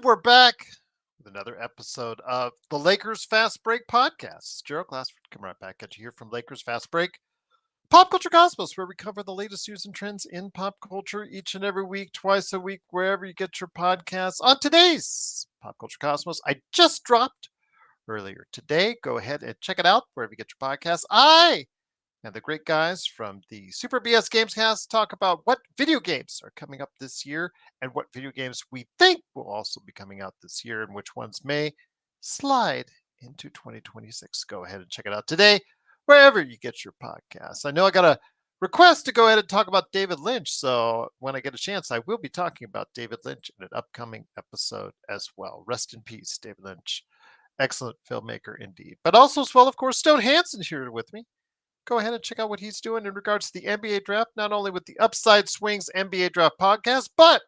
we're back with another episode of the Lakers Fast Break podcast. Gerald Glassford coming right back at you here from Lakers Fast Break, Pop Culture Cosmos, where we cover the latest news and trends in pop culture each and every week, twice a week, wherever you get your podcasts. On today's Pop Culture Cosmos, I just dropped earlier today. Go ahead and check it out wherever you get your podcasts. I and the great guys from the Super BS Gamescast talk about what video games are coming up this year and what video games we think will also be coming out this year and which ones may slide into 2026. Go ahead and check it out today, wherever you get your podcasts. I know I got a request to go ahead and talk about David Lynch, so when I get a chance, I will be talking about David Lynch in an upcoming episode as well. Rest in peace, David Lynch. Excellent filmmaker indeed. But also as well, of course, Stone Hansen's here with me. Go ahead and check out what he's doing in regards to the NBA draft, not only with the Upside Swings NBA draft podcast, but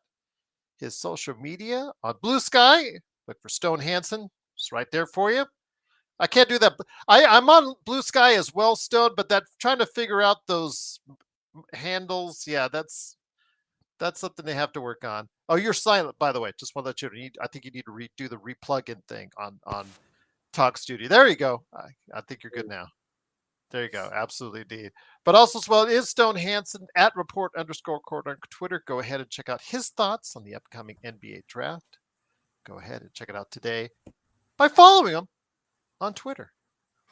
his social media on Blue Sky. Look for Stone Hansen. It's right there for you. I can't do that. I'm on Blue Sky as well, Stone, but that trying to figure out those handles, yeah, that's something they have to work on. Oh, you're silent, by the way. Just want to let you know. I think you need to redo the replug-in thing on Talk Studio. There you go. I think you're good now. There you go. Absolutely indeed. But also as well is Stone Hansen at report_court on Twitter. Go ahead and check out his thoughts on the upcoming NBA draft. Go ahead and check it out today by following him on Twitter.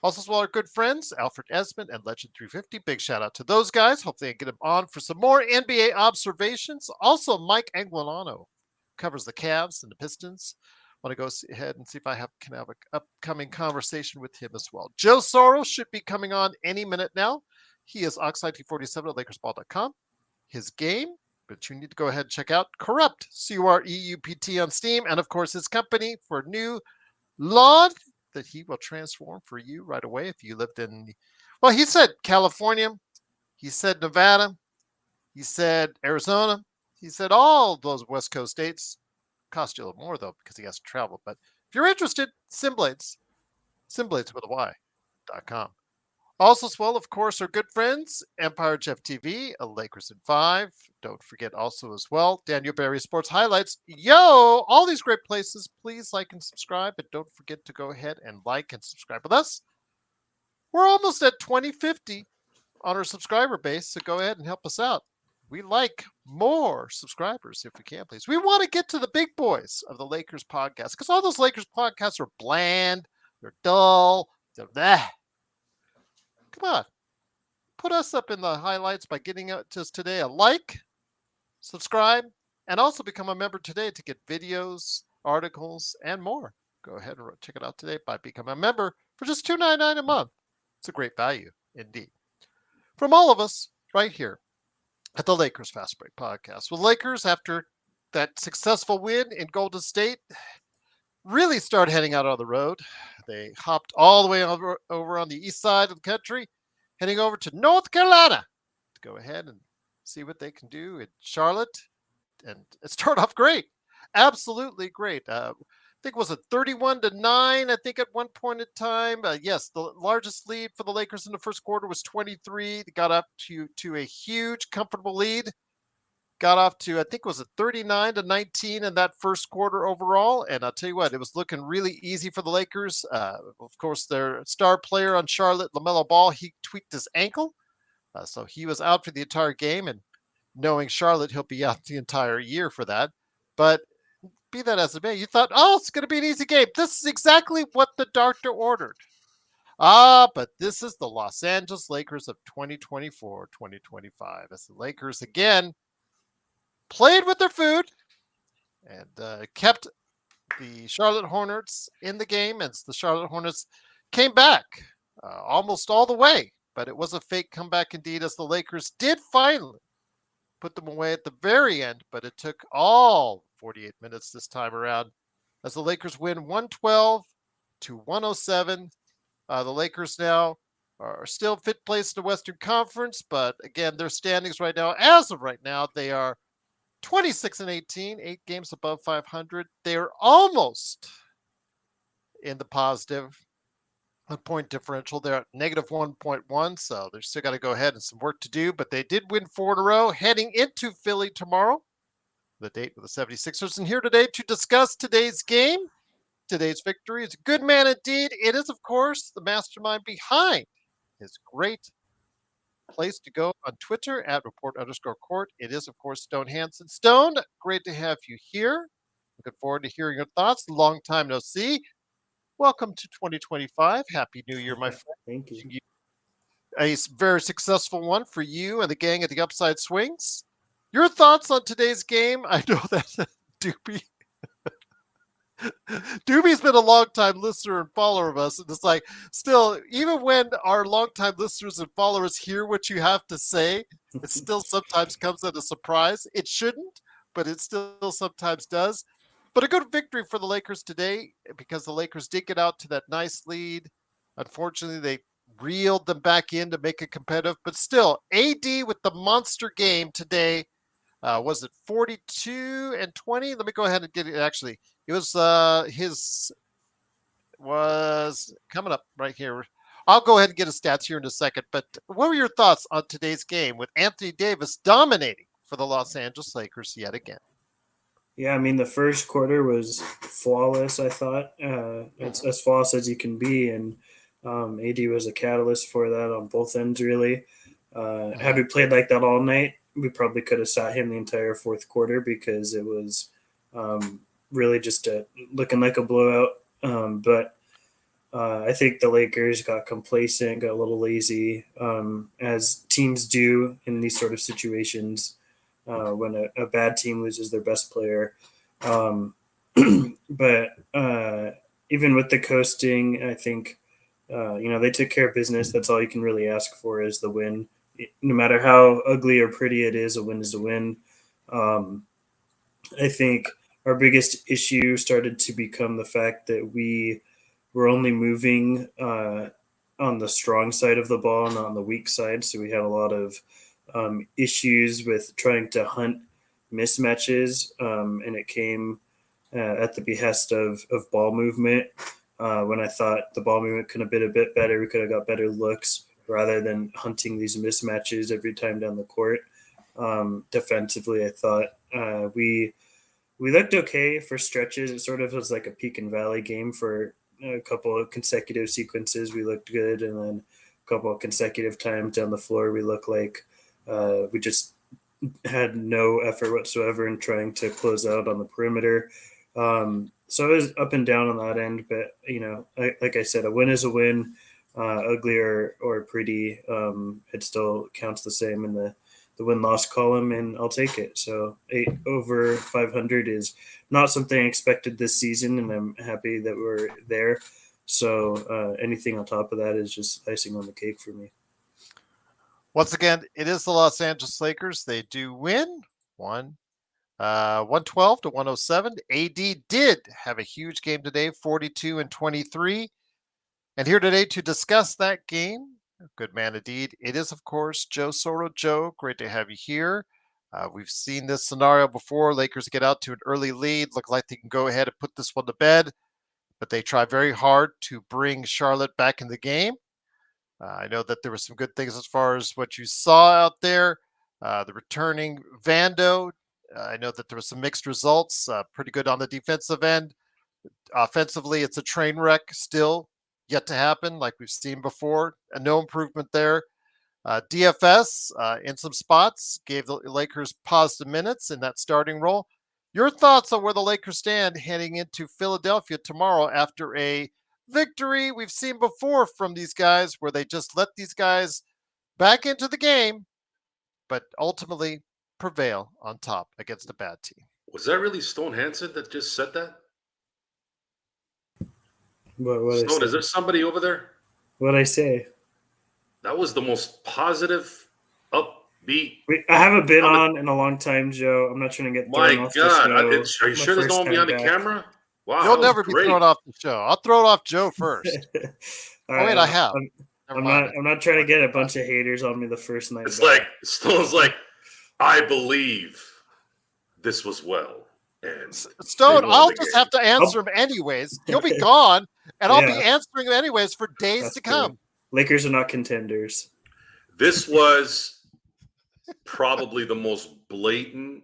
Also as well, our good friends, Alfred Esmond and Legend350. Big shout out to those guys. Hopefully I get them on for some more NBA observations. Also, Mike Anguilano covers the Cavs and the Pistons. Want to go ahead and see if I can have an upcoming conversation with him as well. Joe Soros should be coming on any minute now. He is Oxide247 at LakersBall.com. His game, but you need to go ahead and check out Corrupt, Curupt on Steam. And of course, his company for new law that he will transform for you right away if you lived in, well, he said California, he said Nevada, he said Arizona, he said all those West Coast states. Cost you a little more though because he has to travel. But if you're interested, Simblades with a Y.com. Also, as well, of course, our good friends Empire Jeff TV, Lakers in 5. Don't forget also as well Daniel Barry Sports Highlights. Yo, all these great places. Please like and subscribe, but don't forget to go ahead and like and subscribe with us. We're almost at 2050 on our subscriber base, so go ahead and help us out. We like more subscribers if we can, please. We want to get to the big boys of the Lakers podcast because all those Lakers podcasts are bland, they're dull, they're bleh. Come on. Put us up in the highlights by getting us today a like, subscribe, and also become a member today to get videos, articles, and more. Go ahead and check it out today by becoming a member for just $2.99 a month. It's a great value indeed. From all of us right here at the Lakers Fast Break podcast. Well, Lakers, after that successful win in Golden State, really started heading out on the road. They hopped all the way over on the east side of the country, heading over to North Carolina to go ahead and see what they can do in Charlotte. And it started off great. Absolutely great. I think it was a 31-9, I think, at one point in time. Yes, the largest lead for the Lakers in the first quarter was 23. They got up to a huge, comfortable lead. Got off to, I think it was a 39-19 in that first quarter overall. And I'll tell you what, it was looking really easy for the Lakers. Of course, their star player on Charlotte, LaMelo Ball, he tweaked his ankle. So he was out for the entire game. And knowing Charlotte, he'll be out the entire year for that. But be that as it may, you thought, oh, it's going to be an easy game. This is exactly what the doctor ordered. But this is the Los Angeles Lakers of 2024-2025. As the Lakers, again, played with their food and kept the Charlotte Hornets in the game as the Charlotte Hornets came back almost all the way. But it was a fake comeback indeed as the Lakers did finally put them away at the very end, but it took all 48 minutes this time around as the Lakers win 112-107. The Lakers now are still fifth place in the Western Conference, but again, their standings right now, as of right now, they are 26-18, 8 games above 500. They are almost in the positive point differential. They're at negative 1.1, so they've still got to go ahead and some work to do, but they did win 4 in a row heading into Philly tomorrow. the date with the 76ers. And here today to discuss today's game, today's victory. It's a good man indeed. It is, of course, the mastermind behind his great place to go on Twitter at report_court. It is, of course, Stone Hansen. Stone, great to have you here. Looking forward to hearing your thoughts. Long time no see. Welcome to 2025. Happy New Year, my friend. Thank you. A very successful one for you and the gang at the Upside Swings. Your thoughts on today's game? I know that Doobie's been a long-time listener and follower of us, and it's like, still, even when our long-time listeners and followers hear what you have to say, it still sometimes comes as a surprise. It shouldn't, but it still sometimes does. But a good victory for the Lakers today, because the Lakers did get out to that nice lead. Unfortunately, they reeled them back in to make it competitive, but still, AD with the monster game today. Was it 42 and 20? Let me go ahead and get it. Actually, it was his was coming up right here. I'll go ahead and get his stats here in a second. But what were your thoughts on today's game with Anthony Davis dominating for the Los Angeles Lakers yet again? Yeah, I mean, the first quarter was flawless, I thought. It's as flawless as you can be, and AD was a catalyst for that on both ends, really. Had we played like that all night, we probably could have sat him the entire fourth quarter because it was really just looking like a blowout. But I think the Lakers got complacent, got a little lazy, as teams do in these sort of situations when a bad team loses their best player. But even with the coasting, I think, they took care of business. That's all you can really ask for is the win. No matter how ugly or pretty it is, a win is a win. I think our biggest issue started to become the fact that we were only moving on the strong side of the ball, not on the weak side. So we had a lot of issues with trying to hunt mismatches, and it came at the behest of ball movement. When I thought the ball movement could have been a bit better, we could have got better looks rather than hunting these mismatches every time down the court. Defensively, I thought we looked okay for stretches. It sort of was like a peak and valley game for a couple of consecutive sequences. We looked good, and then a couple of consecutive times down the floor, we looked like we just had no effort whatsoever in trying to close out on the perimeter. So it was up and down on that end, but like I said, a win is a win. Ugly or pretty, it still counts the same in the win-loss column, and I'll take it. So 8 over 500 is not something I expected this season, and I'm happy that we're there. So anything on top of that is just icing on the cake for me. Once again, it is the Los Angeles Lakers. They do win 112 to 107. AD did have a huge game today, 42 and 23. And here today to discuss that game, good man indeed, it is, of course, Joe Soro. Joe, great to have you here. We've seen this scenario before. Lakers get out to an early lead, look like they can go ahead and put this one to bed, but they try very hard to bring Charlotte back in the game. I know that there were some good things as far as what you saw out there. The returning Vando, I know that there were some mixed results, pretty good on the defensive end. Offensively, it's a train wreck still yet to happen, like we've seen before. No improvement there. DFS in some spots gave the Lakers positive minutes in that starting role. Your thoughts on where the Lakers stand heading into Philadelphia tomorrow after a victory we've seen before from these guys where they just let these guys back into the game, but ultimately prevail on top against a bad team. Was that really Stone Hansen that just said that? What Stone, is there somebody over there? What'd I say? That was the most positive, upbeat. I haven't been on in a long time, Joe. I'm not trying to get thrown off the show. Are you sure there's no one behind the camera? Wow, you'll never be thrown off the show. I'll throw it off Joe first. Right, I have. I'm not trying to get a bunch of haters on me the first night. It's like Stone's like, I believe this was well. And Stone, I'll just have to answer him anyways. You'll be gone, and I'll be answering him anyways for days to come. Cool. Lakers are not contenders. This was probably the most blatant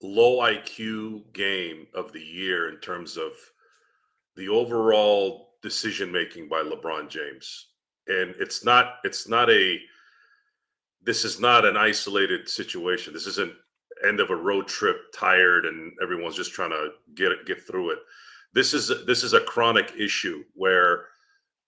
low IQ game of the year in terms of the overall decision making by LeBron James. And this is not an isolated situation. This isn't end of a road trip, tired, and everyone's just trying to get through it. This is a chronic issue where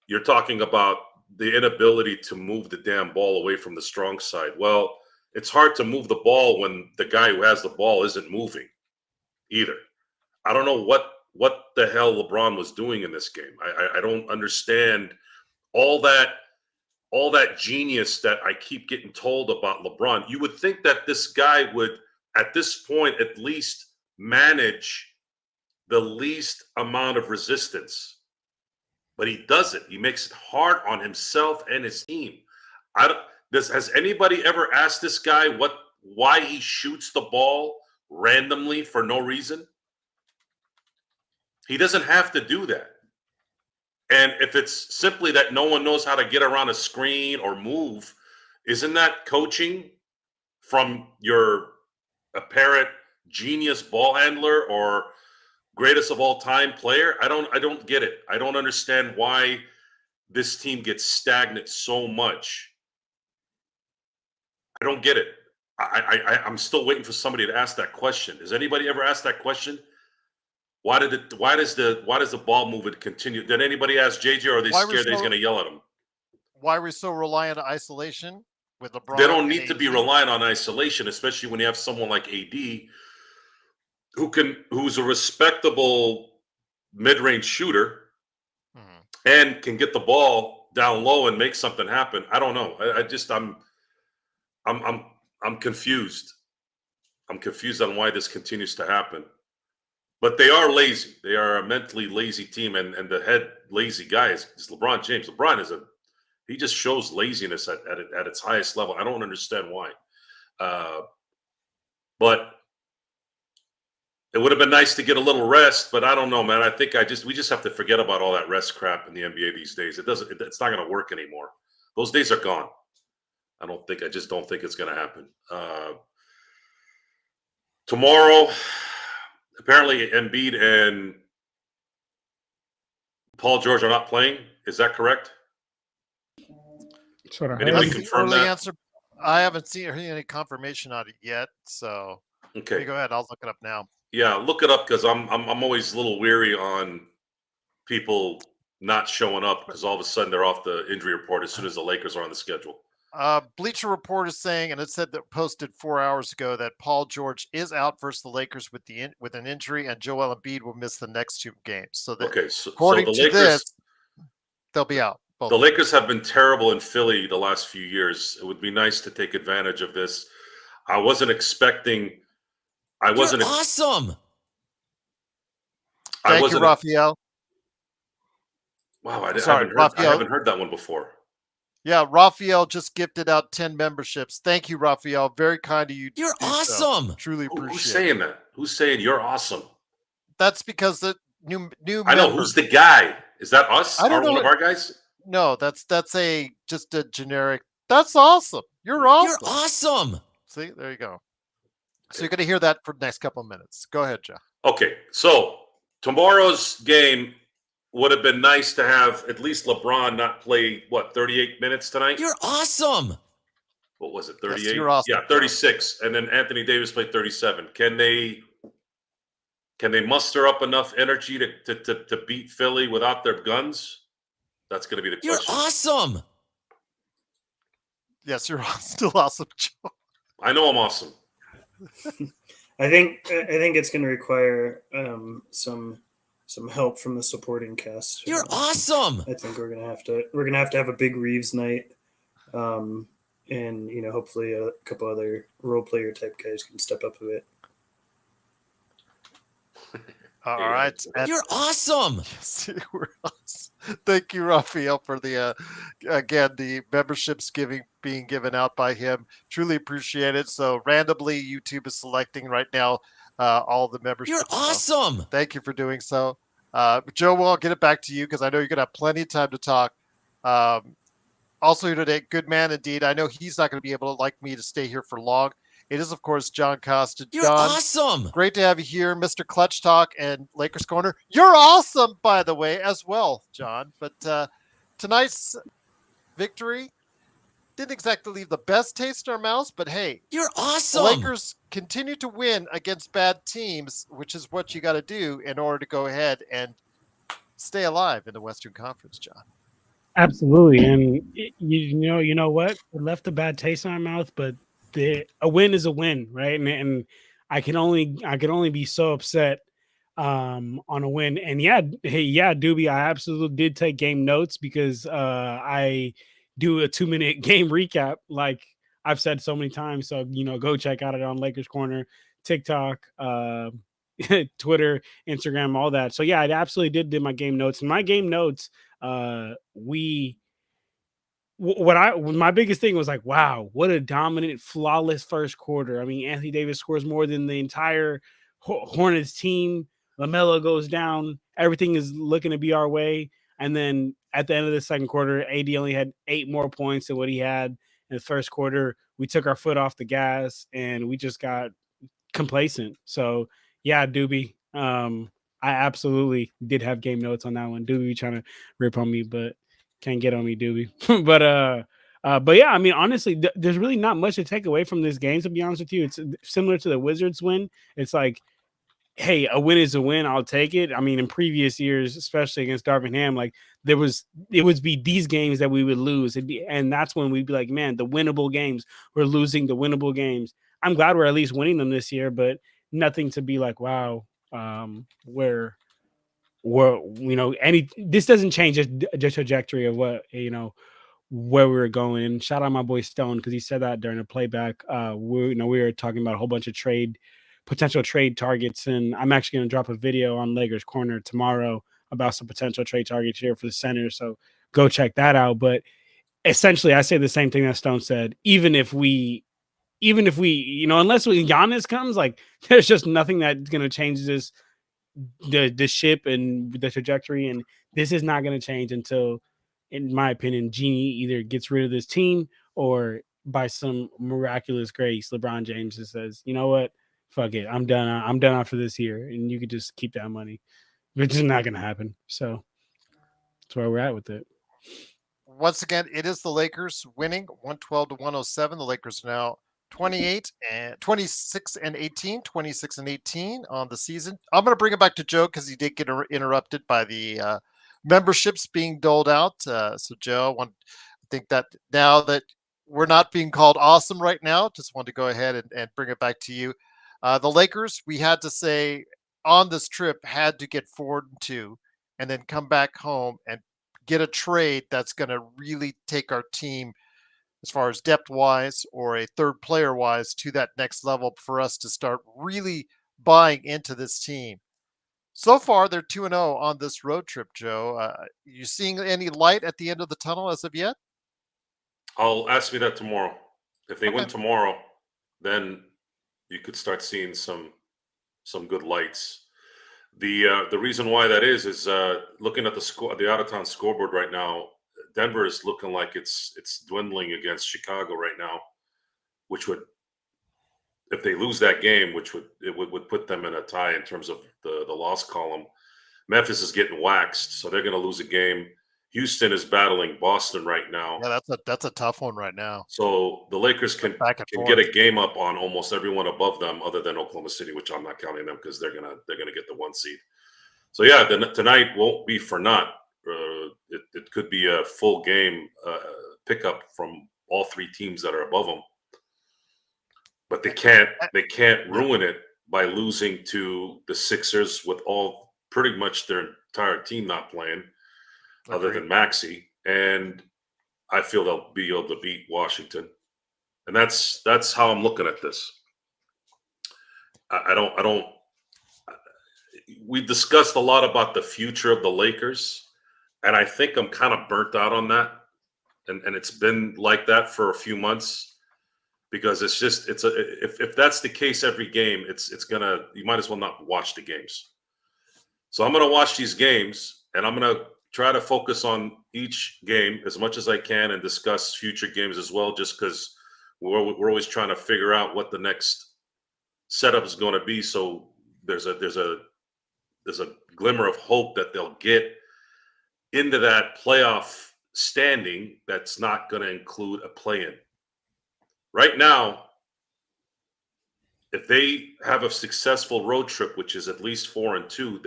you're talking about the inability to move the damn ball away from the strong side. Well, it's hard to move the ball when the guy who has the ball isn't moving either. I don't know what the hell LeBron was doing in this game. I don't understand all that genius that I keep getting told about LeBron. You would think that this guy would, at this point, at least manage the least amount of resistance. But he doesn't. He makes it hard on himself and his team. Has anybody ever asked this guy why he shoots the ball randomly for no reason? He doesn't have to do that. And if it's simply that no one knows how to get around a screen or move, isn't that coaching from your apparent genius ball handler or greatest of all time player? I don't get it. I don't understand why this team gets stagnant so much. I don't get it. I'm still waiting for somebody to ask that question. Has anybody ever asked that question? Why does the ball movement continue? Did anybody ask JJ, or are they scared that he's going to yell at him? Why are we so reliant on isolation with LeBron? They don't need to be reliant on isolation, especially when you have someone like AD who's a respectable mid-range shooter and can get the ball down low and make something happen. I don't know. I'm confused. I'm confused on why this continues to happen. But they are lazy. They are a mentally lazy team, and the head lazy guy is LeBron James. LeBron he just shows laziness at its highest level. I don't understand why. But it would have been nice to get a little rest, but I don't know, man. I think we just have to forget about all that rest crap in the NBA these days. It's not going to work anymore. Those days are gone. I just don't think it's going to happen. Tomorrow, apparently Embiid and Paul George are not playing. Is that correct? Anybody confirm that? Answer. I haven't seen any confirmation on it yet. So okay, go ahead. I'll look it up now. Yeah, look it up, because I'm always a little weary on people not showing up because all of a sudden they're off the injury report as soon as the Lakers are on the schedule. Bleacher Report is saying, and it said that posted 4 hours ago, that Paul George is out versus the Lakers with an injury, and Joel Embiid will miss the next 2 games. So according to this, they'll be out. The Lakers have been terrible in Philly the last few years. It would be nice to take advantage of this. I wasn't expecting. You're awesome. Thank you, Raphael. Wow, I haven't heard that one before. Yeah, Raphael just gifted out 10 memberships. Thank you, Raphael. Very kind of you. You're awesome. So. Truly appreciate it. Who's saying that? Who's saying you're awesome? That's because the new I know. Who's the guy? Is that us? I don't know. One of our guys? No, that's just a generic. That's awesome. You're awesome. You're awesome. See, there you go. So you're going to hear that for the next couple of minutes. Go ahead, Jeff. Okay, so tomorrow's game would have been nice to have at least LeBron not play, 38 minutes tonight? You're awesome. What was it, 38? Yes, you're awesome. Yeah, 36. And then Anthony Davis played 37. Can they muster up enough energy to beat Philly without their guns? That's going to be the question. You're awesome. Yes, you're still awesome, Joe. I know I'm awesome. I think it's going to require some help from the supporting cast. You're awesome. I think we're gonna have to have a big Reeves night, and hopefully a couple other role player type guys can step up a bit. All right. You're awesome. Yes, you were awesome. Thank you, Raphael, for the memberships being given out by him. Truly appreciate it. So randomly, YouTube is selecting right now all the memberships. You're awesome. So thank you for doing so. Joe, I'll get it back to you because I know you're going to have plenty of time to talk. Also here today, good man indeed. I know he's not going to be able to, like me, to stay here for long. It is, of course, John Costa. You're John, awesome. great to have you here, Mr. Clutch Talk and Lakers Corner. You're awesome, by the way, as well, John. But tonight's victory didn't exactly leave the best taste in our mouths, but hey, You're the awesome. Lakers continue to win against bad teams, which is what you got to do in order to go ahead and stay alive in the Western Conference, John. Absolutely, and you know what? It left a bad taste in our mouth, but a win is a win, right? And I can only be so upset on a win. And yeah, hey, yeah, Doobie, I absolutely did take game notes because I do a 2-minute game recap, like I've said so many times. So go check out it on Lakers Corner, TikTok, Twitter, Instagram, all that. So yeah, I absolutely did my game notes. And my game notes, my biggest thing was like, wow, what a dominant, flawless first quarter. I mean, Anthony Davis scores more than the entire Hornets team. LaMelo goes down. Everything is looking to be our way. And then at the end of the second quarter, AD only had 8 more points than what he had in the first quarter. We took our foot off the gas and we just got complacent. So yeah, Doobie, I absolutely did have game notes on that one. Doobie trying to rip on me, but can't get on me, Doobie. But yeah, I mean, honestly, there's really not much to take away from this game, to be honest with you. It's similar to the Wizards win. It's like, hey, a win is a win. I'll take it. I mean, in previous years, especially against Darvin Ham, like it would be these games that we would lose. And that's when we'd be like, man, the winnable games, we're losing the winnable games. I'm glad we're at least winning them this year, but nothing to be like, wow, we're this doesn't change the trajectory of what, where we were going. And shout out my boy Stone, because he said that during the playback. We were talking about a whole bunch of potential trade targets, and I'm actually going to drop a video on Lakers Corner tomorrow about some potential trade targets here for the center. So go check that out. But essentially, I say the same thing that Stone said. Even if we, unless Giannis comes, like there's just nothing that's going to change the ship and the trajectory. And this is not going to change until, in my opinion, Genie either gets rid of this team or by some miraculous grace, LeBron James just says, you know what? Fuck it. I'm done. I'm done after this year. And you could just keep that money. Which is not going to happen. So that's where we're at with it. Once again, it is the Lakers winning 112-107. The Lakers are now 26 and 18 on the season. I'm going to bring it back to Joe because he did get interrupted by the memberships being doled out. So Joe, I think that now that we're not being called awesome right now, just want to go ahead and bring it back to you. The Lakers, we had to say on this trip, had to get 4-2 and then come back home and get a trade that's going to really take our team as far as depth wise or a third player wise to that next level for us to start really buying into this team. So far, they're 2-0 on this road trip, Joe. You seeing any light at the end of the tunnel as of yet? I'll ask me that tomorrow. If they Okay. win tomorrow, then you could start seeing some good lights. The reason why that is looking at the out of town scoreboard right now. Denver is looking like it's dwindling against Chicago right now, which would, if they lose that game, would put them in a tie in terms of the loss column. Memphis is getting waxed, so they're going to lose a game. Houston is battling Boston right now. Yeah, that's a tough one right now. So the Lakers can get a game up on almost everyone above them, other than Oklahoma City, which I'm not counting them because they're gonna get the 1 seed. So yeah, tonight won't be for naught. It could be a full game pickup from all 3 teams that are above them, but they can't ruin it by losing to the Sixers with all pretty much their entire team not playing, other than Maxey. And I feel they'll be able to beat Washington, and that's how I'm looking at this. I don't. We discussed a lot about the future of the Lakers, and I think I'm kind of burnt out on that, and it's been like that for a few months because if that's the case every game, you might as well not watch the games. So I'm gonna watch these games, and I'm gonna try to focus on each game as much as I can and discuss future games as well, just because we're always trying to figure out what the next setup is going to be. So there's a glimmer of hope that they'll get into that playoff standing that's not going to include a play-in. Right now, if they have a successful road trip, which is at least 4-2,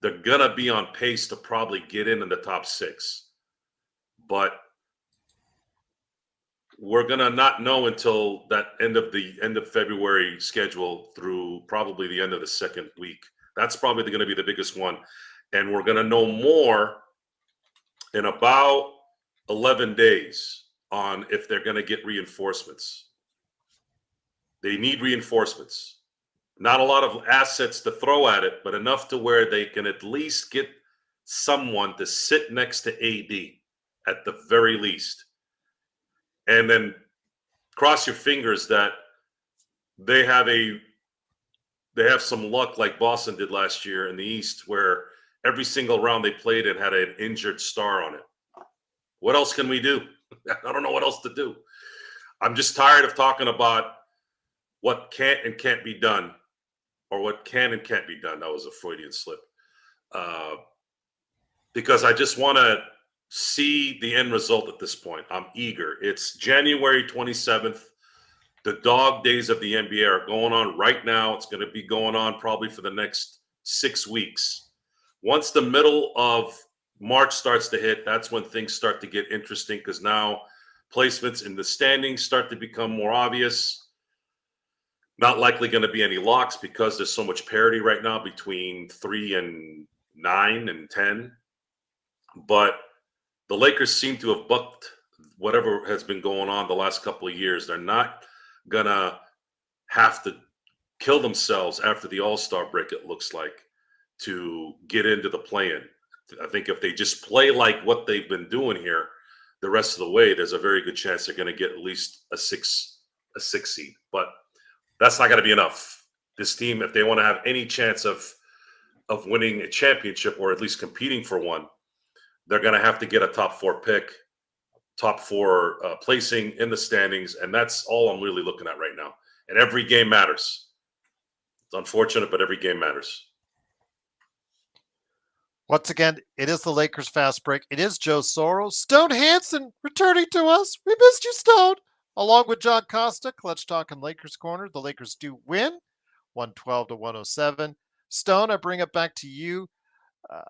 they're gonna be on pace to probably get in the top 6. But we're gonna not know until that end of February schedule through probably the end of the second week. That's probably going to be the biggest one, and we're going to know more in about 11 days on if they're going to get reinforcements. They need reinforcements. Not a lot of assets to throw at it, but enough to where they can at least get someone to sit next to AD at the very least. And then cross your fingers that they have some luck like Boston did last year in the East, where every single round they played it had an injured star on it. What else can we do? I don't know what else to do. I'm just tired of talking about what can't and can't be done, or what can and can't be done. That was a Freudian slip. Because I just want to see the end result at this point. I'm eager. It's January 27th. The dog days of the NBA are going on right now. It's going to be going on probably for the next 6 weeks. Once the middle of March starts to hit, that's when things start to get interesting, because now placements in the standings start to become more obvious. Not likely going to be any locks because there's so much parity right now between 3 and 9 and 10. But the Lakers seem to have bucked whatever has been going on the last couple of years. They're not going to have to kill themselves after the All-Star break, it looks like, to get into the play-in. I think if they just play like what they've been doing here the rest of the way, there's a very good chance they're going to get at least a six seed. But that's not going to be enough. This team, if they want to have any chance of winning a championship, or at least competing for one, they're going to have to get a top 4 pick, top 4 placing in the standings, and that's all I'm really looking at right now. And every game matters. It's unfortunate, but every game matters. Once again, it is the Lakers Fast Break. It is Joe Soros. Stone Hansen returning to us. We missed you, Stone. Along with John Costa, Clutch Talk and Lakers Corner. The Lakers do win, 112-107. Stone, I bring it back to you.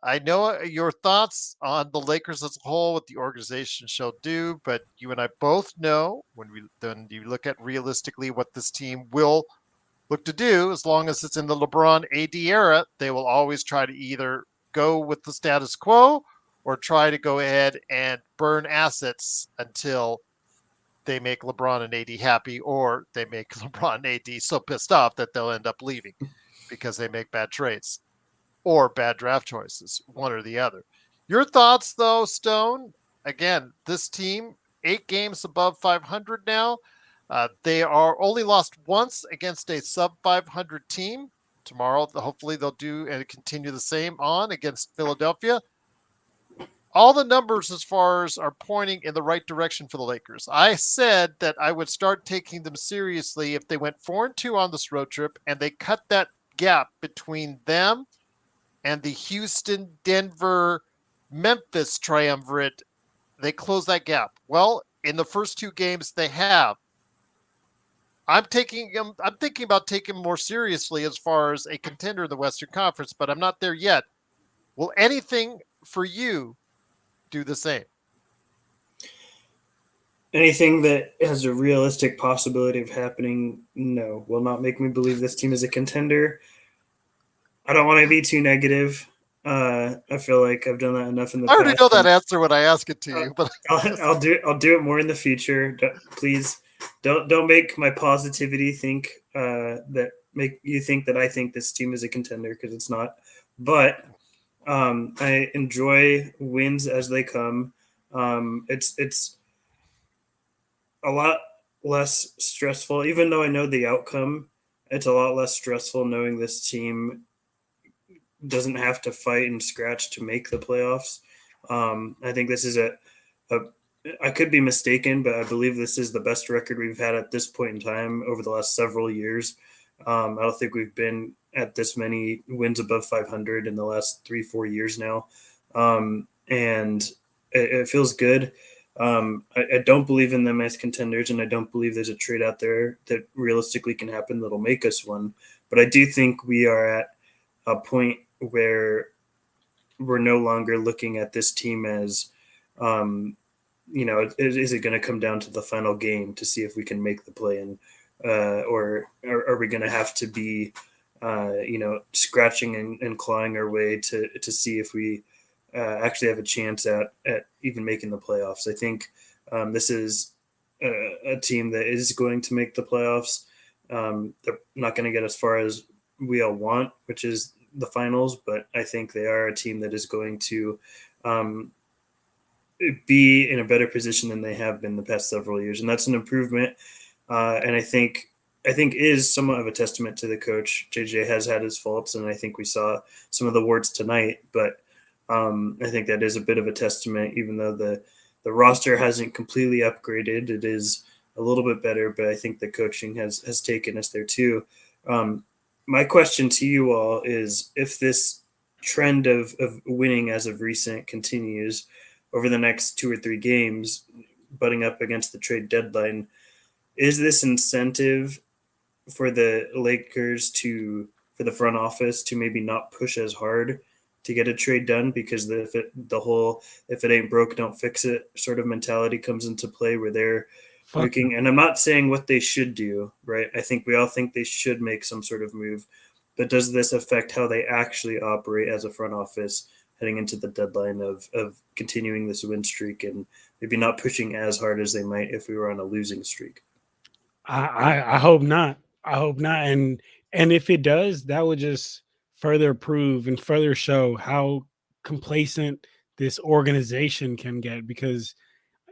I know your thoughts on the Lakers as a whole, what the organization shall do, but you and I both know when you look at realistically what this team will look to do, as long as it's in the LeBron AD era, they will always try to either go with the status quo or try to go ahead and burn assets until they make LeBron and AD happy, or they make LeBron and AD so pissed off that they'll end up leaving because they make bad trades or bad draft choices, one or the other. Your thoughts, though, Stone? Again, this team, 8 games above 500 now. They are only lost once against a sub-500 team. Tomorrow, hopefully they'll do and continue the same on against Philadelphia. All the numbers as far as are pointing in the right direction for the Lakers. I said that I would start taking them seriously if they went 4-2 on this road trip and they cut that gap between them and the Houston, Denver, Memphis triumvirate. They close that gap. Well, in the first 2 games they have. I'm thinking about taking them more seriously as far as a contender in the Western Conference, but I'm not there yet. Will anything for you do the same? Anything that has a realistic possibility of happening, no, will not make me believe this team is a contender. I don't want to be too negative. I feel like I've done that enough in the past. I already know that answer when I ask it to you, but I'll do it more in the future. Please don't make my positivity think that make you think that I think this team is a contender, because it's not. But I enjoy wins as they come. It's a lot less stressful, even though I know the outcome. It's a lot less stressful knowing this team doesn't have to fight and scratch to make the playoffs. I think this is a I could be mistaken, but I believe this is the best record we've had at this point in time over the last several years. I don't think we've been at this many wins above 500 in the last 3-4 years now. And it feels good. I don't believe in them as contenders, and I don't believe there's a trade out there that realistically can happen that'll make us one. But I do think we are at a point where we're no longer looking at this team as, is it going to come down to the final game to see if we can make the play-in, or are we going to have to be, scratching and clawing our way to see if we actually have a chance at even making the playoffs? I think this is a team that is going to make the playoffs. They're not going to get as far as we all want, which is the finals, but I think they are a team that is going to be in a better position than they have been the past several years, and that's an improvement. And I think is somewhat of a testament to the coach. JJ has had his faults, and I think we saw some of the warts tonight, but I think that is a bit of a testament, even though the roster hasn't completely upgraded. It is a little bit better, but I think the coaching has taken us there too. My question to you all is, if this trend of winning as of recent continues over the next 2 or 3 games, butting up against the trade deadline, is this incentive for the Lakers for the front office to maybe not push as hard to get a trade done, because if it ain't broke, don't fix it sort of mentality comes into play, where they're looking, and I'm not saying what they should do, right? I think we all think they should make some sort of move, but does this affect how they actually operate as a front office heading into the deadline of continuing this win streak and maybe not pushing as hard as they might if we were on a losing streak? I hope not. I hope not. And if it does, that would just further prove and further show how complacent this organization can get, because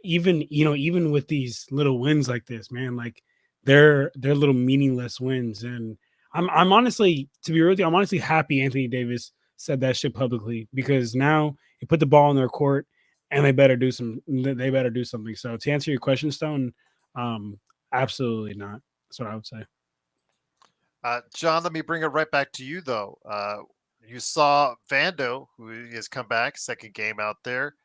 even with these little wins like this, man, like they're little meaningless wins. And I'm honestly, to be real with you, I'm honestly happy Anthony Davis said that shit publicly, because now you put the ball in their court and they better do something. So to answer your question, Stone, absolutely not. That's what I would say. John, let me bring it right back to you, though. You saw Vando, who has come back, second game out there,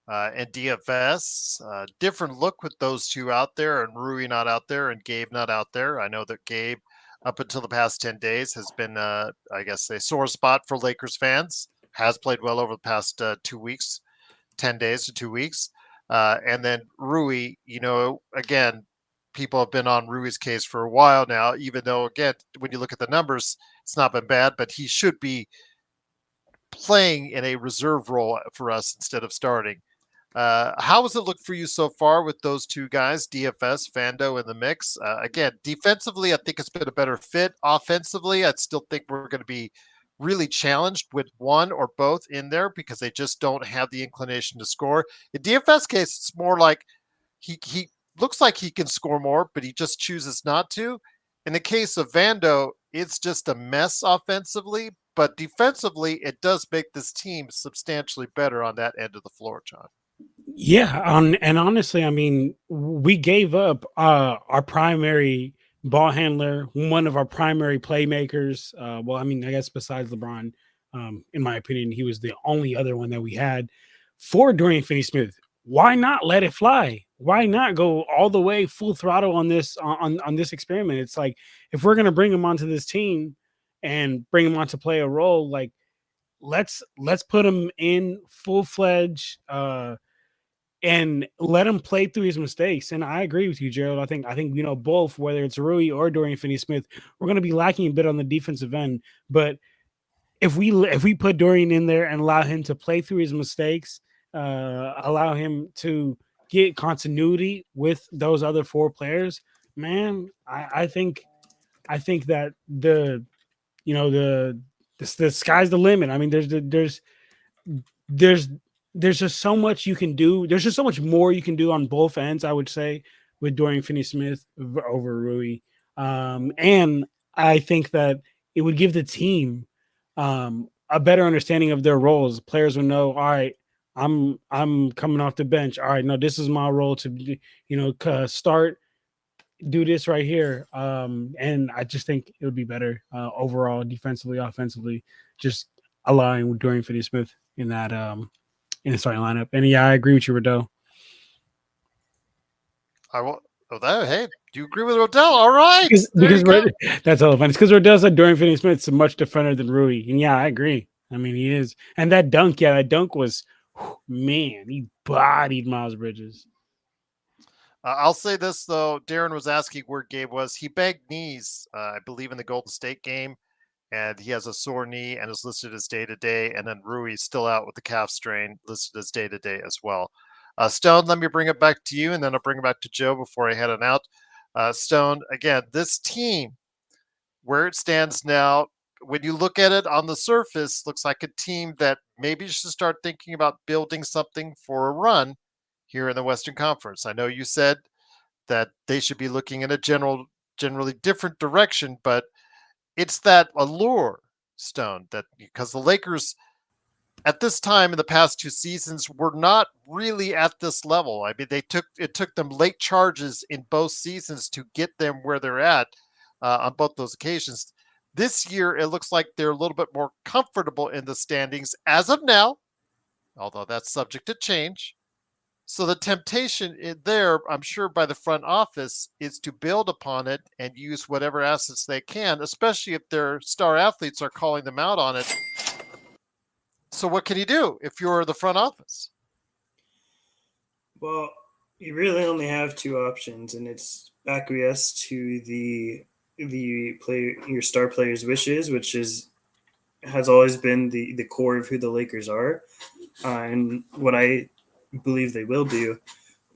and DFS. Different look with those two out there, and Rui not out there, and Gabe not out there. I know that Gabe, up until the past 10 days, has been, I guess, a sore spot for Lakers fans. Has played well over the past 2 weeks, 10 days to 2 weeks. And then Rui, again, people have been on Rui's case for a while now, even though, again, when you look at the numbers, it's not been bad, but he should be playing in a reserve role for us instead of starting. How has it looked for you so far with those two guys, DFS, Vando in the mix? Again, defensively, I think it's been a better fit. Offensively, I still think we're going to be really challenged with one or both in there, because they just don't have the inclination to score. In DFS case, it's more like he looks like he can score more, but he just chooses not to. In the case of Vando, it's just a mess offensively, but defensively, it does make this team substantially better on that end of the floor, John. Yeah, and honestly, I mean, we gave up our primary ball handler, one of our primary playmakers. Well, I mean, I guess besides LeBron, in my opinion, he was the only other one that we had for Dorian Finney-Smith. Why not let it fly? Why not go all the way full throttle on this on this experiment? It's like, if we're gonna bring him onto this team and bring him on to play a role, like let's put him in full-fledged and let him play through his mistakes. And I agree with you, Gerald. I think both, whether it's Rui or Dorian Finney-Smith, we're going to be lacking a bit on the defensive end. But if we put Dorian in there and allow him to play through his mistakes, allow him to get continuity with those other 4 players, man, I think that the sky's the limit. I mean, there's just so much you can do. There's just so much more you can do on both ends, I would say, with Dorian Finney-Smith over Rui. And I think that it would give the team a better understanding of their roles. Players would know, all right, I'm coming off the bench. All right, no, this is my role to start, do this right here. And I just think it would be better overall, defensively, offensively, just allowing Dorian Finney-Smith in that in the starting lineup. And yeah, I agree with you, Riddell. I will. Oh, that. Hey, do you agree with Rodell? All right. Because that's all fun. It's because Riddell said Dorian Finney-Smith's a much defender than Rui. And yeah, I agree. I mean, he is. And that dunk was, man, he bodied Miles Bridges. I'll say this, though. Darren was asking where Gabe was. He bagged knees, I believe, in the Golden State game, and he has a sore knee and is listed as day-to-day. And then Rui's still out with the calf strain, listed as day-to-day as well. Stone, let me bring it back to you, and then I'll bring it back to Joe before I head on out. Stone, again, this team, where it stands now, when you look at it on the surface, looks like a team that maybe should start thinking about building something for a run here in the Western Conference. I know you said that they should be looking in a generally different direction, but it's that allure, Stone, that because the Lakers at this time in the past 2 seasons were not really at this level. I mean, it took them late charges in both seasons to get them where they're at on both those occasions. This year, it looks like they're a little bit more comfortable in the standings as of now, although that's subject to change. So the temptation there, I'm sure, by the front office is to build upon it and use whatever assets they can, especially if their star athletes are calling them out on it. So what can you do if you're the front office? Well, you really only have 2 options, and it's acquiesce to the player, your star player's wishes, which has always been the core of who the Lakers are, and what I believe they will do,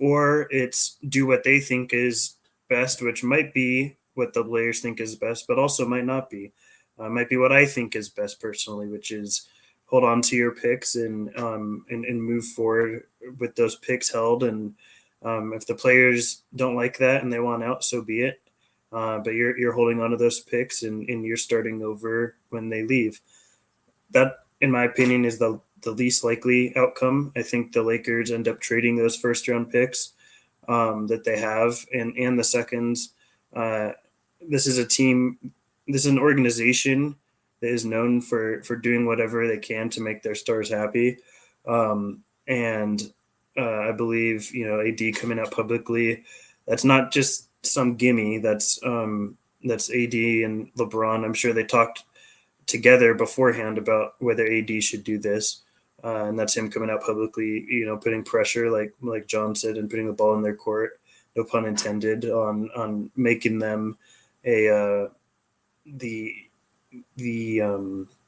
or it's do what they think is best, which might be what the players think is best, but also might not be. Might be what I think is best personally, which is hold on to your picks and move forward with those picks held. And if the players don't like that and they want out, so be it. But you're holding on to those picks and you're starting over when they leave. That, in my opinion, is the least likely outcome. I think the Lakers end up trading those first round picks that they have and the seconds. This is a team, this is an organization that is known for doing whatever they can to make their stars happy. And I believe, AD coming out publicly, that's not just some gimme. That's AD and LeBron. I'm sure they talked together beforehand about whether AD should do this. And that's him coming out publicly, putting pressure, like John said, and putting the ball in their court, no pun intended, on making them the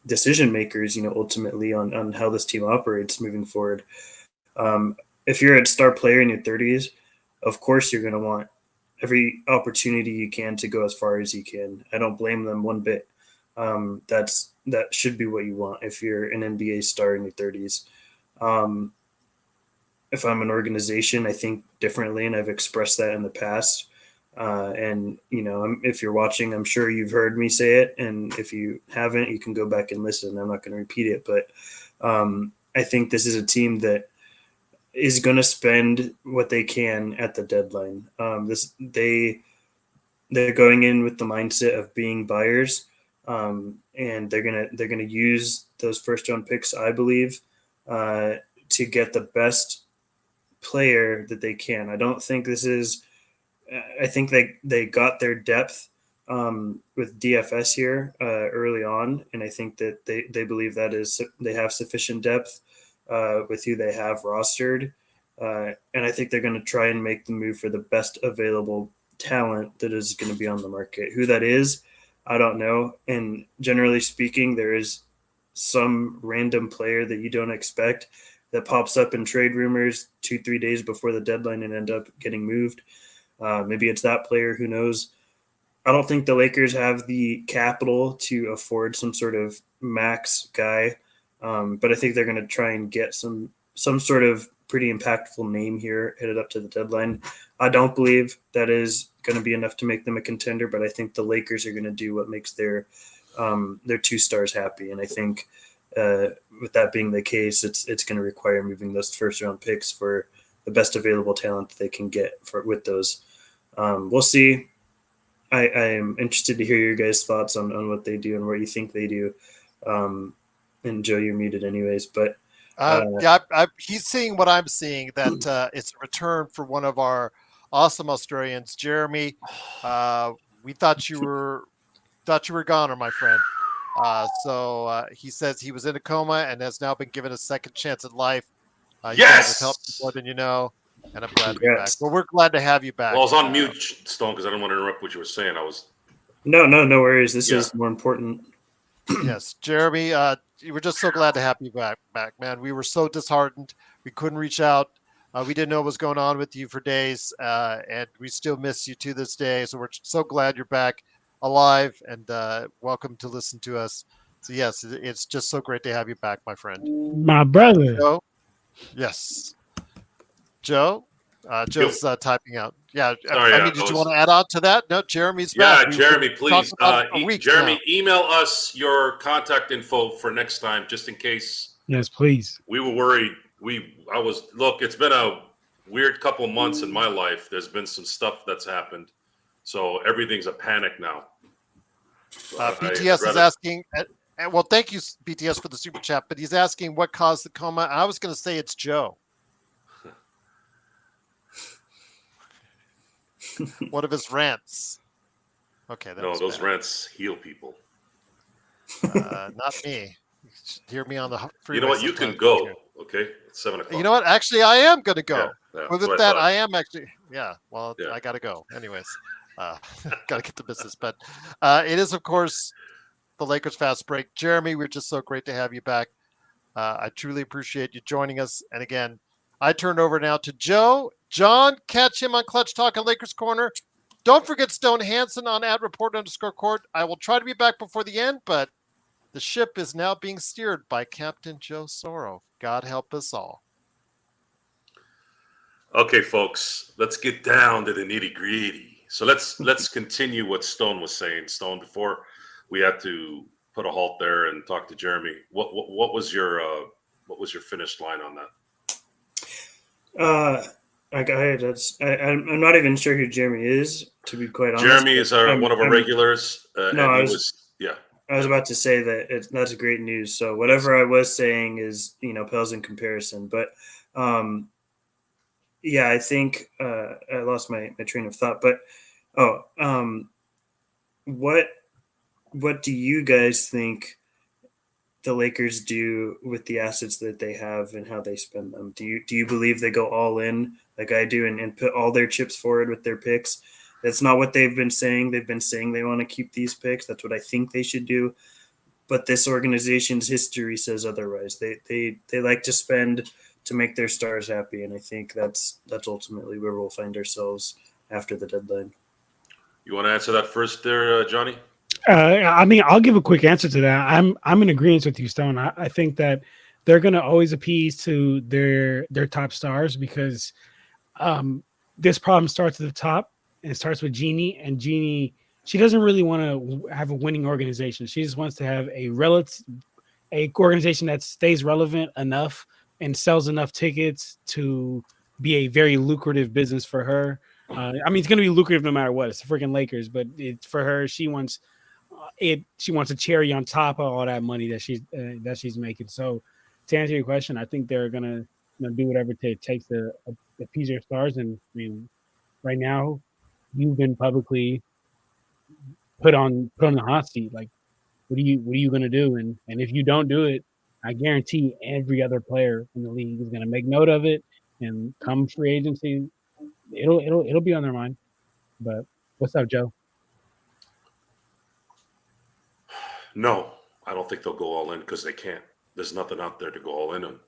decision makers, ultimately on how this team operates moving forward. If you're a star player in your 30s, of course you're going to want every opportunity you can to go as far as you can. I don't blame them one bit. That should be what you want if you're an NBA star in your 30s. If I'm an organization, I think differently, and I've expressed that in the past. And if you're watching, I'm sure you've heard me say it, and if you haven't, you can go back and listen. I'm not going to repeat it, but I think this is a team that is going to spend what they can at the deadline. They're going in with the mindset of being buyers, and they're gonna use those first round picks, I believe, to get the best player that they can. I don't think this is. I think they got their depth with DFS here early on, and I think that they believe that they have sufficient depth with who they have rostered, and I think they're going to try and make the move for the best available talent that is going to be on the market. Who that is, I don't know. And generally speaking, there is some random player that you don't expect that pops up in trade rumors 2-3 days before the deadline and end up getting moved. Maybe it's that player, who knows. I don't think the Lakers have the capital to afford some sort of max guy, but I think they're going to try and get some sort of pretty impactful name here headed up to the deadline. I don't believe that is going to be enough to make them a contender, but I think the Lakers are going to do what makes their 2 stars happy. And I think with that being the case, it's going to require moving those first round picks for the best available talent that they can get with those. We'll see. I am interested to hear your guys' thoughts on what they do and what you think they do. And Joe, you're muted anyways, but he's seeing what I'm seeing, that it's a return for one of our awesome Australians, Jeremy. We thought you were goner, my friend. So he says he was in a coma and has now been given a second chance at life. You guys have helped more than you know, and I'm glad to be back. Well, we're glad to have you back. Well, I was on mute, Stone, because I didn't want to interrupt what you were saying. No worries. This is more important. Yes, Jeremy, we're just so glad to have you back, man. We were so disheartened. We couldn't reach out. We didn't know what was going on with you for days, and we still miss you to this day. So we're so glad you're back alive, and welcome to listen to us. So yes, it's just so great to have you back, my friend. My brother. Joe? Yes. Joe? Joe's typing out. Yeah. Sorry, did you want to add on to that? No, Jeremy's back. Yeah, Jeremy, please. Jeremy, now. email us your contact info for next time, just in case. Yes, please. We were worried. Look, it's been a weird couple of months in my life. There's been some stuff that's happened. So everything's a panic now. BTS is asking, well, thank you, BTS, for the super chat, but he's asking what caused the coma. I was going to say it's Joe. One of his rants. Okay. Those rants heal people. Not me. Hear me on the freeway. You know what? You can go. Okay. It's 7 o'clock. You know what? Actually, I am going to go. Yeah, With that, I am actually. Yeah. Well, I got to go. Anyways, got to get to business. But it is, of course, the Lakers Fast Break. Jeremy, we're just so great to have you back. I truly appreciate you joining us. And again, I turn over now to Joe. John, catch him on Clutch Talk and Lakers Corner. Don't forget Stone Hansen on @report_court. I will try to be back before the end, but the ship is now being steered by Captain Joe Soro. God help us all. Okay, folks, let's get down to the nitty-gritty. So let's continue what Stone was saying. Stone, before we had to put a halt there and talk to Jeremy, what was your finished line on that? I'm not even sure who Jeremy is, to be quite honest. Jeremy is one of our regulars. I was about to say that that's great news. So whatever I was saying is, pales in comparison. But I think I lost my train of thought. But what do you guys think the Lakers do with the assets that they have and how they spend them? Do you believe they go all in like I do and put all their chips forward with their picks? That's not what they've been saying. They've been saying they want to keep these picks. That's what I think they should do. But this organization's history says otherwise. They like to spend to make their stars happy, and I think that's ultimately where we'll find ourselves after the deadline. You want to answer that first there, Johnny? I'll give a quick answer to that. I'm in agreement with you, Stone. I think that they're going to always appease to their top stars because this problem starts at the top. And it starts with Jeannie, and Jeannie, she doesn't really want to have a winning organization. She just wants to have a organization that stays relevant enough and sells enough tickets to be a very lucrative business for her. It's going to be lucrative no matter what. It's the freaking Lakers, but for her, she wants She wants a cherry on top of all that money that she's making. So, to answer your question, I think they're gonna do whatever it takes to appease their stars. And right now, you've been publicly put on the hot seat. Like, what are you gonna do? And if you don't do it, I guarantee every other player in the league is gonna make note of it. And come free agency, it'll be on their mind. But what's up, Joe? No, I don't think they'll go all in because they can't. There's nothing out there to go all in on.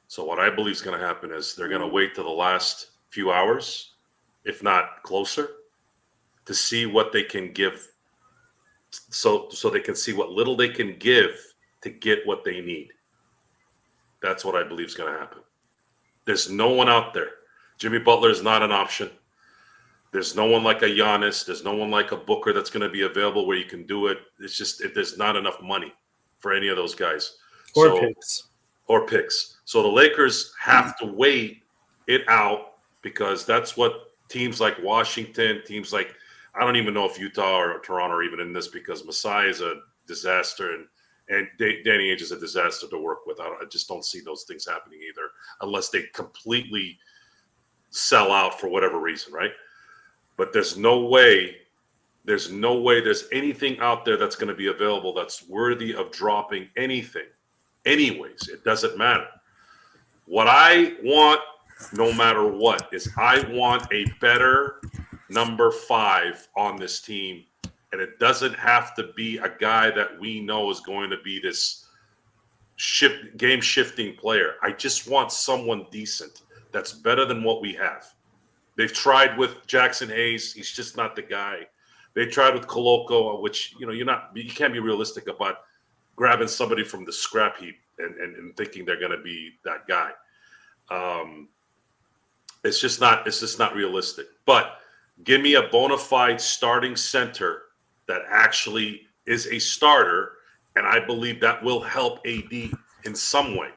So what I believe is going to happen is they're going to wait to the last few hours, if not closer, to see what they can give. So they can see what little they can give to get what they need. That's what I believe is going to happen. There's no one out there. Jimmy Butler is not an option. There's no one like a Giannis. There's no one like a Booker that's going to be available where you can do it. It's just there's not enough money for any of those guys. Picks. Or picks. So the Lakers have to wait it out because that's what teams like Washington, teams like, I don't even know if Utah or Toronto are even in this because Masai is a disaster and Danny Ainge is a disaster to work with. I just don't see those things happening either unless they completely sell out for whatever reason, right? But there's no way there's anything out there that's going to be available that's worthy of dropping anything. Anyways, it doesn't matter. What I want, no matter what, is I want a better number 5 on this team. And it doesn't have to be a guy that we know is going to be this game-shifting player. I just want someone decent that's better than what we have. They've tried with Jackson Hayes. He's just not the guy. They tried with Koloko, which, you can't be realistic about grabbing somebody from the scrap heap and thinking they're going to be that guy. It's just not realistic. But give me a bona fide starting center that actually is a starter, and I believe that will help AD in some way,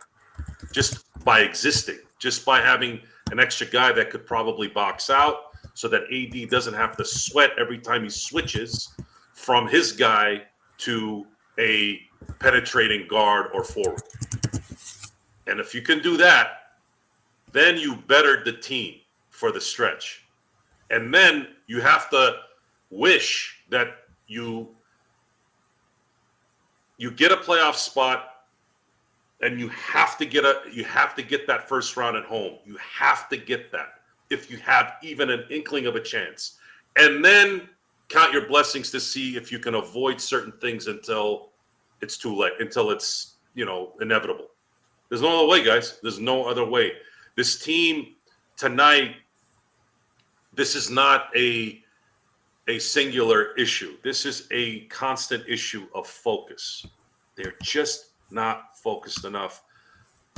just by existing, just by having an extra guy that could probably box out so that AD doesn't have to sweat every time he switches from his guy to a penetrating guard or forward. And if you can do that, then you bettered the team for the stretch. And then you have to wish that you get a playoff spot, and you have to get that first round at home. You have to get that if you have even an inkling of a chance. And then count your blessings to see if you can avoid certain things until it's too late, until it's, inevitable. There's no other way, guys. There's no other way. This team tonight, this is not a singular issue. This is a constant issue of focus. They're just not focused enough.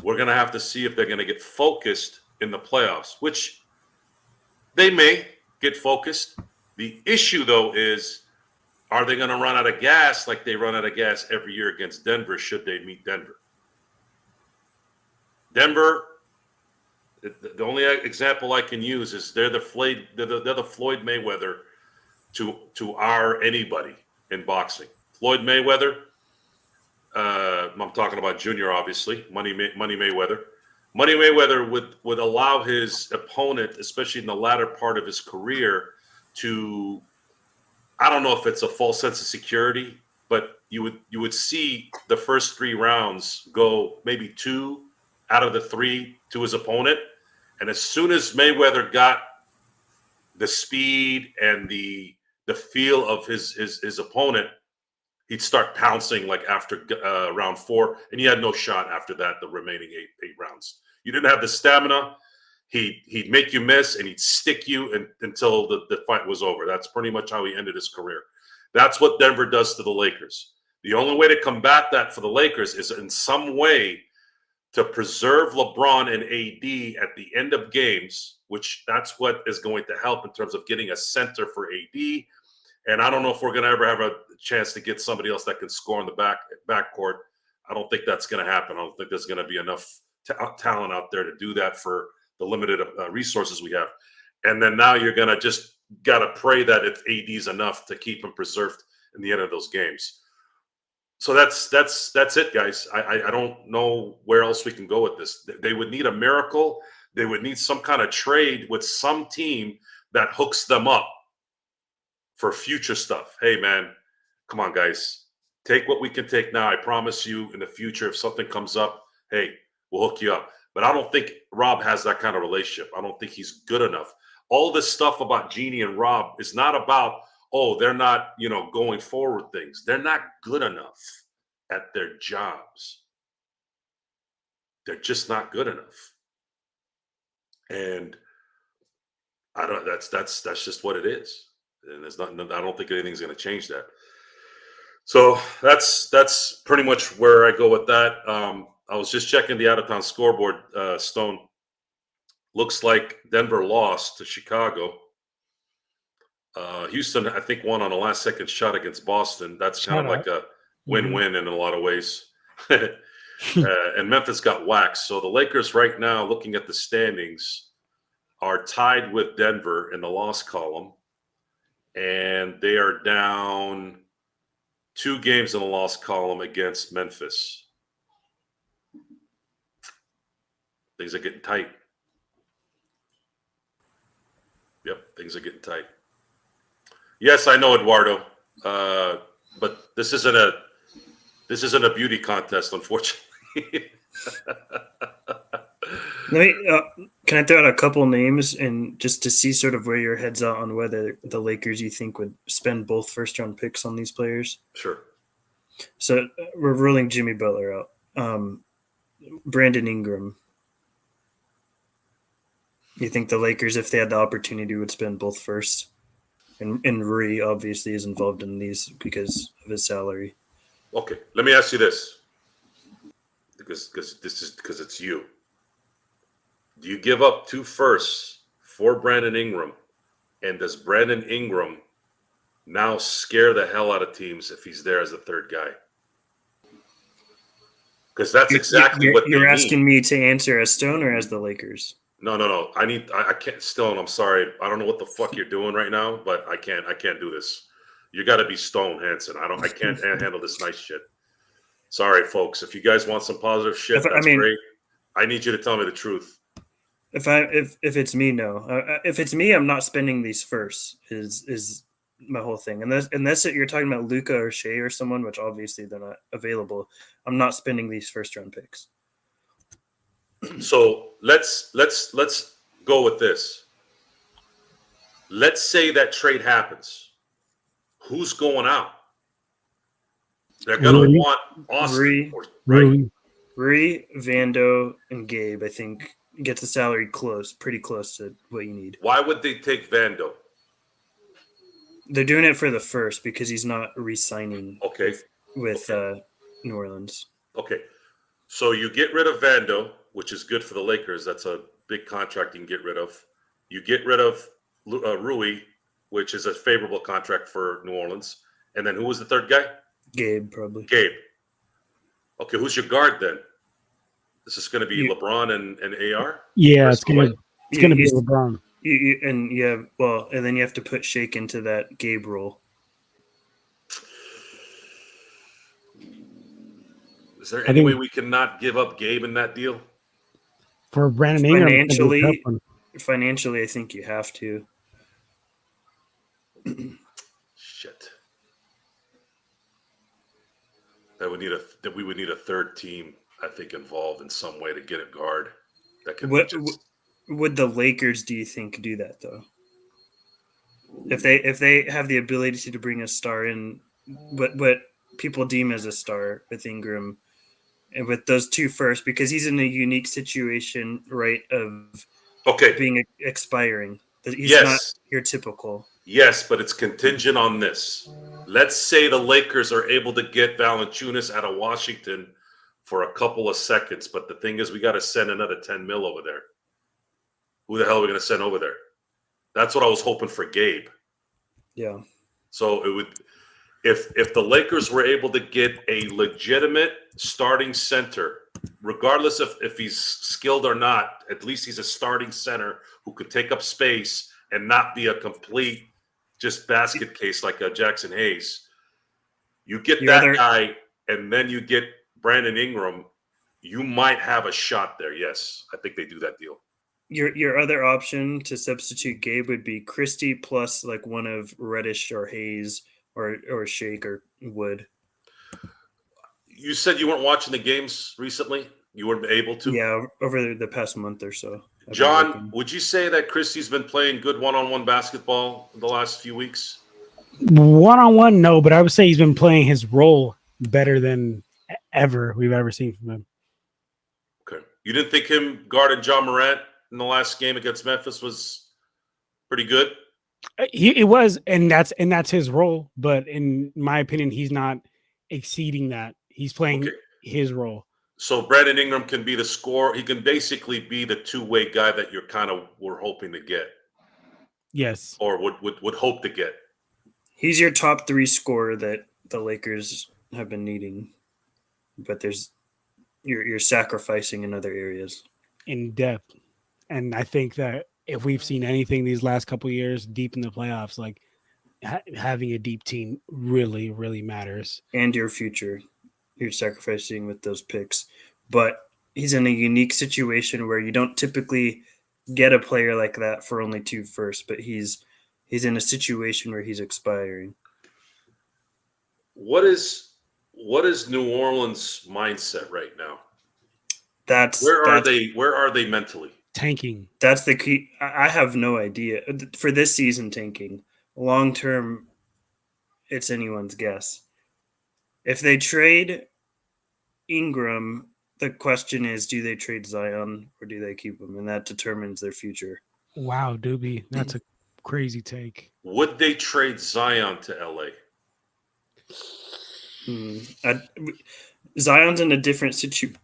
We're going to have to see if they're going to get focused in the playoffs, which they may get focused. The issue, though, is are they going to run out of gas like they run out of gas every year against Denver should they meet Denver? Denver, the only example I can use is they're the Floyd Mayweather to our anybody in boxing. Floyd Mayweather, I'm talking about Junior, obviously, Money Mayweather. Money Mayweather would allow his opponent, especially in the latter part of his career, to, I don't know if it's a false sense of security, but you would see the first 3 rounds go maybe 2 out of the 3 to his opponent. And as soon as Mayweather got the speed and the feel of his opponent, he'd start pouncing like after round 4, and he had no shot after that, the remaining eight rounds. You didn't have the stamina. He'd make you miss, and he'd stick you until the fight was over. That's pretty much how he ended his career. That's what Denver does to the Lakers. The only way to combat that for the Lakers is in some way to preserve LeBron and AD at the end of games, which that's what is going to help in terms of getting a center for AD. And I don't know if we're going to ever have a chance to get somebody else that can score in the backcourt. I don't think that's going to happen. I don't think there's going to be enough talent out there to do that for the limited resources we have. And then now you're going to just got to pray that if AD's enough to keep him preserved in the end of those games. So that's it, guys. I don't know where else we can go with this. They would need a miracle. They would need some kind of trade with some team that hooks them up for future stuff. Hey, man, come on, guys. Take what we can take now. I promise you in the future, if something comes up, hey, we'll hook you up. But I don't think Rob has that kind of relationship. I don't think he's good enough. All this stuff about Jeannie and Rob is not about, oh, they're not, going forward things. They're not good enough at their jobs. They're just not good enough. And that's just what it is. And there's nothing, I don't think anything's going to change that. So that's pretty much where I go with that. I was just checking the out-of-town scoreboard, Stone. Looks like Denver lost to Chicago. Houston, I think, won on a last-second shot against Boston. That's kind of like a win-win in a lot of ways. and Memphis got waxed. So the Lakers right now, looking at the standings, are tied with Denver in the loss column, and they are down 2 games in the loss column against Memphis. Things are getting tight. Yep, things are getting tight. Yes, I know, Eduardo, but this isn't a beauty contest, unfortunately. Can I throw out a couple names and just to see sort of where your head's at on whether the Lakers you think would spend both first round picks on these players? Sure. So we're ruling Jimmy Butler out. Brandon Ingram. You think the Lakers, if they had the opportunity, would spend both first? And Rui obviously is involved in these because of his salary. Okay, let me ask you this, because it's you. Do you give up 2 firsts for Brandon Ingram, and does Brandon Ingram now scare the hell out of teams if he's there as a third guy? Because that's exactly what you're they asking need. me to answer as Stone or as the Lakers. No. I can't. Stone, I'm sorry. I don't know what the fuck you're doing right now, but I can't do this. You got to be Stone Hansen. I can't handle this nice shit. Sorry, folks. If you guys want some positive shit, that's great. I need you to tell me the truth. If it's me, no. If it's me, I'm not spending these first. Is my whole thing. Unless you're talking about Luka or Shea or someone, which obviously they're not available. I'm not spending these first round picks. So let's go with this. Let's say that trade happens. Who's going out? They're going to want Austin, right? Rui, Vando, and Gabe, I think, gets the salary pretty close to what you need. Why would they take Vando? They're doing it for the first because he's not re-signing with New Orleans. Okay. So you get rid of Vando, which is good for the Lakers. That's a big contract you can get rid of. You get rid of Rui, which is a favorable contract for New Orleans. And then who was the third guy? Gabe, probably. Gabe. Okay, who's your guard then? This is going to be LeBron and AR? Yeah, it's going to be LeBron. And then you have to put Shake into that Gabe role. Is there any way we cannot give up Gabe in that deal? For Brandon Ingram, financially, I think you have to. Shit. That we would need a third team, I think, involved in some way to get a guard that could. Would the Lakers, do you think, do that though? If they have the ability to bring a star in, what people deem as a star with Ingram, and with those 2 first, because he's in a unique situation, right? Of being expiring. He's not your typical. Yes, but it's contingent on this. Let's say the Lakers are able to get Valanciunas out of Washington for a couple of seconds, but the thing is, we got to send another $10 million over there. Who the hell are we going to send over there? That's what I was hoping for Gabe. Yeah. So it would, if the Lakers were able to get a legitimate starting center, regardless of if he's skilled or not, at least he's a starting center who could take up space and not be a complete just basket case like a Jackson Hayes. You get that guy, and then you get Brandon Ingram, you might have a shot there. Yes, I think they do that deal. Your other option to substitute Gabe would be Christie plus like one of Reddish or Hayes or Shake or Wood. You said you weren't watching the games recently? You weren't able to? Yeah, over the past month or so. John, would you say that Christie's been playing good one-on-one basketball in the last few weeks? One-on-one, no, but I would say he's been playing his role better than we've ever seen from him. Okay. You didn't think him guarding John Morant in the last game against Memphis was pretty good? It was, and that's his role. But in my opinion, he's not exceeding that. He's playing his role. So Brandon Ingram can be the scorer. He can basically be the two-way guy that you're were hoping to get. Yes. Or would hope to get. He's your top 3 scorer that the Lakers have been needing. But there's you're sacrificing in other areas. in depth. And I think that if we've seen anything these last couple of years deep in the playoffs, like having a deep team really, really matters. And your future, you're sacrificing with those picks. But he's in a unique situation where you don't typically get a player like that for only 2 firsts, but he's in a situation where he's expiring. What is New Orleans' mindset right now? Where are they mentally? Tanking. That's the key. I have no idea for this season. Tanking long term, it's anyone's guess. If they trade Ingram, the question is, do they trade Zion or do they keep him? And that determines their future. Wow, Doobie, that's a crazy take. Would they trade Zion to LA? Zion's in a different situation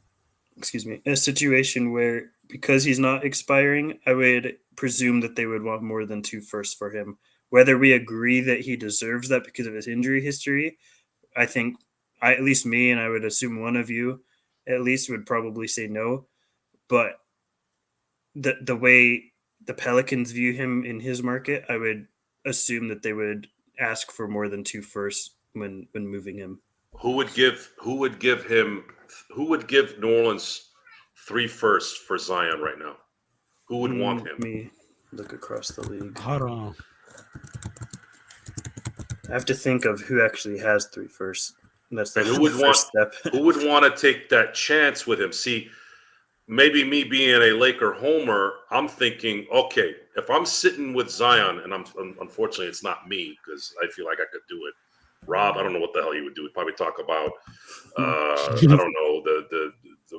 where, because he's not expiring, I would presume that they would want more than 2 firsts for him. Whether we agree that he deserves that because of his injury history, I think at least me, and I would assume one of you at least, would probably say no. But the way the Pelicans view him in his market, I would assume that they would ask for more than 2 firsts when moving him. Who would give New Orleans 3 firsts for Zion right now? Who would want him? Let me look across the league. Hold on. I have to think of who actually has 3 firsts. That's And the who would first want step. who would want to take that chance with him? See, maybe me being a Laker homer, I'm thinking, okay, if I'm sitting with Zion, and unfortunately it's not me because I feel like I could do it. Rob, I don't know what the hell he would do. He'd probably talk about I don't know,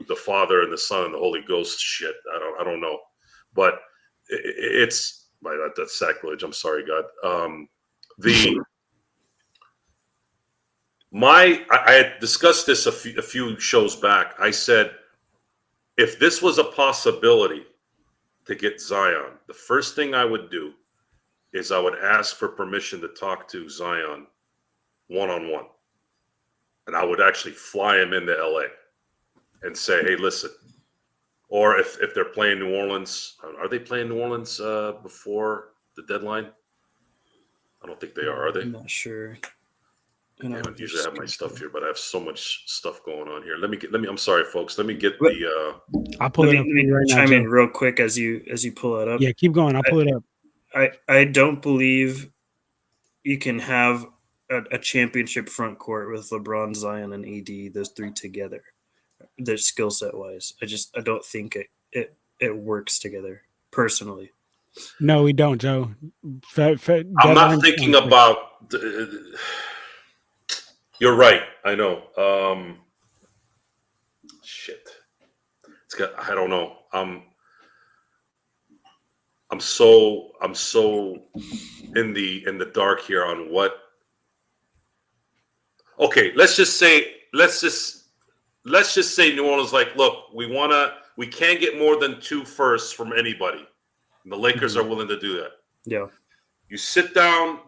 the Father and the Son and the Holy Ghost shit. I don't know, but it's that's sacrilege. I'm sorry, God. I had discussed this a few shows back. I said, if this was a possibility to get Zion, the first thing I would do is I would ask for permission to talk to Zion one-on-one. And I would actually fly him into LA and say, hey, listen. Or if they're playing New Orleans, are they playing New Orleans before the deadline? I don't think they are they? I'm not sure. I usually have my stuff here, but I have so much stuff going on here. Let me. I'm sorry, folks. Let me get the. I'll pull it up. Let me right chime now, in real quick as you pull it up. Yeah, keep going. I'll pull it up. I don't believe you can have a championship front court with LeBron, Zion, and AD, those 3 together. Their skill set wise, I don't think it works together personally. No, we don't, Joe. I'm not thinking about. You're right. I know. Shit. It's got. I don't know. I'm so in the dark here on what. Okay, let's just say New Orleans, like, look, we can't get more than 2 firsts from anybody. And the Lakers are willing to do that. Yeah. You sit down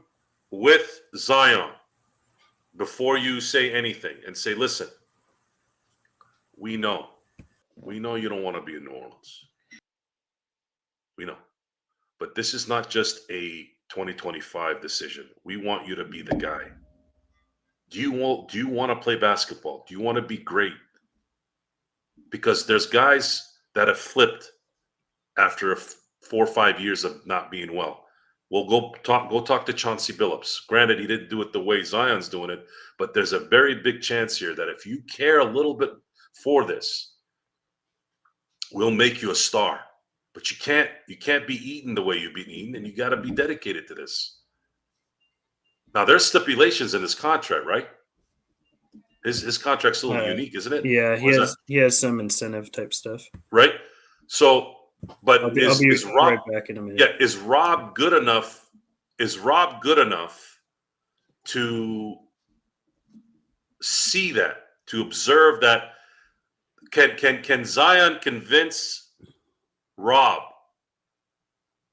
with Zion before you say anything and say, listen, we know you don't want to be in New Orleans. We know. But this is not just a 2025 decision. We want you to be the guy. Do you want to play basketball? Do you want to be great? Because there's guys that have flipped after 4 or 5 years of not being well. Well, go talk to Chauncey Billups. Granted, he didn't do it the way Zion's doing it, but there's a very big chance here that if you care a little bit for this, we'll make you a star. But you can't be eaten the way you've been eaten, and you got to be dedicated to this. Now, there's stipulations in his contract, right? His contract's a little unique, isn't it? Yeah, he has some incentive type stuff. Right? So, but I'll be Rob, right back in a minute. yeah, is Rob good enough? Is Rob good enough to see that, to observe that? Can Zion convince Rob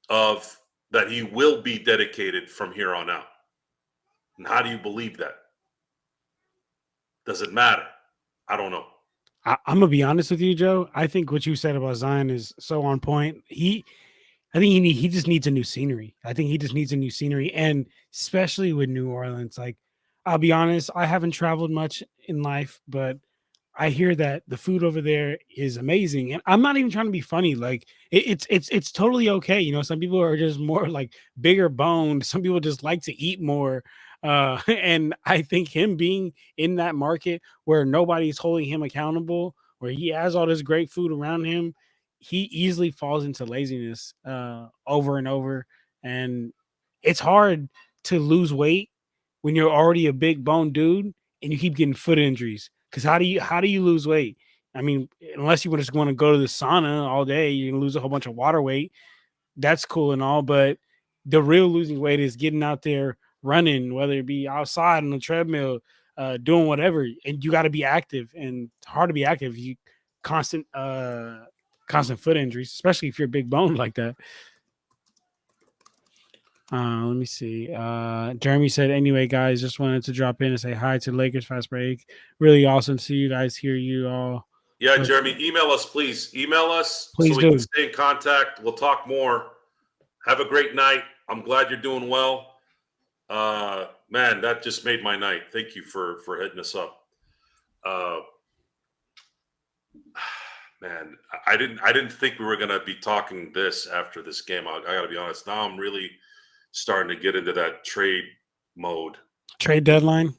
of that he will be dedicated from here on out? And how do you believe that? Does it matter? I don't know. I'm gonna be honest with you, Joe. I think what you said about Zion is so on point. I think he just needs a new scenery. I think he just needs a new scenery, and especially with New Orleans. Like, I'll be honest, I haven't traveled much in life, but I hear that the food over there is amazing, and I'm not even trying to be funny. Like, it's totally okay. You know, some people are just more like bigger boned. Some people just like to eat more. And I think him being in that market where nobody's holding him accountable, where he has all this great food around him, he easily falls into laziness over and over. And it's hard to lose weight when you're already a big bone dude and you keep getting foot injuries. Because how do you lose weight? I mean, unless you just want to go to the sauna all day, you're gonna lose a whole bunch of water weight. That's cool and all, but the real losing weight is getting out there running, whether it be outside on the treadmill, doing whatever, and you got to be active. And it's hard to be active. You constant constant foot injuries, especially if you're a big bone like that. Let me see. Jeremy said, anyway, guys, just wanted to drop in and say hi to Lakers Fast Break. Really awesome to see you guys, hear you all. Yeah, Jeremy, email us, please. Email us Please so we do. can stay in contact. We'll talk more. Have a great night. I'm glad you're doing well. Man, that just made my night. Thank you for hitting us up. Man, I didn't think we were gonna be talking this after this game. I gotta be honest. Now I'm really starting to get into that trade mode. Trade deadline.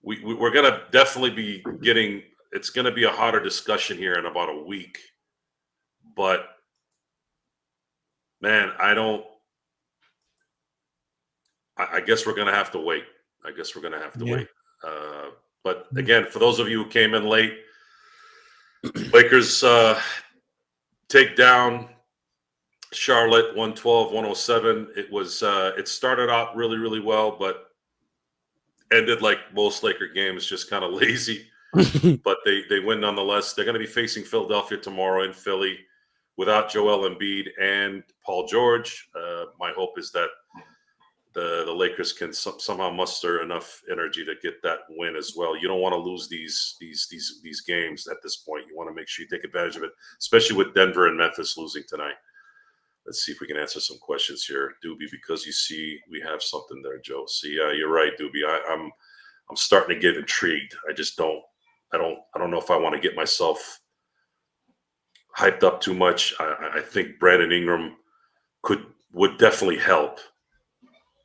We're gonna definitely be getting. It's gonna be a hotter discussion here in about a week. But man, I guess we're gonna have to wait. Wait. But again, for those of you who came in late, Lakers take down Charlotte 112-107. It started out really, really well, but ended like most Laker games, just kind of lazy. But they win nonetheless. They're going to be facing Philadelphia tomorrow in Philly without Joel Embiid and Paul George. My hope is that the Lakers can somehow muster enough energy to get that win as well. You don't want to lose these games at this point. You want to make sure you take advantage of it, especially with Denver and Memphis losing tonight. Let's see if we can answer some questions here, Doobie, because you see we have something there, Joe. See, you're right, Doobie. I'm starting to get intrigued. I just don't know if I want to get myself hyped up too much. I think Brandon Ingram would definitely help.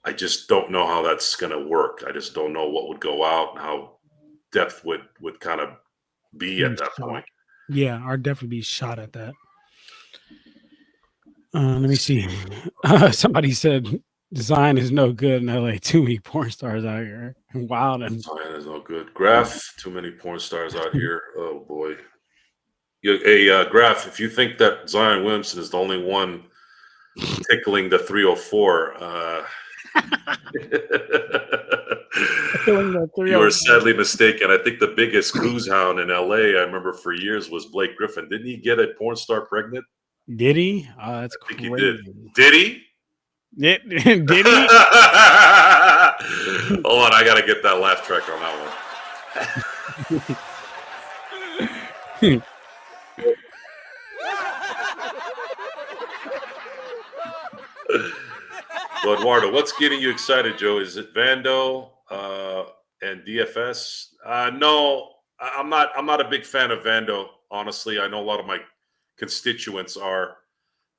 I just don't know how that's going to work. I just don't know what would go out and how depth would kind of be at that point. Yeah, I'd definitely be shot at that. Let me see. Somebody said design is no good in LA. Too many porn stars out here. Wild. And Zion is no good. Graph, too many porn stars out here. Oh boy. Hey, Graph, if you think that Zion Williamson is the only one tickling the 304, you are sadly mistaken. I think the biggest goose hound in LA, I remember for years, was Blake Griffin. Didn't he get a porn star pregnant? Did he? That's I think crazy. he did. Did he? Did he? Hold on, I gotta get that laugh track on that one. So Eduardo, what's getting you excited, Joe? Is it Vando and DFS? No, I'm not a big fan of Vando. Honestly, I know a lot of my constituents are.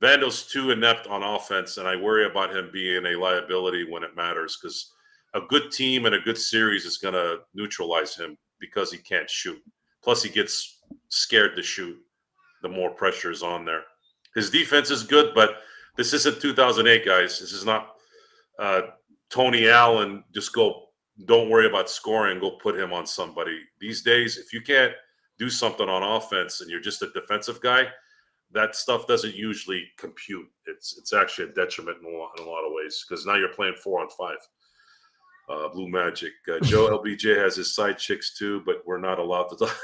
Vando's too inept on offense, and I worry about him being a liability when it matters, because a good team and a good series is going to neutralize him because he can't shoot. Plus, he gets scared to shoot the more pressure is on there. His defense is good, but this isn't 2008, guys. This is not Tony Allen. Just don't worry about scoring. Go put him on somebody. These days, if you can't do something on offense and you're just a defensive guy, that stuff doesn't usually compute. It's actually a detriment in a lot of ways, because now you're playing 4-on-5. Blue Magic. Joe LBJ has his side chicks too, but we're not allowed to talk.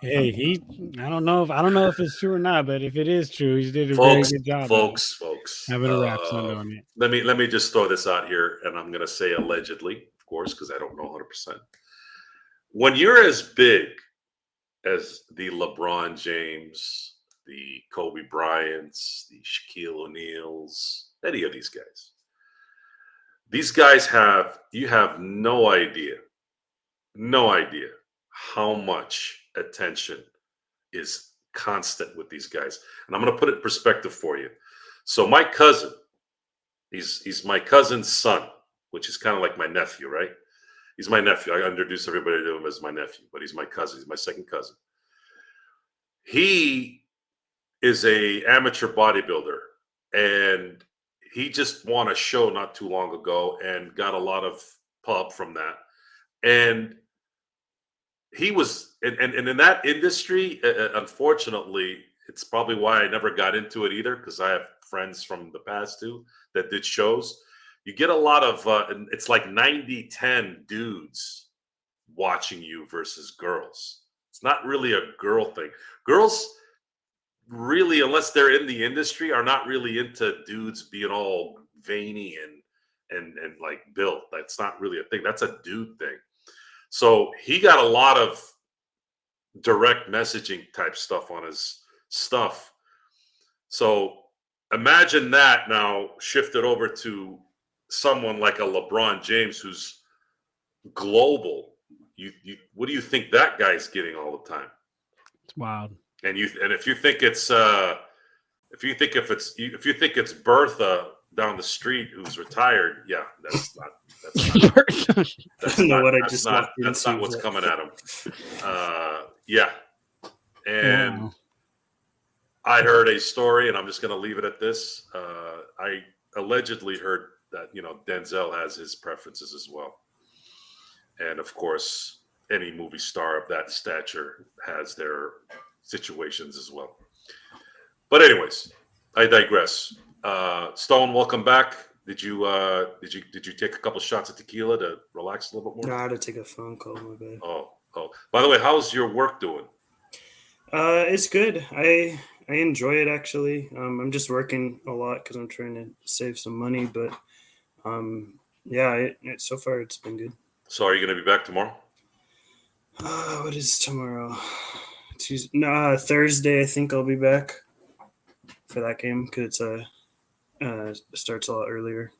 Hey, I don't know if it's true or not, but if it is true, he did a very good job. Folks, having a rap on doing it. Let me just throw this out here, and I'm going to say allegedly, of course, because I don't know 100%. When you're as big as the LeBron James, the Kobe Bryants, the Shaquille O'Neals, any of these guys. These guys you have no idea how much attention is constant with these guys. And I'm going to put it in perspective for you. So my cousin, he's my cousin's son, which is kind of like my nephew, right? He's my nephew. I introduce everybody to him as my nephew, but he's my cousin. He's my second cousin. He is a amateur bodybuilder, and he just won a show not too long ago and got a lot of pub from that. And he was, and in that industry, unfortunately, it's probably why I never got into it either, because I have friends from the past too that did shows. You get a lot of, it's like 90-10 dudes watching you versus girls. It's not really a girl thing. Girls really, unless they're in the industry, are not really into dudes being all veiny and like built. That's not really a thing. That's a dude thing. So he got a lot of direct messaging type stuff on his stuff. So imagine that now shifted over to someone like a LeBron James who's global. What do you think that guy's getting all the time? It's wild. And if you think it's Bertha down the street who's retired, yeah, that's not what's coming at him. Yeah. And wow. I heard a story, and I'm just going to leave it at this. I allegedly heard that, Denzel has his preferences as well. And of course, any movie star of that stature has their situations as well. But anyways, I digress. Stone, welcome back. Did you take a couple shots of tequila to relax a little bit more? No, I had to take a phone call. My bad. Oh. By the way, how's your work doing? It's good. I enjoy it actually. I'm just working a lot because I'm trying to save some money, but so far it's been good. So, are you going to be back tomorrow? What is tomorrow? Tuesday? No, Thursday. I think I'll be back for that game because it starts a lot earlier.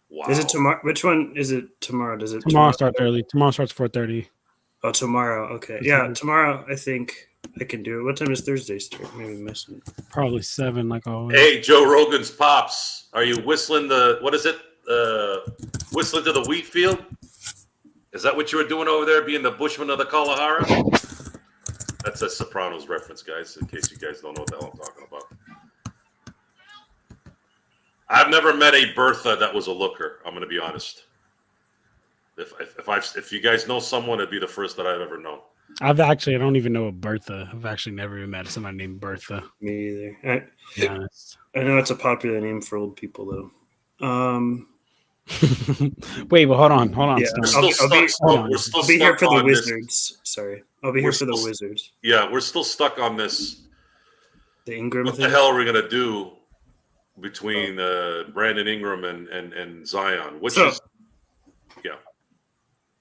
Wow. Is it tomorrow? Which one is it tomorrow? Does it Tomorrow starts early. Tomorrow starts 4:30. Oh, tomorrow. Okay. Yeah, tomorrow I think I can do it. What time does Thursday start? Maybe missing it. Probably 7, like always. Hey, Joe Rogan's pops. Are you whistling whistling to the wheat field? Is that what you were doing over there, being the Bushman of the Kalahari? That's a Sopranos reference, guys, in case you guys don't know what the hell I'm talking about. I've never met a Bertha that was a looker. I'm going to be honest. If you guys know someone, it'd be the first that I've ever known. I don't even know a Bertha. I've actually never even met somebody named Bertha. Me either. Be honest. I know it's a popular name for old people, though. Wait, but hold on. Yeah, I'll be here for the Wizards. Sorry, I'll be here for the Wizards. Yeah, we're still stuck on this. The Ingram What thing? the hell are we gonna do between Brandon Ingram and Zion?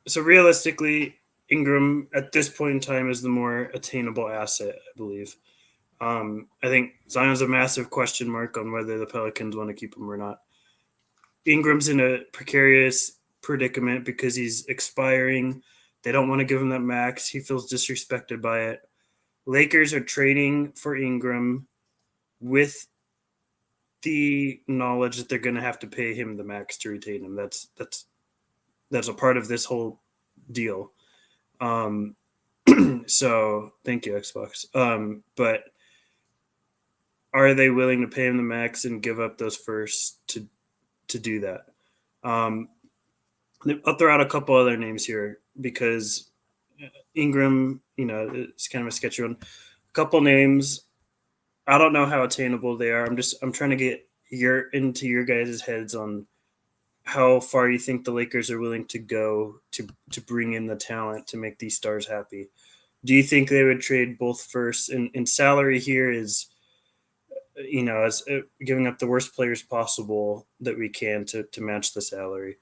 So realistically, Ingram at this point in time is the more attainable asset, I believe. I think Zion's a massive question mark on whether the Pelicans want to keep him or not. Ingram's in a precarious predicament because he's expiring. They don't want to give him that max. He feels disrespected by it. Lakers are trading for Ingram with the knowledge that they're going to have to pay him the max to retain him. That's a part of this whole deal. So thank you, Xbox. But are they willing to pay him the max and give up those firsts to do that? I'll throw out a couple other names here because Ingram, it's kind of a sketchy one. A couple names. I don't know how attainable they are. I'm trying to get into your guys' heads on how far you think the Lakers are willing to go to bring in the talent to make these stars happy. Do you think they would trade both first? And salary here is, as giving up the worst players possible that we can to match the salary.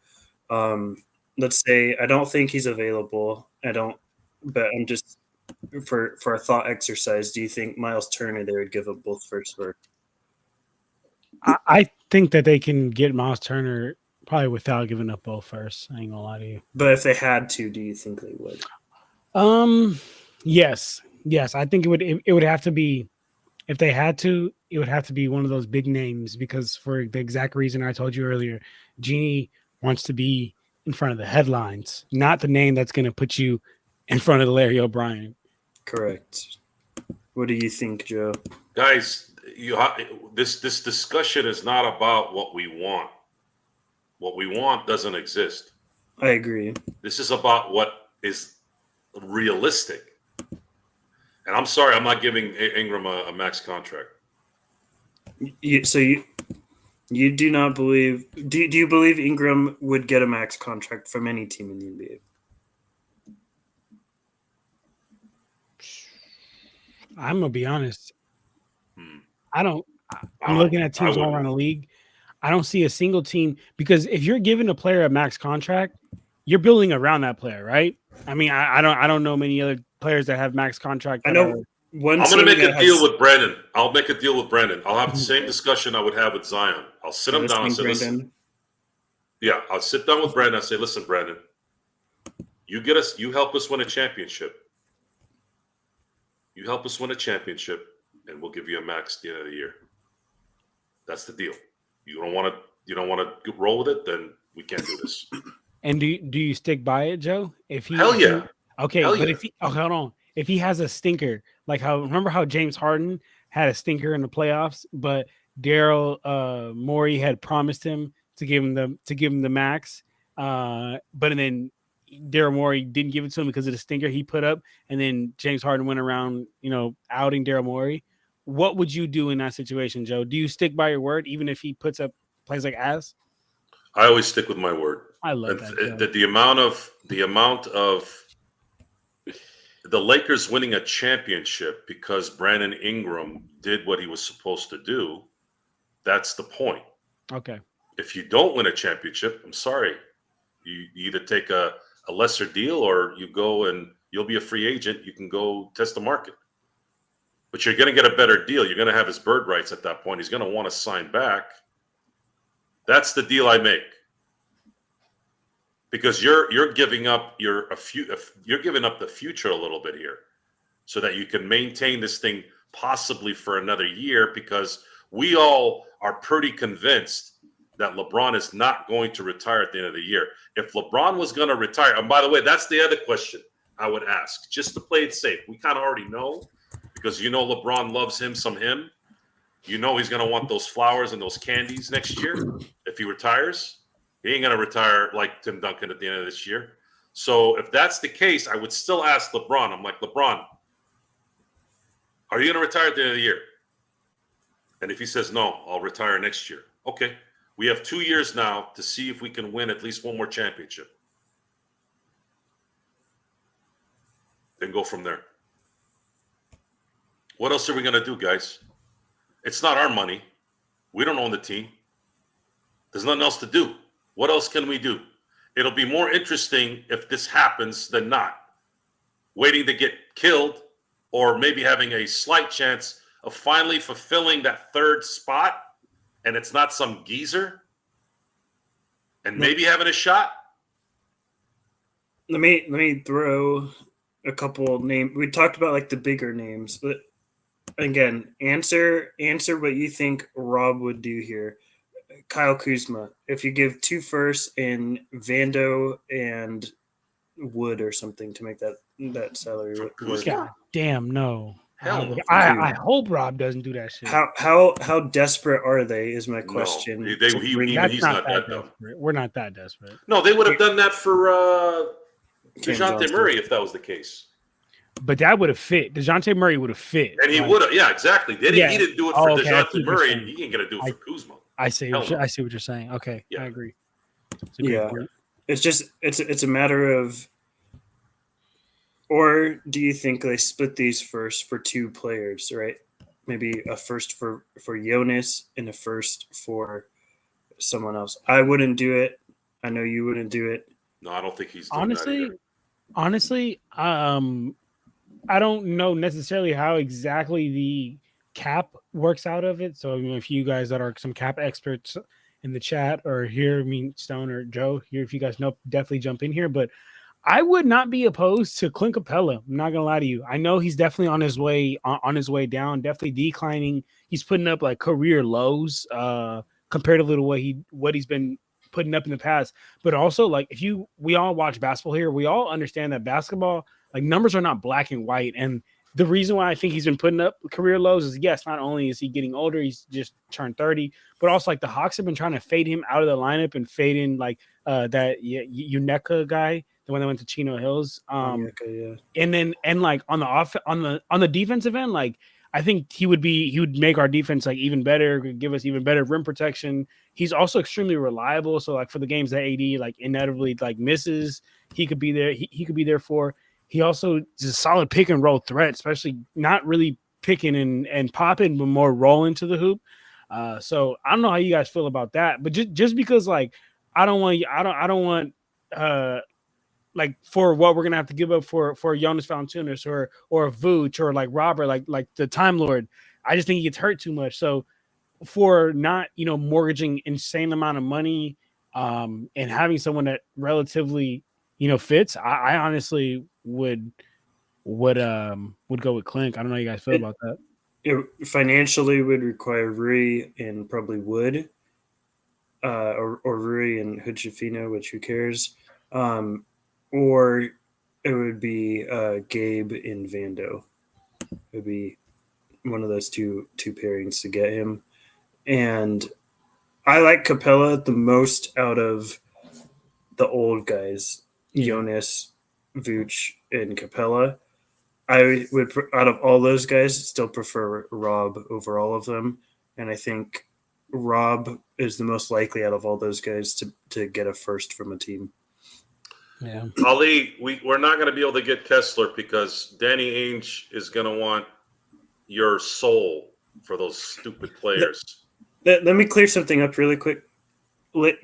Let's say I don't think he's available. But I'm just for a thought exercise, do you think Miles Turner they would give up both first for? I think that they can get Miles Turner probably without giving up both first. I ain't gonna lie to you. But if they had to, do you think they would? Yes. I think it would have to be, if they had to, it would have to be one of those big names, because for the exact reason I told you earlier, Genie wants to be in front of the headlines, not the name that's going to put you in front of Larry O'Brien. Correct. What do you think, Joe? Guys, this discussion is not about what we want. What we want doesn't exist. I agree. This is about what is realistic. And I'm sorry, I'm not giving Ingram a max contract. You do not believe? Do you believe Ingram would get a max contract from any team in the NBA? I'm gonna be honest. I I'm looking at teams all around the league. I don't see a single team, because if you're giving a player a max contract, you're building around that player, right? I mean, I don't know many other players that have max contract. I know one. I'm going to make a deal with Brandon. I'll make a deal with Brandon. I'll have the same discussion I would have with Zion. I'll sit him down and say, listen. Yeah, I'll sit down with Brandon and say, listen, Brandon, you help us win a championship. You help us win a championship, and we'll give you a max at the end of the year. That's the deal. You don't want to roll with it, then we can't do this. And do you stick by it, Joe? Hell yeah. If he hold on. If he has a stinker, like remember how James Harden had a stinker in the playoffs, but Daryl Morey had promised him to give him the max, but then Daryl Morey didn't give it to him because of the stinker he put up, and then James Harden went around, outing Daryl Morey. What would you do in that situation, Joe? Do you stick by your word even if he puts up plays like ass? I always stick with my word. I love that. The amount of the Lakers winning a championship because Brandon Ingram did what he was supposed to do, that's the point. Okay. If you don't win a championship, I'm sorry. You either take a lesser deal or you go and you'll be a free agent. You can go test the market. But you're going to get a better deal. You're going to have his bird rights at that point. He's going to want to sign back. That's the deal I make. Because you're giving up you're giving up the future a little bit here, so that you can maintain this thing possibly for another year. Because we all are pretty convinced that LeBron is not going to retire at the end of the year. If LeBron was going to retire, and by the way, that's the other question I would ask, just to play it safe. We kind of already know, because LeBron loves him some him. He's going to want those flowers and those candies next year if he retires. He ain't going to retire like Tim Duncan at the end of this year. So if that's the case, I would still ask LeBron. I'm like, LeBron, are you going to retire at the end of the year? And if he says, no, I'll retire next year. Okay. We have 2 years now to see if we can win at least one more championship. Then go from there. What else are we going to do, guys? It's not our money. We don't own the team. There's nothing else to do. What else can we do? It'll be more interesting if this happens than not. Waiting to get killed, or maybe having a slight chance of finally fulfilling that third spot, and it's not some geezer, and maybe having a shot. Let me throw a couple names. We talked about like the bigger names, but again, answer what you think Rob would do here. Kyle Kuzma, if you give 2 firsts and Vando and Wood or something to make that salary work. God damn, no. Hell no. I hope Rob doesn't do that shit. How desperate are they is my question. No, he's not that dumb. We're not that desperate. No, they would have done that for DeJounte Murray if that was the case. But that would have fit. DeJounte Murray would have fit. And he would have. Yeah, exactly. He didn't do it for DeJounte Murray, and he ain't going to do it for Kuzma. I see what you're saying. Okay, yeah. I agree. It's a matter of, or do you think they split these first for 2 players, right? Maybe a first for Jonas and a first for someone else. I wouldn't do it. I know you wouldn't do it. No, I don't think he's doing that either. Honestly, I don't know necessarily how exactly the cap works out of it. So if you guys that are some cap experts in the chat or here, I mean Stone or Joe here, if you guys know, definitely jump in here. But I would not be opposed to Clint Capella. I'm not gonna lie to you. I know he's definitely on his way down, definitely declining. He's putting up like career lows comparatively to what he's been putting up in the past. But also, like we all watch basketball here, we all understand that basketball, like numbers are not black and white. And the reason why I think he's been putting up career lows is yes, not only is he getting older, he's just turned 30, but also like the Hawks have been trying to fade him out of the lineup and fade in like that Uneka guy, the one that went to Chino Hills. Yeah. And like on the defensive end, like I think he would make our defense like even better, give us even better rim protection. He's also extremely reliable. So like for the games that AD like inevitably like misses, he could be there. He could be there for. He also is a solid pick and roll threat, especially not really picking and popping, but more rolling to the hoop. So I don't know how you guys feel about that, but just because like I don't want like for what we're gonna have to give up for Jonas Valanciunas or Vooch or like Robert, like the Time Lord. I just think he gets hurt too much. So for not mortgaging insane amount of money and having someone that relatively fits, I honestly would go with Clint. I don't know how you guys feel about that. It financially would require Rui and probably Wood, or Rui and Hood-Schifino, which who cares? Or it would be Gabe and Vando. It would be one of those two pairings to get him. And I like Capella the most out of the old guys, Jonas, Vooch, and Capella. I would, out of all those guys, still prefer Rob over all of them. And I think Rob is the most likely out of all those guys to get a first from a team. Yeah, Ali, we're not going to be able to get Kessler because Danny Ainge is going to want your soul for those stupid players. Let me clear something up really quick.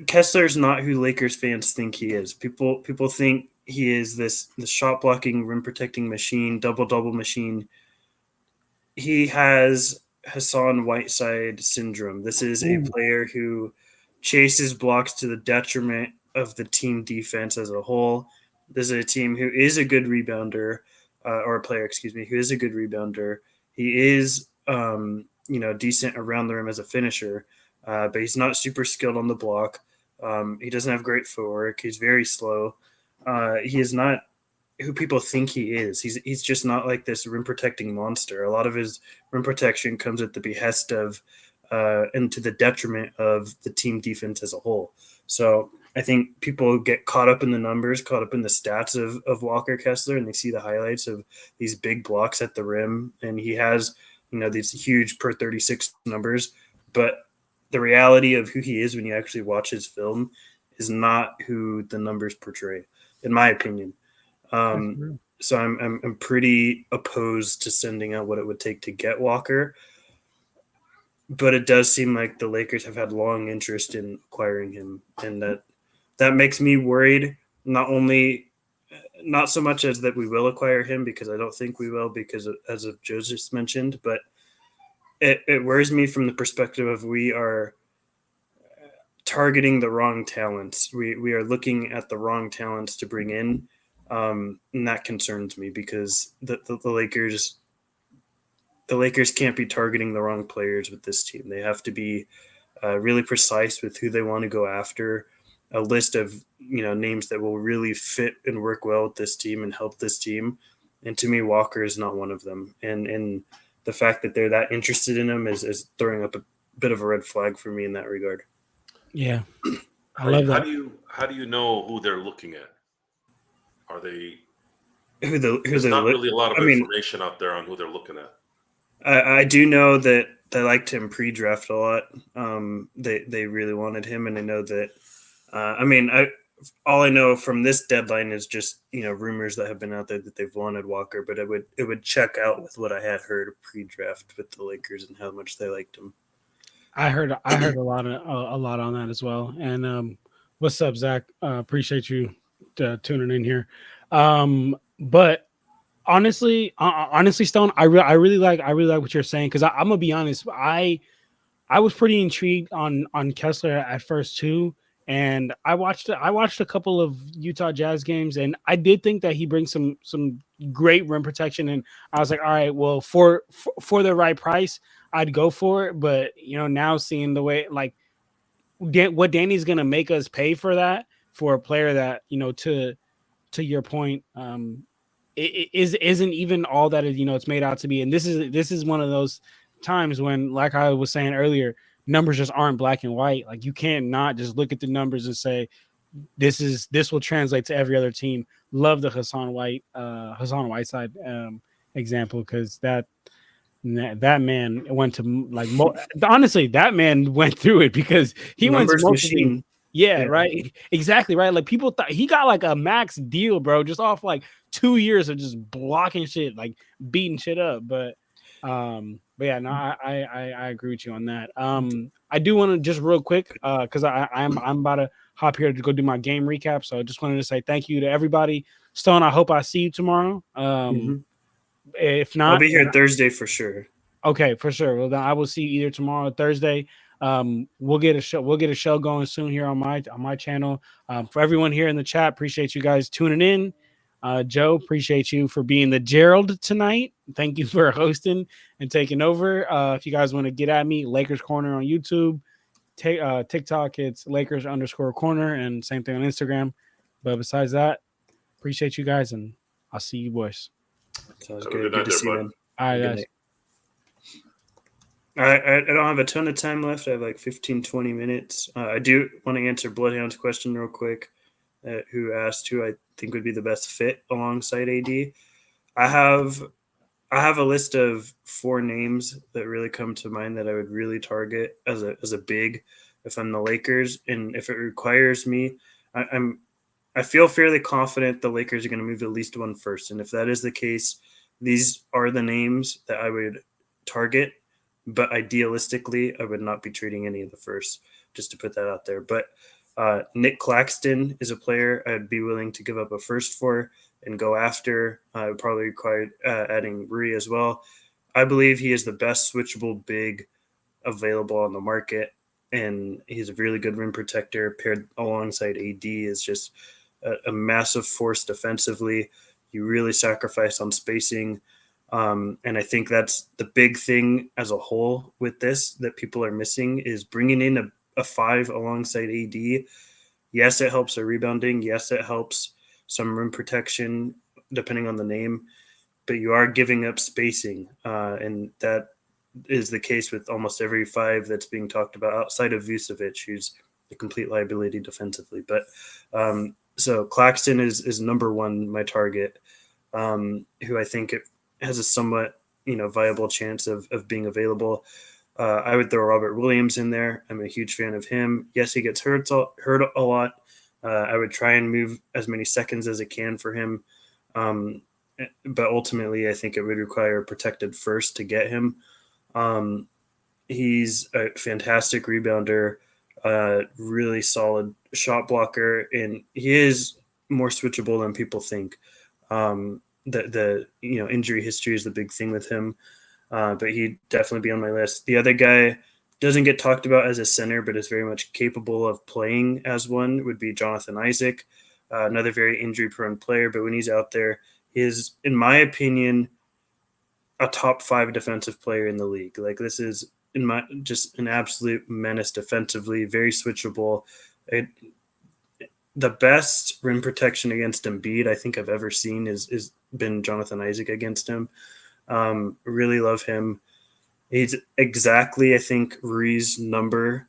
Kessler's not who Lakers fans think he is. People think he is this shot blocking, rim protecting machine, double machine. He has Hassan Whiteside syndrome. This is a player who chases blocks to the detriment of the team defense as a whole. This is a team who is a good rebounder, or a player, who is a good rebounder. He is, decent around the rim as a finisher, but he's not super skilled on the block. He doesn't have great footwork. He's very slow. He is not who people think he is. He's just not like this rim protecting monster. A lot of his rim protection comes at the behest of and to the detriment of the team defense as a whole. So I think people get caught up in the numbers, caught up in the stats of Walker Kessler, and they see the highlights of these big blocks at the rim. And he has, these huge per 36 numbers. But the reality of who he is when you actually watch his film is not who the numbers portray, in my opinion. So I'm pretty opposed to sending out what it would take to get Walker. But it does seem like the Lakers have had long interest in acquiring him, and that makes me worried. Not so much as that we will acquire him, because I don't think we will, because as of Joe just mentioned, but it worries me from the perspective of we are targeting the wrong talents. We are looking at the wrong talents to bring in, and that concerns me because the Lakers can't be targeting the wrong players with this team. They have to be really precise with who they want to go after. A list of names that will really fit and work well with this team and help this team. And to me, Walker is not one of them. And the fact that they're that interested in him is throwing up a bit of a red flag for me in that regard. Yeah, I love that. How do you know who they're looking at? Are they? There's not really a lot of information out there on who they're looking at. I do know that they liked him pre-draft a lot. They really wanted him, and I know that. All I know from this deadline is just rumors that have been out there that they've wanted Walker, but it would check out with what I had heard pre-draft with the Lakers and how much they liked him. I heard a lot on that as well. And what's up, Zach? Appreciate you tuning in here. But honestly, Stone, I really like what you're saying, because I'm gonna be honest. I was pretty intrigued on Kessler at first too, and I watched a couple of Utah Jazz games, and I did think that he brings some great rim protection, and I was like, all right, well, for the right price, I'd go for it. But now seeing the way what Danny's gonna make us pay for that, for a player that to your point, it isn't even all that it's made out to be. And this is one of those times when, like I was saying earlier, numbers just aren't black and white. Like, you can't not just look at the numbers and say this will translate to every other team. Love the Hassan Whiteside example, because that man went to honestly, that man went through it, because he went to machine. Yeah, right. Exactly, right. Like, people thought he got like a max deal, bro, just off like 2 years of just blocking shit, like beating shit up. But yeah, no, I agree with you on that. I do want to just real quick, because I'm about to hop here to go do my game recap. So I just wanted to say thank you to everybody. Stone, I hope I see you tomorrow. If not, I'll be here Thursday for sure. Okay, for sure. Well, then I will see you either tomorrow or Thursday. We'll get a show going soon here on my channel. For everyone here in the chat, appreciate you guys tuning in. Joe, appreciate you for being the Gerald tonight. Thank you for hosting and taking over. If you guys want to get at me, Lakers Corner on YouTube, TikTok, it's Lakers_Corner, and same thing on Instagram. But besides that, appreciate you guys, and I'll see you boys. Sounds good. Good to see you. All right, guys. I don't have a ton of time left. I have like 15-20 minutes. I do want to answer Bloodhound's question real quick, who asked who I think would be the best fit alongside AD. I have a list of 4 names that really come to mind that I would really target as a big if I'm the Lakers, and if it requires me, I feel fairly confident the Lakers are going to move at least one first, and if that is the case, these are the names that I would target. But idealistically, I would not be trading any of the first, just to put that out there. But Nick Claxton is a player I'd be willing to give up a first for and go after. I would probably require adding Rui as well. I believe he is the best switchable big available on the market, and he's a really good rim protector. Paired alongside AD is just a massive force defensively. You really sacrifice on spacing. And I think that's the big thing as a whole with this that people are missing, is bringing in a 5 alongside AD. Yes, it helps their rebounding. Yes, it helps some rim protection, depending on the name. But you are giving up spacing. And that is the case with almost every 5 that's being talked about, outside of Vucevic, who's a complete liability defensively. But so Claxton is number 1, my target, who I think has a somewhat viable chance of being available. I would throw Robert Williams in there. I'm a huge fan of him. Yes, he gets hurt a lot. I would try and move as many seconds as I can for him. But ultimately, I think it would require a protected first to get him. He's a fantastic rebounder, really solid shot blocker, and he is more switchable than people think. The injury history is the big thing with him, but he'd definitely be on my list. The other guy doesn't get talked about as a center, but is very much capable of playing as one, would be Jonathan Isaac, another very injury-prone player. But when he's out there, he is, in my opinion, a top 5 defensive player in the league. Like, this is just an absolute menace defensively, very switchable. The best rim protection against Embiid I think I've ever seen is been Jonathan Isaac against him. Really love him. He's exactly, I think, Rui's number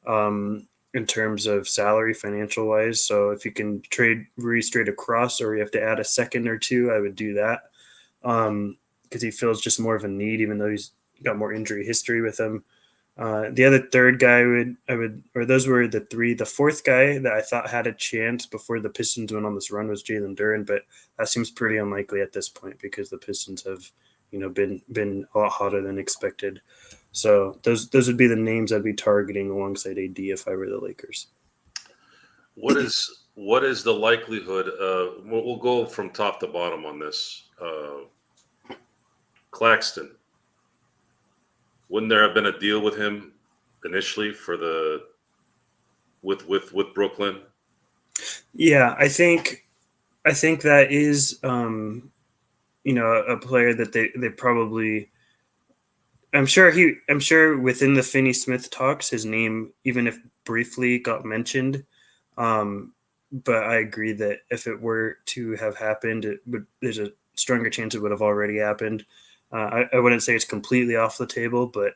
in terms of salary, financial wise. So if you can trade Rui straight across, or you have to add a second or 2, I would do that, because he feels just more of a need, even though he's got more injury history with him. The other third guy those were the 3. The fourth guy that I thought had a chance before the Pistons went on this run was Jalen Duren, but that seems pretty unlikely at this point, because the Pistons have, been a lot hotter than expected. So those would be the names I'd be targeting alongside AD if I were the Lakers. What is the likelihood? We'll go from top to bottom on this. Claxton. Wouldn't there have been a deal with him initially for with Brooklyn? Yeah, I think that is a player that they probably. I'm sure within the Finney Smith talks, his name, even if briefly, got mentioned. But I agree that if it were to have happened, there's a stronger chance it would have already happened. I wouldn't say it's completely off the table, but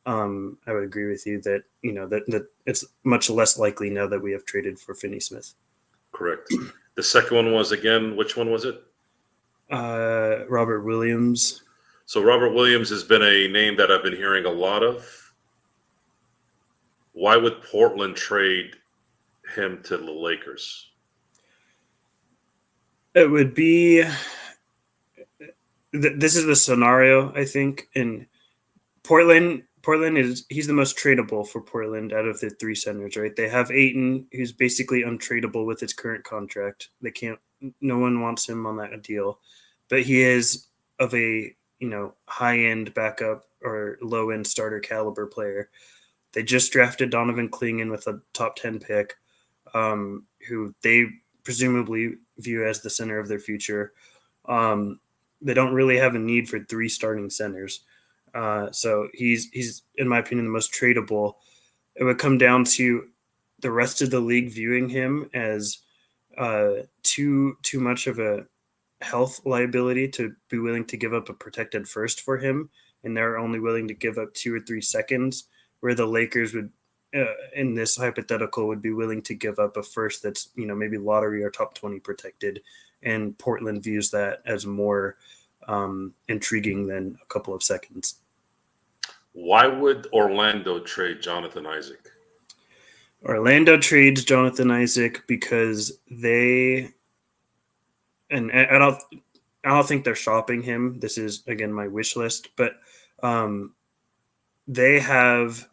I would agree with you that that it's much less likely now that we have traded for Finney Smith. Correct. The second one was, again, which one was it? Robert Williams. So Robert Williams has been a name that I've been hearing a lot of. Why would Portland trade him to the Lakers? It would be. This is the scenario, I think, in Portland. He's the most tradable for Portland out of the three centers, right? They have Ayton, who's basically untradeable with his current contract. No one wants him on that deal, but he is of a high-end backup or low-end starter caliber player. They just drafted Donovan Clingan with a top 10 pick, who they presumably view as the center of their future. They don't really have a need for three starting centers. So he's, in my opinion, the most tradable. It would come down to the rest of the league viewing him as too much of a health liability to be willing to give up a protected first for him, and they're only willing to give up 2 or 3 seconds, where the Lakers would, in this hypothetical, would be willing to give up a first that's maybe lottery or top 20 protected, and Portland views that as more intriguing than a couple of seconds. Why would Orlando trade Jonathan Isaac? Orlando trades Jonathan Isaac because they, and I don't think they're shopping him. This is, again, my wish list, but they have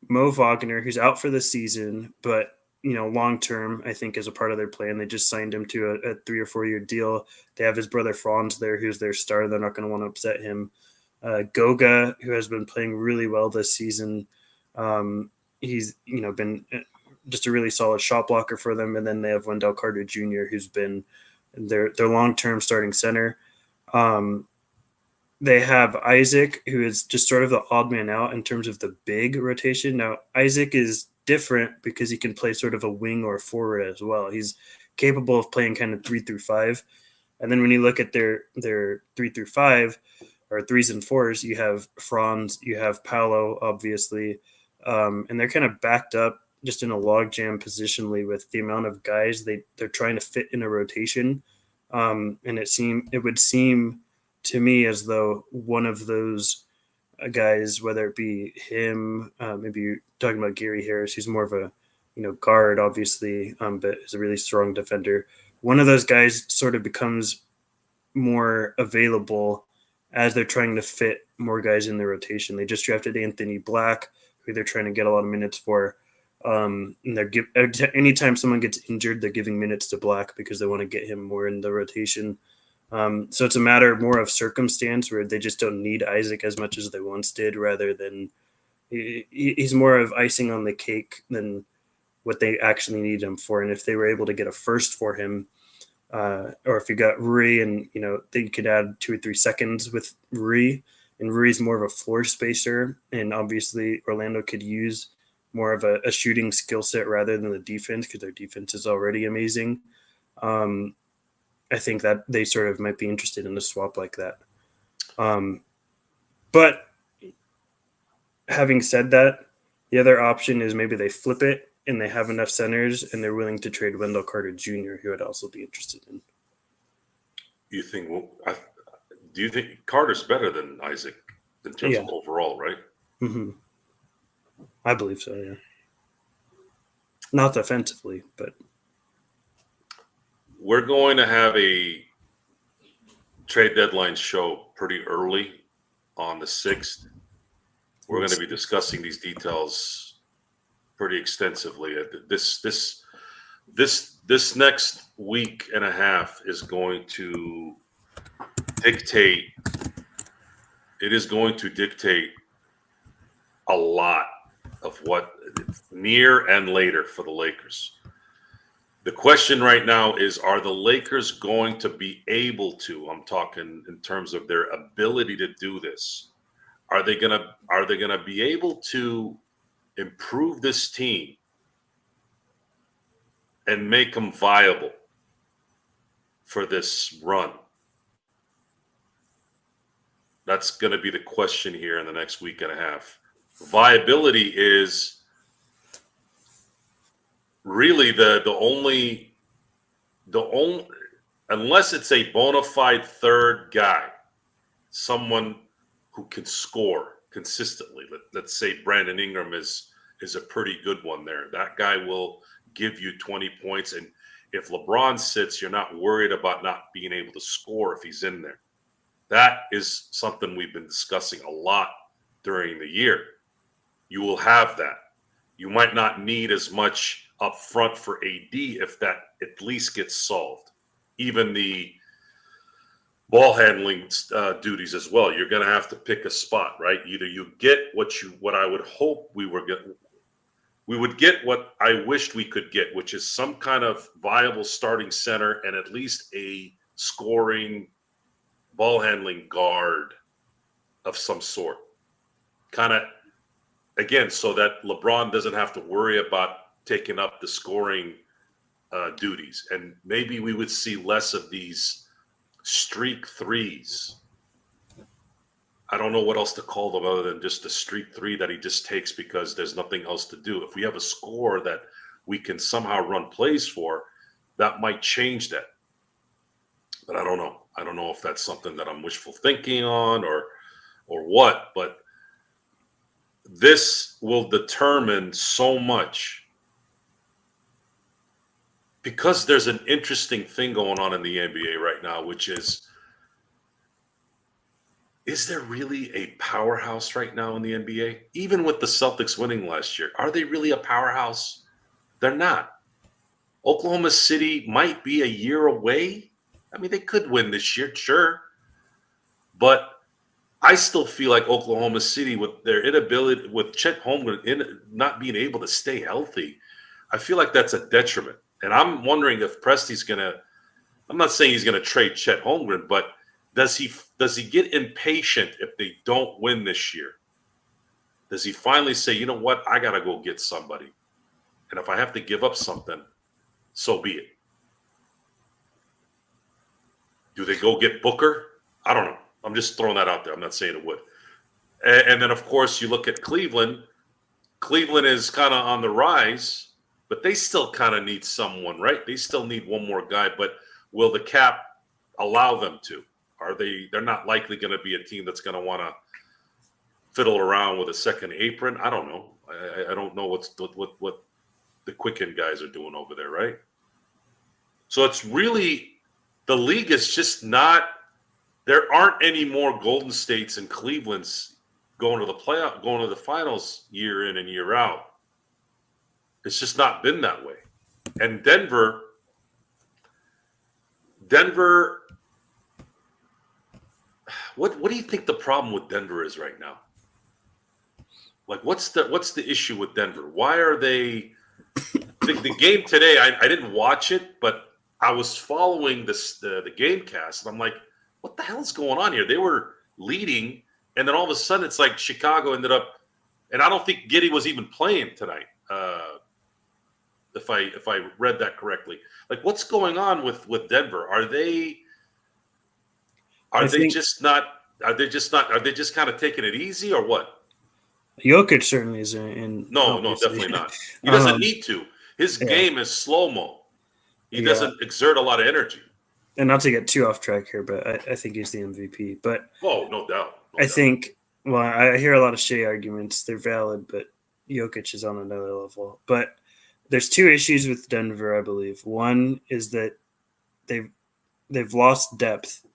Mo Wagner, who's out for the season, but long term, I think, is a part of their plan. They just signed him to a 3 or 4 year deal. They have his brother Franz there, who's their star. They're not going to want to upset him. Goga, who has been playing really well this season. He's been just a really solid shot blocker for them. And then they have Wendell Carter Jr., who's been their long term starting center. They have Isaac, who is just sort of the odd man out in terms of the big rotation. Now, Isaac is different because he can play sort of a wing or a forward as well. He's capable of playing kind of 3 through 5. And then when you look at their 3 through 5 or 3s and 4s, you have Franz, you have Paolo, obviously. And they're kind of backed up just in a logjam positionally with the amount of guys they're trying to fit in a rotation. And it would seem to me as though one of those guys, whether it be him, maybe you're talking about Gary Harris, who's more of a guard, obviously, but is a really strong defender. One of those guys sort of becomes more available as they're trying to fit more guys in their rotation. They just drafted Anthony Black, who they're trying to get a lot of minutes for. And anytime someone gets injured, they're giving minutes to Black because they want to get him more in the rotation. So it's a matter more of circumstance where they just don't need Isaac as much as they once did, rather than he's more of icing on the cake than what they actually need him for. And if they were able to get a first for him, or if you got Rui and, they could add 2 or 3 seconds with Rui, and Rui's more of a floor spacer. And obviously Orlando could use more of a shooting skill set rather than the defense, because their defense is already amazing. I think that they sort of might be interested in a swap like that. But having said that, the other option is maybe they flip it and they have enough centers and they're willing to trade Wendell Carter Jr., who I'd also be interested in. You think? Do you think Carter's better than Isaac in terms of overall, right? Mm-hmm. I believe so, yeah. Not offensively, but we're going to have a trade deadline show pretty early on the 6th. We're going to be discussing these details pretty extensively. This next week and a half is going to dictate. It is going to dictate a lot of what near and later for the Lakers. The question right now is, are the Lakers going to be able to, I'm talking in terms of their ability to do this, are they gonna be able to improve this team and make them viable for this run? That's going to be the question here in the next week and a half. Viability is really the only unless it's a bona fide third guy, someone who can score consistently. Let's say Brandon Ingram is a pretty good one there. That guy will give you 20 points, and if LeBron sits, you're not worried about not being able to score if he's in there. That is something we've been discussing a lot during the year. You will have that. You might not need as much up front for AD if that at least gets solved. Even the ball handling duties as well. You're going to have to pick a spot, right? Either you get what I would hope we would get what I wished we could get, which is some kind of viable starting center and at least a scoring ball handling guard of some sort. Kind of, again, so that LeBron doesn't have to worry about taking up the scoring duties. And maybe we would see less of these streak threes. I don't know what else to call them other than just the streak three that he just takes because there's nothing else to do. If we have a score that we can somehow run plays for, that might change that. But I don't know. I don't know if that's something that I'm wishful thinking on or what, but this will determine so much because there's an interesting thing going on in the NBA right now, which is there really a powerhouse right now in the NBA? Even with the Celtics winning last year, are they really a powerhouse? They're not. Oklahoma City might be a year away. I mean, they could win this year, sure. But I still feel like Oklahoma City, with their inability, with Chet Holmgren not being able to stay healthy, I feel like that's a detriment. And I'm wondering if Presti's going to – I'm not saying he's going to trade Chet Holmgren, but does he get impatient if they don't win this year? Does he finally say, you know what, I got to go get somebody. And if I have to give up something, so be it. Do they go get Booker? I don't know. I'm just throwing that out there. I'm not saying it would. And then, of course, you look at Cleveland. Cleveland is kind of on the rise, but they still kind of need someone, right? They still need one more guy, but will the cap allow them to? They're not likely going to be a team that's going to want to fiddle around with a second apron. I don't know. I don't know what the Quicken guys are doing over there, right? So it's really the league is just not. There aren't any more Golden States and Clevelands going to the playoff, going to the finals year in and year out. It's just not been that way. And Denver. What do you think the problem with Denver is right now? Like, what's the issue with Denver? Why are they? The game today, I didn't watch it, but I was following the game cast, and I'm like, what the hell is going on here? They were leading, and then all of a sudden, it's like Chicago ended up, and I don't think Giddey was even playing tonight. If I read that correctly, like, what's going on with Denver? Are they just kind of taking it easy, or what? Jokic certainly is in. No, definitely not. He doesn't need to. His game is slow-mo. He doesn't exert a lot of energy. And not to get too off track here, but I think he's the MVP. But no doubt. Think, well, I hear a lot of Shea arguments. They're valid, but Jokic is on another level. But there's two issues with Denver, I believe. One is that they've lost depth.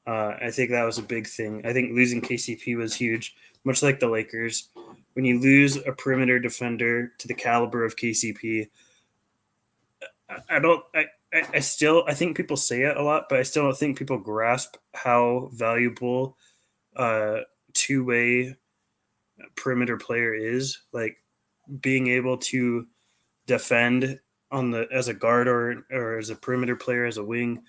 I think that was a big thing. I think losing KCP was huge, much like the Lakers. When you lose a perimeter defender to the caliber of KCP, I think people say it a lot, but I still don't think people grasp how valuable two-way perimeter player is. Like being able to defend on the as a guard or as a perimeter player as a wing,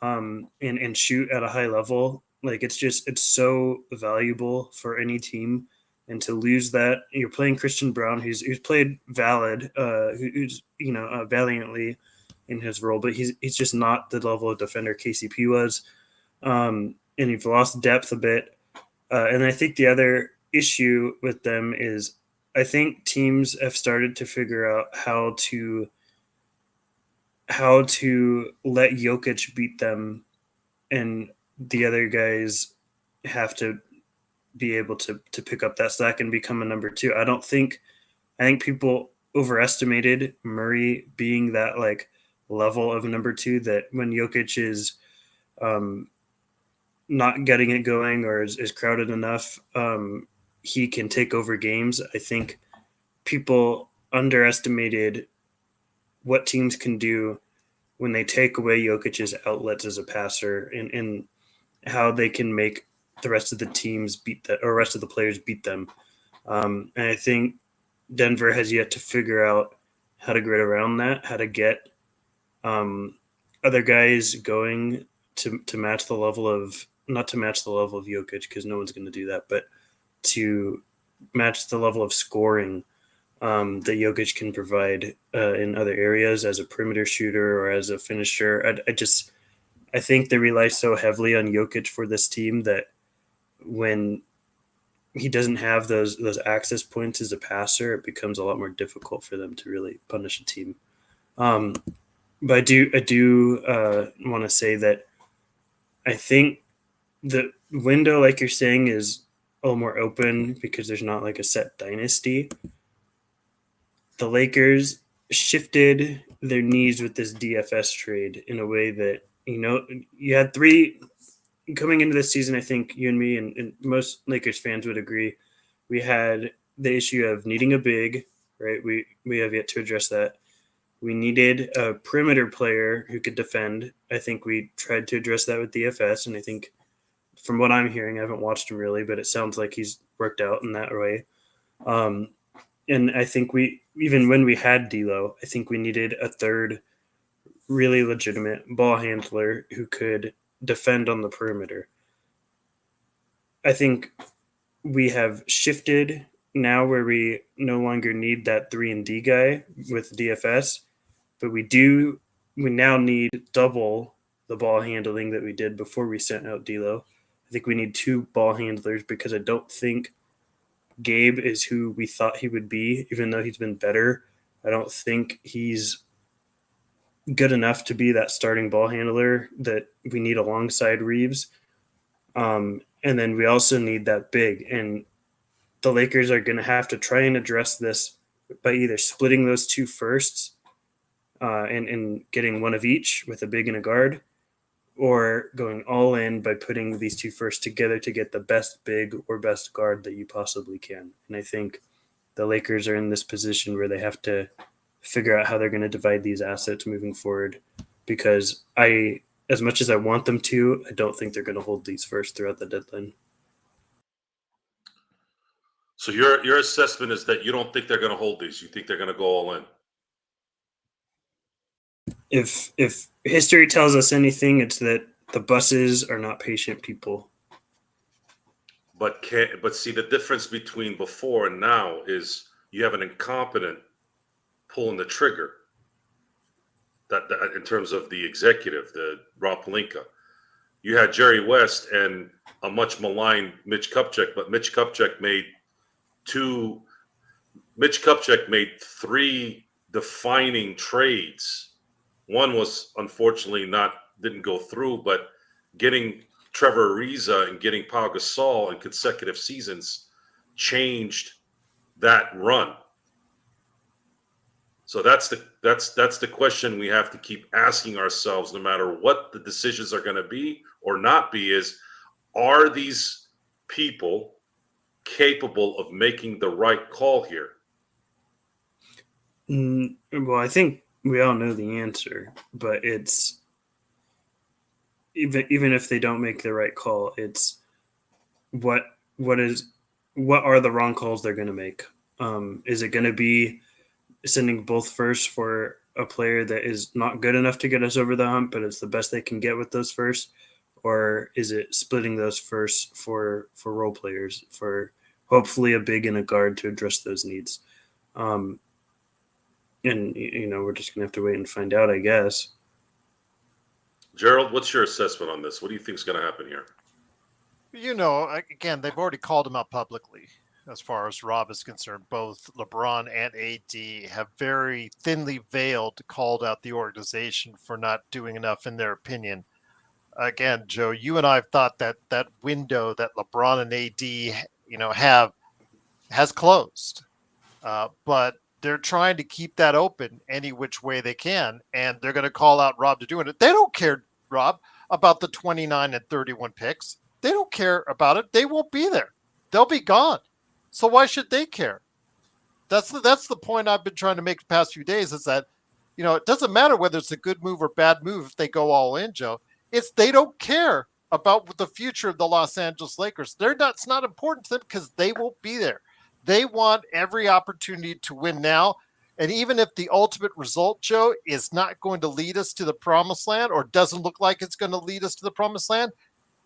and shoot at a high level. Like it's so valuable for any team. And to lose that, you're playing Christian Brown, who's played who's valiantly in his role, but he's just not the level of defender KCP was, and you've lost depth a bit. And I think the other issue with them is I think teams have started to figure out how to let Jokic beat them, and the other guys have to be able to pick up that slack and become a number two. I think people overestimated Murray being that like level of number two, that when Jokic is not getting it going or is crowded enough, he can take over games. I think people underestimated what teams can do when they take away Jokic's outlets as a passer, and how they can make the rest of the teams beat that, or rest of the players beat them. And I think Denver has yet to figure out how to grit around that, how to get other guys going to match the level of, not to match the level of Jokic, because no one's going to do that, but to match the level of scoring that Jokic can provide in other areas as a perimeter shooter or as a finisher. I think they rely so heavily on Jokic for this team that when he doesn't have those access points as a passer, it becomes a lot more difficult for them to really punish a team. But I do want to say that I think the window, like you're saying, is a little more open because there's not like a set dynasty. The Lakers shifted their needs with this DFS trade in a way that, you had three coming into this season. I think you and me and most Lakers fans would agree. We had the issue of needing a big, right? We have yet to address that. We needed a perimeter player who could defend. I think we tried to address that with DFS, and I think from what I'm hearing, I haven't watched him really, but it sounds like he's worked out in that way. And I think even when we had D'Lo, I think we needed a third really legitimate ball handler who could defend on the perimeter. I think we have shifted now where we no longer need that 3-and-D guy with DFS, but we now need double the ball handling that we did before we sent out D'Lo. I think we need two ball handlers because I don't think Gabe is who we thought he would be, even though he's been better. I don't think he's good enough to be that starting ball handler that we need alongside Reeves. And then we also need that big. And the Lakers are going to have to try and address this by either splitting those two firsts and getting one of each with a big and a guard, or going all in by putting these two firsts together to get the best big or best guard that you possibly can. And I think the Lakers are in this position where they have to figure out how they're going to divide these assets moving forward, because as much as I want them to, I don't think they're going to hold these first throughout the deadline. So your assessment is that you don't think they're going to hold these. You think they're going to go all in. If history tells us anything, it's that the buses are not patient people. But see, the difference between before and now is you have an incompetent pulling the trigger. That in terms of the executive, the Rob Pelinka, you had Jerry West and a much maligned Mitch Kupchak, but Mitch Kupchak made three defining trades. One was unfortunately didn't go through, but getting Trevor Ariza and getting Pau Gasol in consecutive seasons changed that run. So that's the question we have to keep asking ourselves, no matter what the decisions are going to be or not be, is are these people capable of making the right call here? Well, I think we all know the answer, but it's even if they don't make the right call, it's what are the wrong calls they're going to make? Is it going to be sending both first for a player that is not good enough to get us over the hump, but it's the best they can get with those first? Or is it splitting those first for role players, for hopefully a big and a guard to address those needs? And, we're just going to have to wait and find out, I guess. Gerald, what's your assessment on this? What do you think is going to happen here? Again, they've already called him out publicly. As far as Rob is concerned, both LeBron and AD have very thinly veiled called out the organization for not doing enough in their opinion. Again, Joe, you and I have thought that window that LeBron and AD, has closed, but they're trying to keep that open any which way they can, and they're going to call out Rob to doing it. They don't care, Rob, about the 29 and 31 picks. They don't care about it. They won't be there. They'll be gone. So why should they care? That's the point I've been trying to make the past few days, is that, it doesn't matter whether it's a good move or bad move if they go all in, Joe. They don't care about the future of the Los Angeles Lakers. It's not important to them because they won't be there. They want every opportunity to win now. And even if the ultimate result, Joe, is not going to lead us to the promised land, or doesn't look like it's going to lead us to the promised land,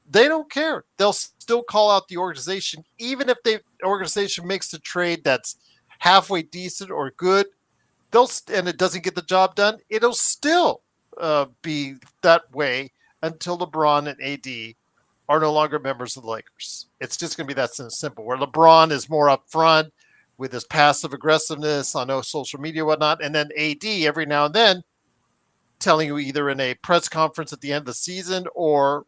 they don't care. They'll still call out the organization, even if the organization makes the trade that's halfway decent or good. And it doesn't get the job done. It'll still be that way until LeBron and AD are no longer members of the Lakers. It's just going to be that simple. Where LeBron is more upfront with his passive aggressiveness on social media and whatnot, and then AD every now and then telling you either in a press conference at the end of the season or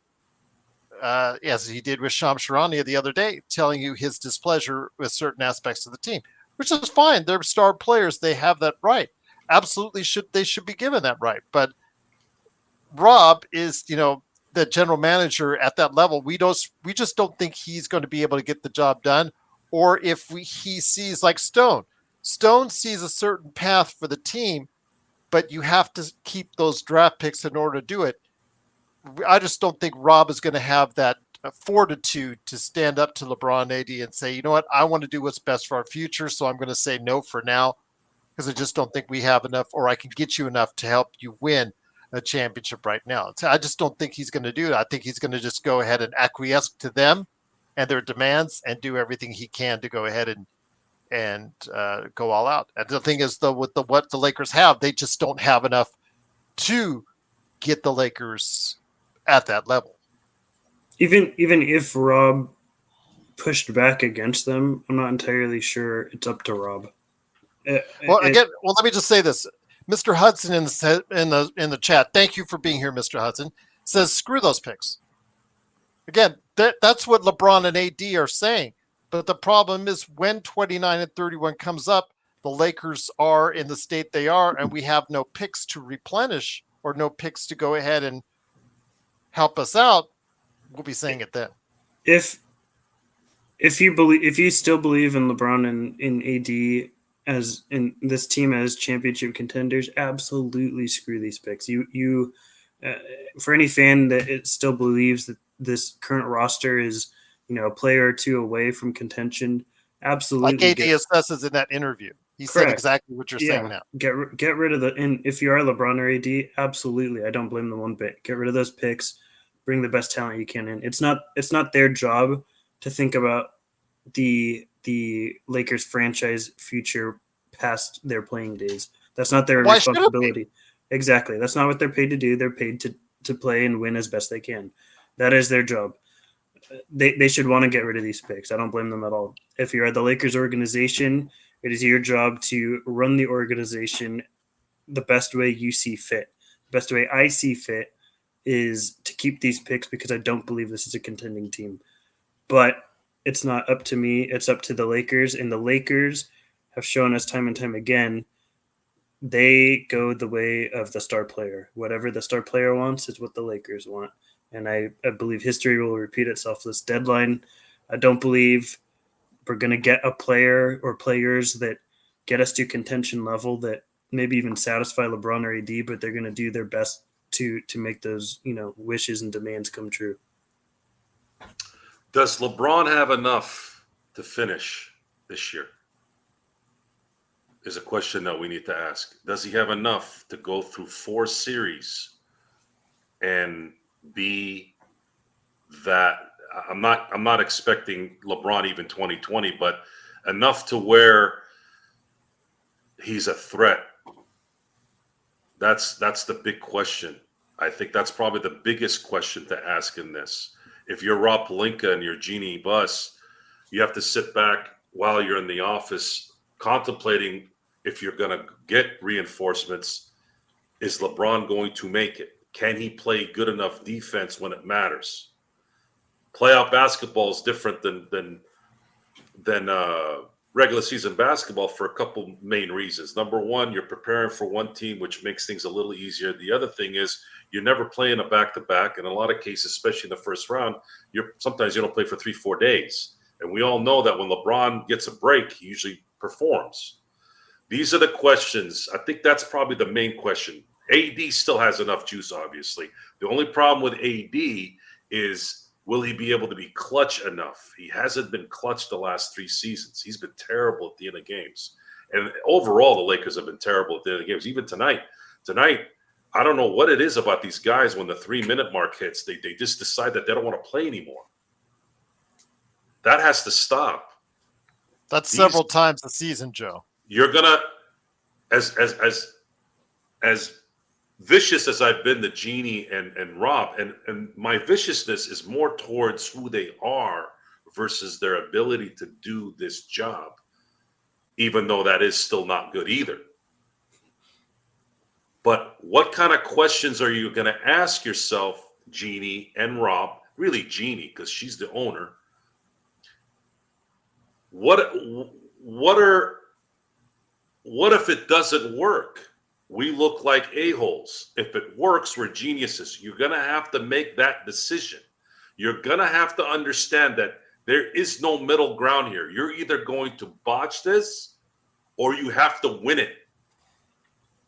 as he did with Shams Charania the other day, telling you his displeasure with certain aspects of the team, which is fine. They're star players. They have that right. Absolutely they should be given that right. But Rob is, the general manager at that level. We just don't think he's going to be able to get the job done. Or if he sees like Stone sees a certain path for the team, but you have to keep those draft picks in order to do it. I just don't think Rob is going to have that fortitude to stand up to LeBron, AD, and say, you know what, I want to do what's best for our future, so I'm going to say no for now, because I just don't think we have enough, or I can get you enough to help you win a championship right now. I just don't think he's going to do it. I think he's going to just go ahead and acquiesce to them and their demands and do everything he can to go ahead and go all out. And the thing is, though, with what the Lakers have, they just don't have enough to get the Lakers at that level. Even if Rob pushed back against them, I'm not entirely sure it's up to Rob. Let me just say this. Mr. Hudson in the chat, thank you for being here, Mr. Hudson, says screw those picks. Again, that's what LeBron and AD are saying. But the problem is when 29 and 31 comes up, the Lakers are in the state they are, and we have no picks to replenish or no picks to go ahead and help us out. We'll be saying it then. If you still believe in LeBron and in AD as in this team as championship contenders, absolutely screw these picks. You for any fan that it still believes that this current roster is, a player or two away from contention, absolutely. Like AD assesses in that interview. He said exactly what you're saying now. Get rid of and if you are LeBron or AD, absolutely, I don't blame them one bit. Get rid of those picks. Bring the best talent you can in. It's not their job to think about the Lakers franchise future past their playing days. That's not their responsibility. Exactly. That's not what they're paid to do. They're paid to play and win as best they can. That is their job. They should want to get rid of these picks. I don't blame them at all. If you're at the Lakers organization, it is your job to run the organization the best way you see fit. The best way I see fit is to keep these picks because I don't believe this is a contending team. But it's not up to me. It's up to the Lakers. And the Lakers have shown us time and time again, they go the way of the star player. Whatever the star player wants is what the Lakers want. And I believe history will repeat itself this deadline. I don't believe we're going to get a player or players that get us to contention level that maybe even satisfy LeBron or AD, but they're going to do their best to make those, wishes and demands come true. Does LeBron have enough to finish this year? Is a question that we need to ask. Does he have enough to go through 4 series and be that? I'm not expecting LeBron even 2020, but enough to where he's a threat. That's the big question. I think that's probably the biggest question to ask in this. If you're Rob Pelinka and you're Jeannie Buss, you have to sit back while you're in the office contemplating if you're going to get reinforcements. Is LeBron going to make it? Can he play good enough defense when it matters? Playoff basketball is different than regular season basketball for a couple main reasons. Number one, you're preparing for one team, which makes things a little easier. The other thing is you're never playing a back-to-back. In a lot of cases, especially in the first round, sometimes you don't play for 3-4 days. And we all know that when LeBron gets a break, he usually performs. These are the questions. I think that's probably the main question. AD still has enough juice, obviously. The only problem with AD is, will he be able to be clutch enough? He hasn't been clutch the last 3 seasons. He's been terrible at the end of games. And overall, the Lakers have been terrible at the end of games. Even tonight, I don't know what it is about these guys when the 3-minute mark hits. They just decide that they don't want to play anymore. That has to stop. That's several times a season, Joe. You're gonna, as vicious as I've been to Jeannie and Rob, and my viciousness is more towards who they are versus their ability to do this job, even though that is still not good either. But what kind of questions are you going to ask yourself, Jeannie and Rob? Really, Jeannie, because she's the owner. What if it doesn't work? We look like a-holes. If it works, we're geniuses. You're going to have to make that decision. You're going to have to understand that there is no middle ground here. You're either going to botch this or you have to win it.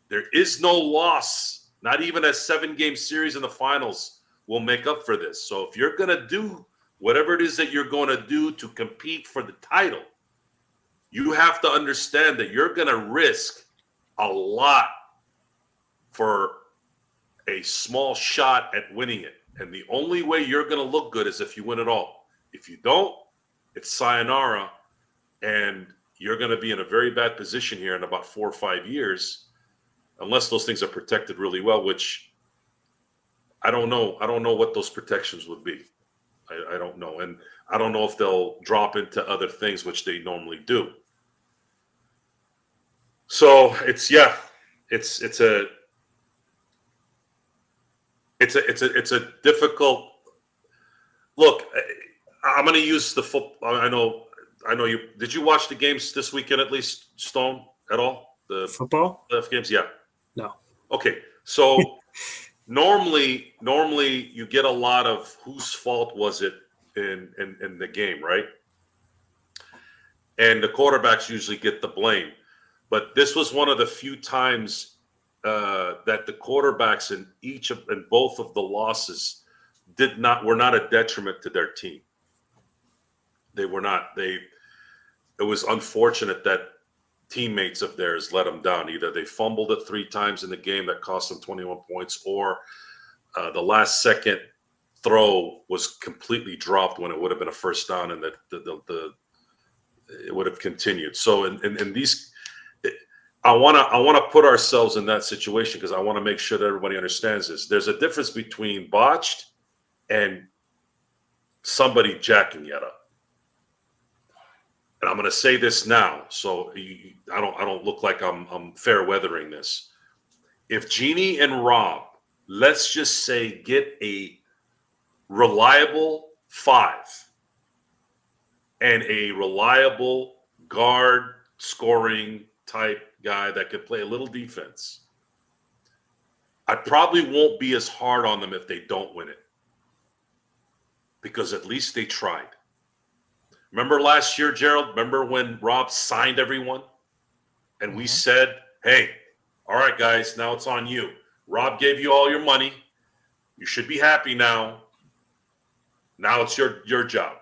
There is no loss. Not even a 7-game series in the finals will make up for this. So if you're going to do whatever it is that you're going to do to compete for the title, you have to understand that you're going to risk a lot for a small shot at winning it. And the only way you're going to look good is if you win it all. If you don't, it's sayonara, and you're going to be in a very bad position here in about 4 or 5 years, unless those things are protected really well, which I don't know. I don't know what those protections would be. I don't know. And I don't know if they'll drop into other things, which they normally do. So it's a difficult look. I'm going to use the football. I know you. Did you watch the games this weekend at least, Stone, at all? The Football? games? Yeah. No. Okay. So normally you get a lot of whose fault was it in the game, right? And the quarterbacks usually get the blame. But this was one of the few times that the quarterbacks in both of the losses were not a detriment to their team. They were not. It was unfortunate that teammates of theirs let them down. Either they fumbled it 3 times in the game that cost them 21 points, or the last second throw was completely dropped when it would have been a first down, and it would have continued. So in these, I want to put ourselves in that situation because I want to make sure that everybody understands this. There's a difference between botched and somebody jacking you up. And I'm going to say this now, so I don't look like I'm fair weathering this. If Jeannie and Rob, let's just say, get a reliable 5 and a reliable guard scoring type guy that could play a little defense, I probably won't be as hard on them if they don't win it, because at least they tried. Remember last year, Gerald? Remember when Rob signed everyone? And we said, hey, All right, guys, now it's on you. Rob gave you all your money. You should be happy now. Now it's your job.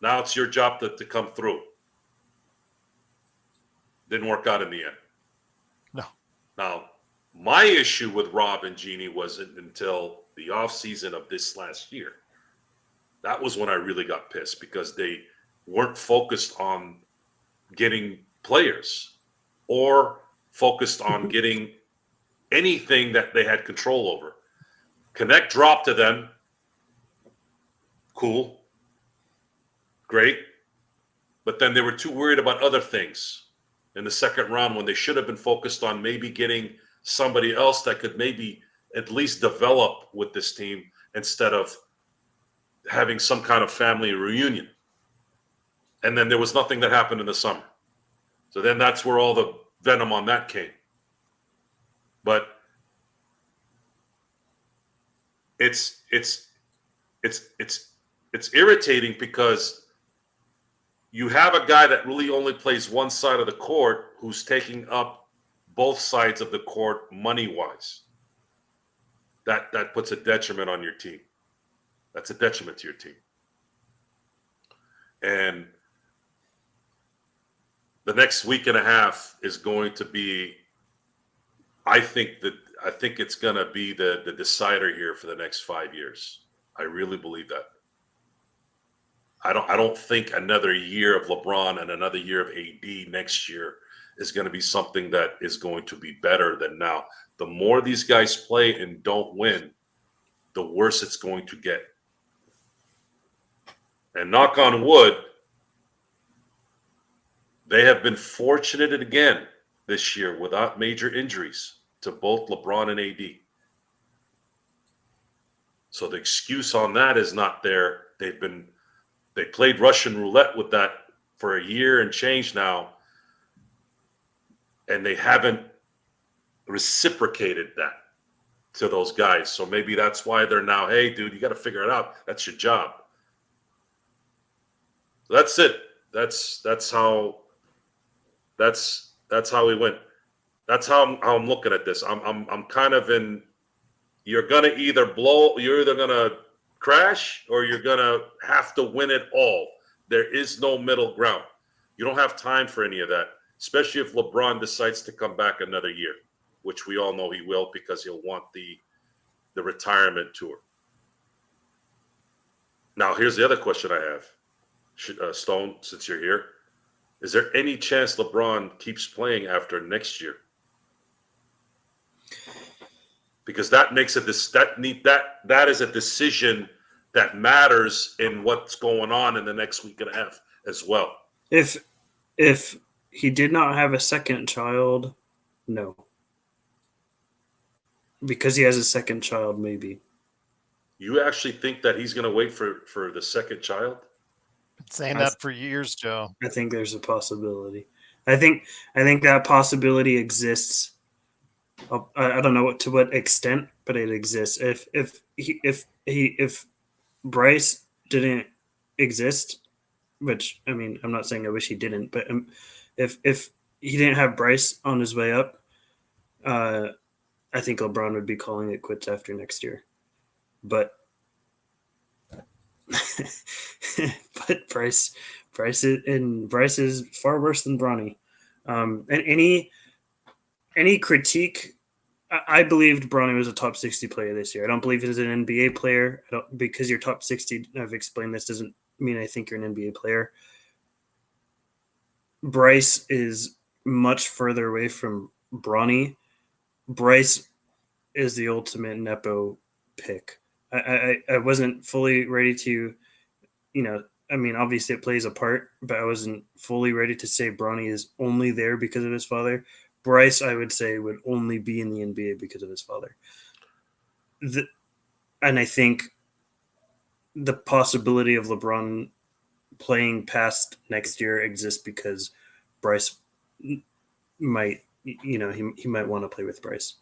Now it's your job to come through. Didn't work out in the end. No. Now, my issue with Rob and Jeannie wasn't until the offseason of this last year. That was when I really got pissed because they weren't focused on getting players or focused on getting anything that they had control over. Connect dropped to them. Cool. Great. But then they were too worried about other things in the second round when they should have been focused on maybe getting somebody else that could maybe at least develop with this team instead of having some kind of family reunion. And then there was nothing that happened in the summer. So then that's where all the venom on that came. But it's irritating because you have a guy that really only plays one side of the court who's taking up both sides of the court money-wise. That puts a detriment on your team. That's a detriment to your team. And the next week and a half is going to be, I think it's going to be the decider here for the next 5 years. I really believe that. I don't think another year of LeBron and another year of AD next year is going to be something that is going to be better than now. The more these guys play and don't win, the worse it's going to get. And knock on wood, they have been fortunate again this year without major injuries to both LeBron and AD. So the excuse on that is not there. They played Russian roulette with that for a year and change now, and they haven't reciprocated that to those guys. So maybe that's why they're now, hey, dude, you got to figure it out. That's your job. That's it. That's how we went. That's how I'm looking at this. I'm kind of in. You're gonna either crash or you're gonna have to win it all. There is no middle ground. You don't have time for any of that, especially if LeBron decides to come back another year, which we all know he will because he'll want the retirement tour. Now, here's the other question I have. Stone, since you're here, is there any chance LeBron keeps playing after next year? Because that makes that is a decision that matters in what's going on in the next week and a half as well. If he did not have a second child, no. Because he has a second child, maybe. You actually think that he's going to wait for the second child? Been saying that for years, Joe. I think there's a possibility. I think that possibility exists. I don't know to what extent, but it exists. If Bryce didn't exist, which I mean, I'm not saying I wish he didn't, but if he didn't have Bryce on his way up, I think LeBron would be calling it quits after next year. But Bryce is far worse than Bronny. And any critique, I believed Bronny was a top 60 player this year. I don't believe he's an NBA player. Because you're top 60, I've explained this, doesn't mean I think you're an NBA player. Bryce is much further away from Bronny. Bryce is the ultimate Nepo pick. I wasn't fully ready to, I mean, obviously it plays a part, but I wasn't fully ready to say Bronny is only there because of his father. Bryce, I would say, would only be in the NBA because of his father. And I think the possibility of LeBron playing past next year exists because Bryce might, he might want to play with Bryce.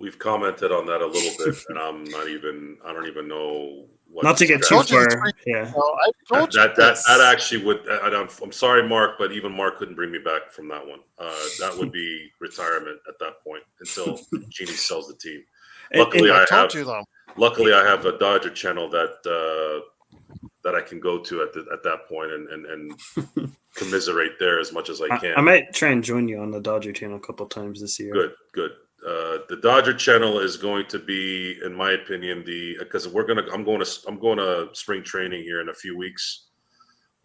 We've commented on that a little bit, and I don't even know what. Not to get too far. Yeah. I told you that actually would. I'm sorry, Mark, but even Mark couldn't bring me back from that one. That would be retirement at that point until Genie sells the team. Luckily, I have a Dodger channel that I can go to at that point and commiserate there as much as I can. I might try and join you on the Dodger channel a couple times this year. Good. The Dodger channel is going to be, in my opinion, because I'm going to spring training here in a few weeks.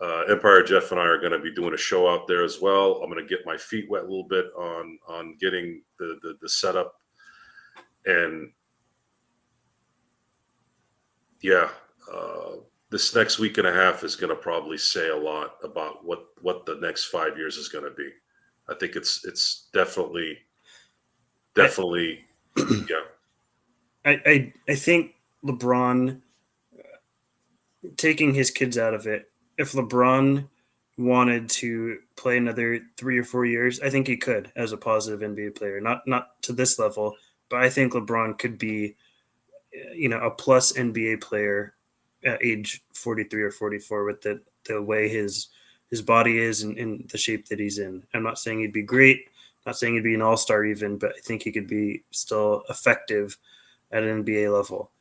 Empire Jeff and I are going to be doing a show out there as well. I'm going to get my feet wet a little bit on getting the setup, and yeah, this next week and a half is going to probably say a lot about what the next 5 years is going to be. I think it's definitely. Yeah. I think LeBron, taking his kids out of it, if LeBron wanted to play another 3 or 4 years, I think he could as a positive NBA player. Not to this level, but I think LeBron could be, a plus NBA player at age 43 or 44 with the way his body is and the shape that he's in. I'm not saying he'd be great. Not saying he'd be an all-star even, but I think he could be still effective at an NBA level.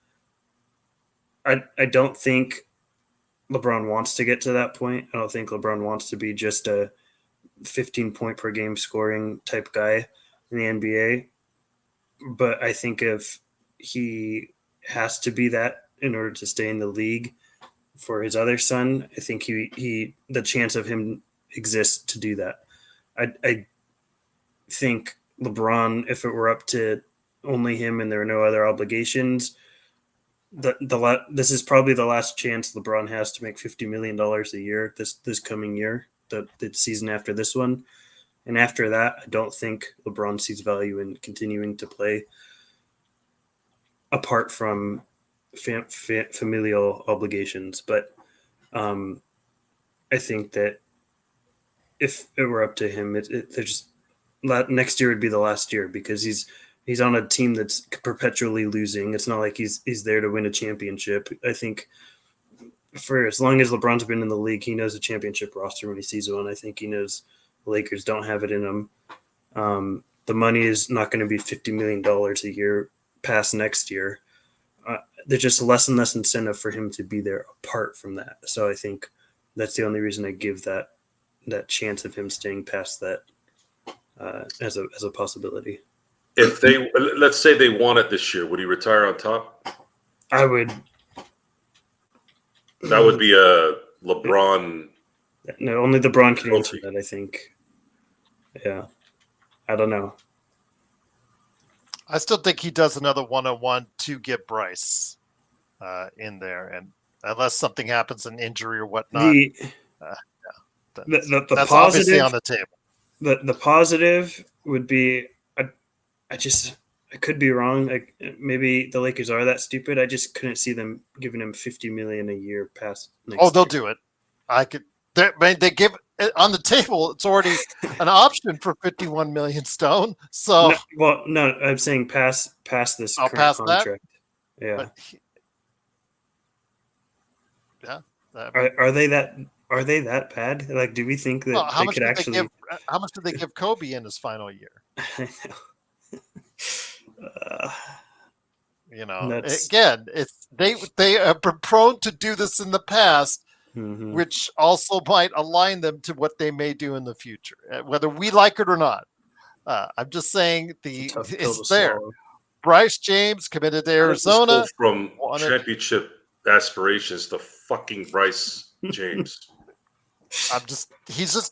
I don't think LeBron wants to get to that point. I don't think LeBron wants to be just a 15-point per game scoring type guy in the NBA. But I think if he has to be that in order to stay in the league for his other son, I think he the chance of him exists to do that. I think LeBron, if it were up to only him and there are no other obligations, this is probably the last chance LeBron has to make $50 million a year this coming year, the season after this one. And after that, I don't think LeBron sees value in continuing to play apart from familial obligations. But I think that if it were up to him, next year would be the last year because he's on a team that's perpetually losing. It's not like he's there to win a championship. I think for as long as LeBron's been in the league, he knows a championship roster when he sees one. I think he knows the Lakers don't have it in them. The money is not going to be $50 million a year past next year. There's just less and less incentive for him to be there apart from that. So I think that's the only reason I give that chance of him staying past that as a possibility. If let's say they won it this year, would he retire on top? I would. That would be a LeBron. No, only LeBron can answer that, I think. Yeah. I don't know. I still think he does another one-on-one to get Bryce in there, and unless something happens, an injury or whatnot, that's positive, obviously on the table. The positive would be, I could be wrong. Maybe the Lakers are that stupid. I just couldn't see them giving him $50 million a year past next year. They'll do it. They give it on the table. It's already an option for $51 million, Stone. So no, I'm saying past this current contract. That? Yeah. Are they that bad? Like, do we think that they could actually? How much did they give Kobe in his final year? I know. Again, they have been prone to do this in the past, which also might align them to what they may do in the future, whether we like it or not. I'm just saying it's there. Bryce James committed to Arizona from championship aspirations to fucking Bryce James.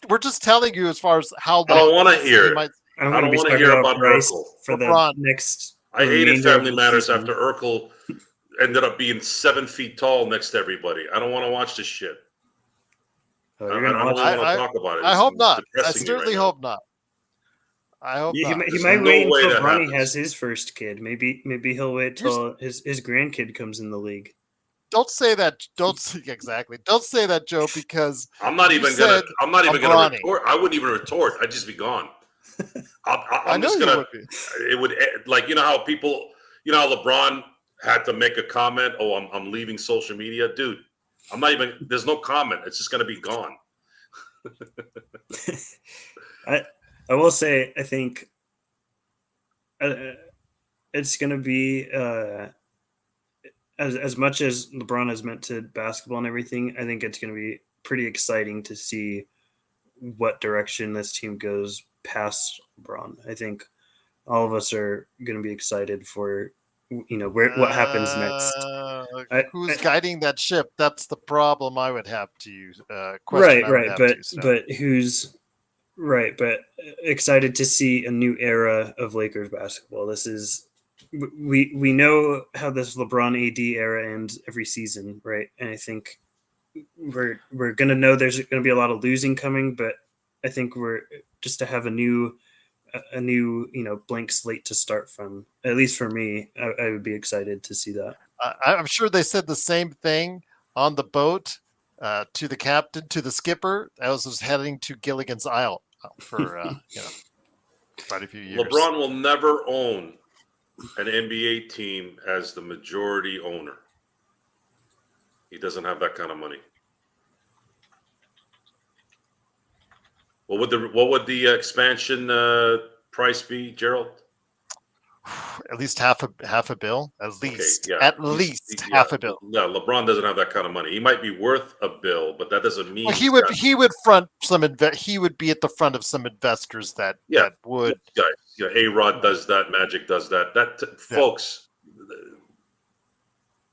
We're just telling you as far as how. I don't want to hear. I don't want to hear about Bryce Urkel for the next. I hated Family Matters after Urkel ended up being 7 feet tall next to everybody. I don't want to watch this shit. I don't want to talk about it. I hope not. I certainly hope not. I hope not. He might wait until Bronny has his first kid. Maybe he'll wait till his grandkid comes in the league. Don't say that. Don't say that, Joe, because I'm not even gonna retort. I wouldn't even retort. I'd just be gone. I'm know just you gonna. would be. It would like how people, how LeBron had to make a comment. Oh, I'm leaving social media, dude. I'm not even. There's no comment. It's just gonna be gone. I will say I think it's going to be as much as LeBron has meant to basketball and everything. I think it's going to be pretty exciting to see what direction this team goes past LeBron. I think all of us are going to be excited for what happens next. Who's guiding that ship? That's the problem I would have to question. Right, but who's right? But excited to see a new era of Lakers basketball. This is we know how this LeBron AD era ends every season, right? And I think we're gonna know there's gonna be a lot of losing coming, but I think we're just to have a new blank slate to start from. At least for me, I would be excited to see that. I'm sure they said the same thing on the boat to the captain, to the skipper, as was heading to Gilligan's Isle for quite a few years. LeBron will never own an NBA team as the majority owner. He doesn't have that kind of money. What would the expansion price be, Gerald? At least half a bill. At least, okay, yeah. At least half a bill. No, LeBron doesn't have that kind of money. He might be worth a bill, but that doesn't mean he would front some. He would be at the front of some investors that would. Yeah, A-Rod does that. Magic does that. Folks,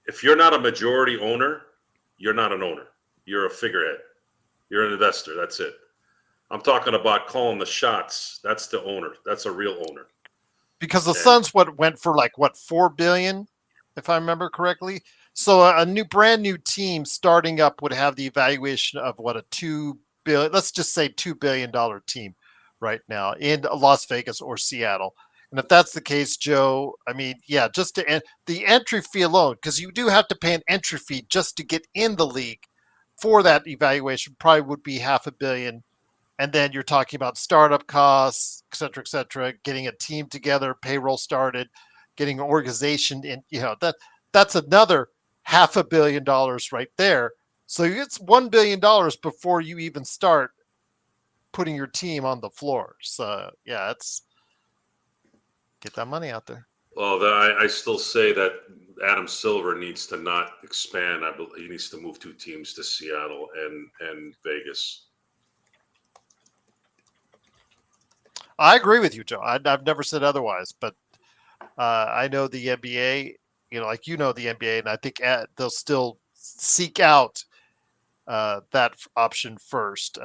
if you're not a majority owner, you're not an owner. You're a figurehead. You're an investor. That's it. I'm talking about calling the shots. That's the owner. That's a real owner. Because the Suns went for $4 billion, if I remember correctly. So a brand new team starting up would have the evaluation of a $2 billion, let's just say $2 billion team right now in Las Vegas or Seattle. And if that's the case, Joe, I mean, yeah, just the entry fee alone, because you do have to pay an entry fee just to get in the league for that evaluation, probably would be $500 million. And then you're talking about startup costs, et cetera, getting a team together, payroll started, getting an organization in, that's another $500 million right there. So it's $1 billion before you even start putting your team on the floor. So yeah, get that money out there. Well, I still say that Adam Silver needs to not expand. I believe he needs to move 2 teams to Seattle and Vegas. I agree with you, Joe. I've never said otherwise, but I know the NBA, the NBA, and I think they'll still seek out that option first.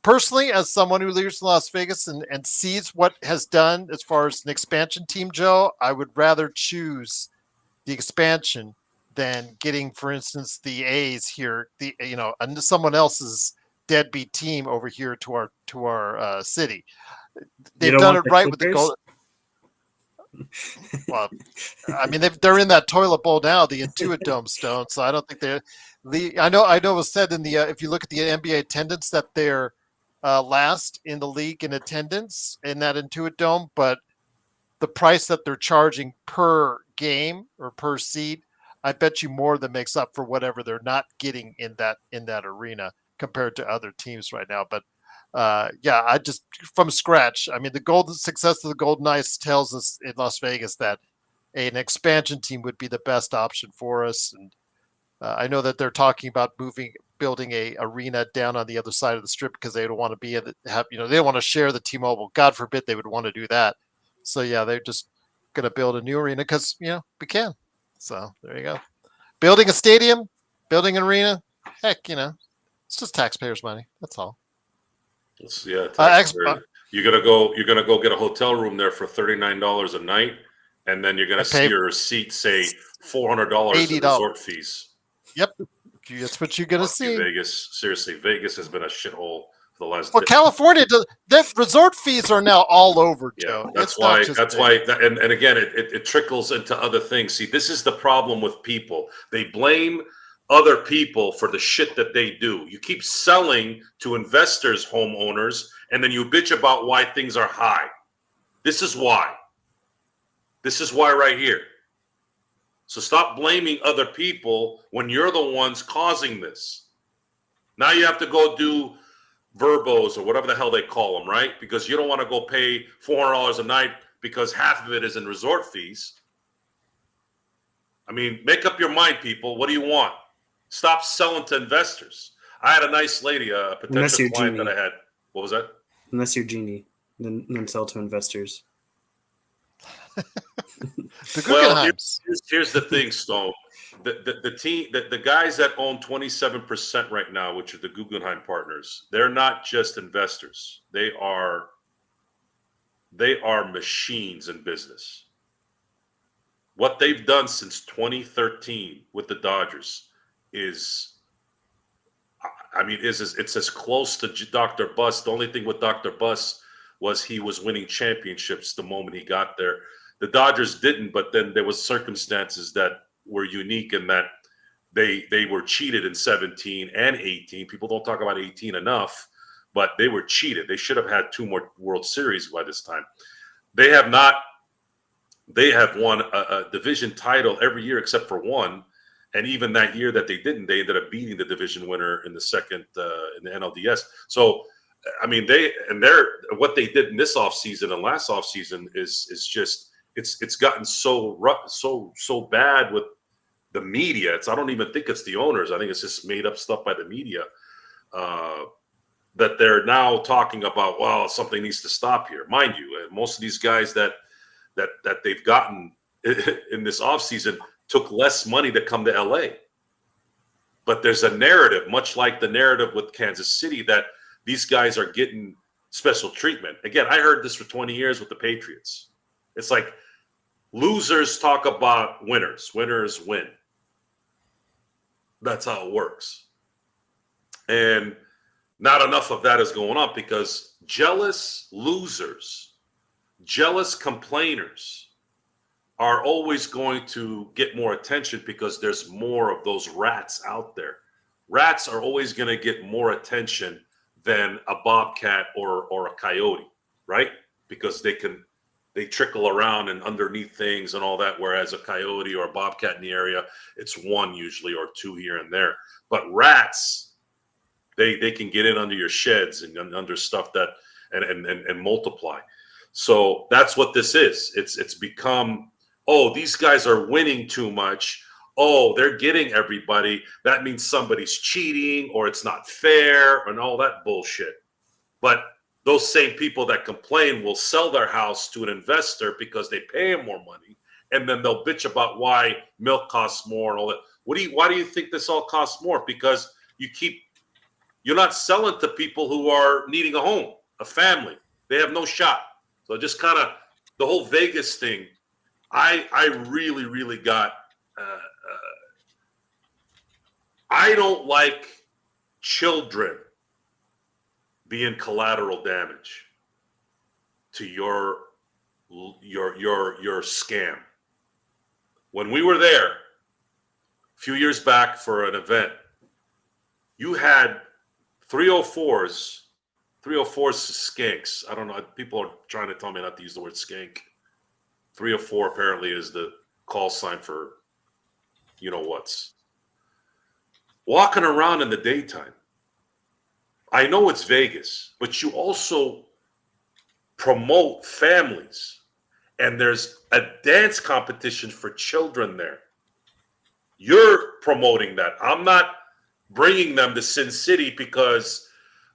Personally, as someone who lives in Las Vegas and sees what has done as far as an expansion team, Joe, I would rather choose the expansion than getting, for instance, the A's here, someone else's deadbeat team over here to our city. They've done it right with the goal. Well, I mean, they're in that toilet bowl now, the Intuit Dome Stone. So I don't think I know it was said in the if you look at the NBA attendance that they're last in the league in attendance in that Intuit Dome, but the price that they're charging per game or per seat, I bet you more than makes up for whatever they're not getting in that arena compared to other teams right now. But I just from scratch, I mean, the success of the Golden Knights tells us in Las Vegas that an expansion team would be the best option for us. And I know that they're talking about building a arena down on the other side of the strip because they don't want to they don't want to share the T-Mobile. God forbid they would want to do that. So yeah, they're just going to build a new arena because we can. So there you go. Building a stadium, building an arena. Heck, it's just taxpayers' money. That's all. You're gonna go get a hotel room there for $39 a night, and then you're gonna see your receipt say $400 in resort fees. Yep, that's what you're gonna see. Vegas, seriously, Vegas has been a shithole for the last. Well, California, the resort fees are now all over, Joe. Yeah, that's why. And again, it trickles into other things. See, this is the problem with people. They blame other people for the shit that they do. You keep selling to investors, homeowners, and then you bitch about why things are high. This is why. This is why right here. So stop blaming other people when you're the ones causing this. Now you have to go do verbos or whatever the hell they call them, right? Because you don't want to go pay $400 a night because half of it is in resort fees. I mean, make up your mind, people. What do you want? Stop selling to investors. I had a nice lady, a potential client that I had. What was that? Unless you're Genie, then sell to investors. Well, here's the thing, Stone. The guys that own 27% right now, which are the Guggenheim partners, they're not just investors. They are machines in business. What they've done since 2013 with the Dodgers is, I mean, it's as close to Dr. Buss. The only thing with Dr. Buss was he was winning championships the moment he got there. The Dodgers didn't, but then there was circumstances that were unique in that they were cheated in 17 and 18. People don't talk about 18 enough, but they were cheated. They should have had 2 more World Series by this time. They have not. They have won a division title every year except for one. And even that year that they didn't, they ended up beating the division winner in the second in the NLDS. So, I mean, what they did in this offseason and last offseason is just it's gotten so bad with the media. I don't even think it's the owners. I think it's just made up stuff by the media that they're now talking about. Well, something needs to stop here. Mind you, most of these guys that they've gotten in this offseason took less money to come to LA. But there's a narrative, much like the narrative with Kansas City, that these guys are getting special treatment. Again, I heard this for 20 years with the Patriots. It's like losers talk about winners. Winners win. That's how it works. And not enough of that is going on because jealous losers, jealous complainers are always going to get more attention because there's more of those rats out there. Rats are always going to get more attention than a bobcat or a coyote, right? Because they trickle around and underneath things and all that, whereas a coyote or a bobcat in the area, it's 1 usually or 2 here and there. But rats, they can get in under your sheds and under stuff that and multiply. So that's what this is. It's become, oh, these guys are winning too much. Oh, they're getting everybody. That means somebody's cheating or it's not fair and all that bullshit. But those same people that complain will sell their house to an investor because they pay him more money. And then they'll bitch about why milk costs more and all that. Why do you think this all costs more? Because you're not selling to people who are needing a home, a family. They have no shot. So just kind of the whole Vegas thing, I really, really got, I don't like children being collateral damage to your scam. When we were there a few years back for an event, you had 304s skanks. I don't know. People are trying to tell me not to use the word skank. 304 apparently is the call sign for you know what's. Walking around in the daytime. I know it's Vegas, but you also promote families. And there's a dance competition for children there. You're promoting that. I'm not bringing them to Sin City because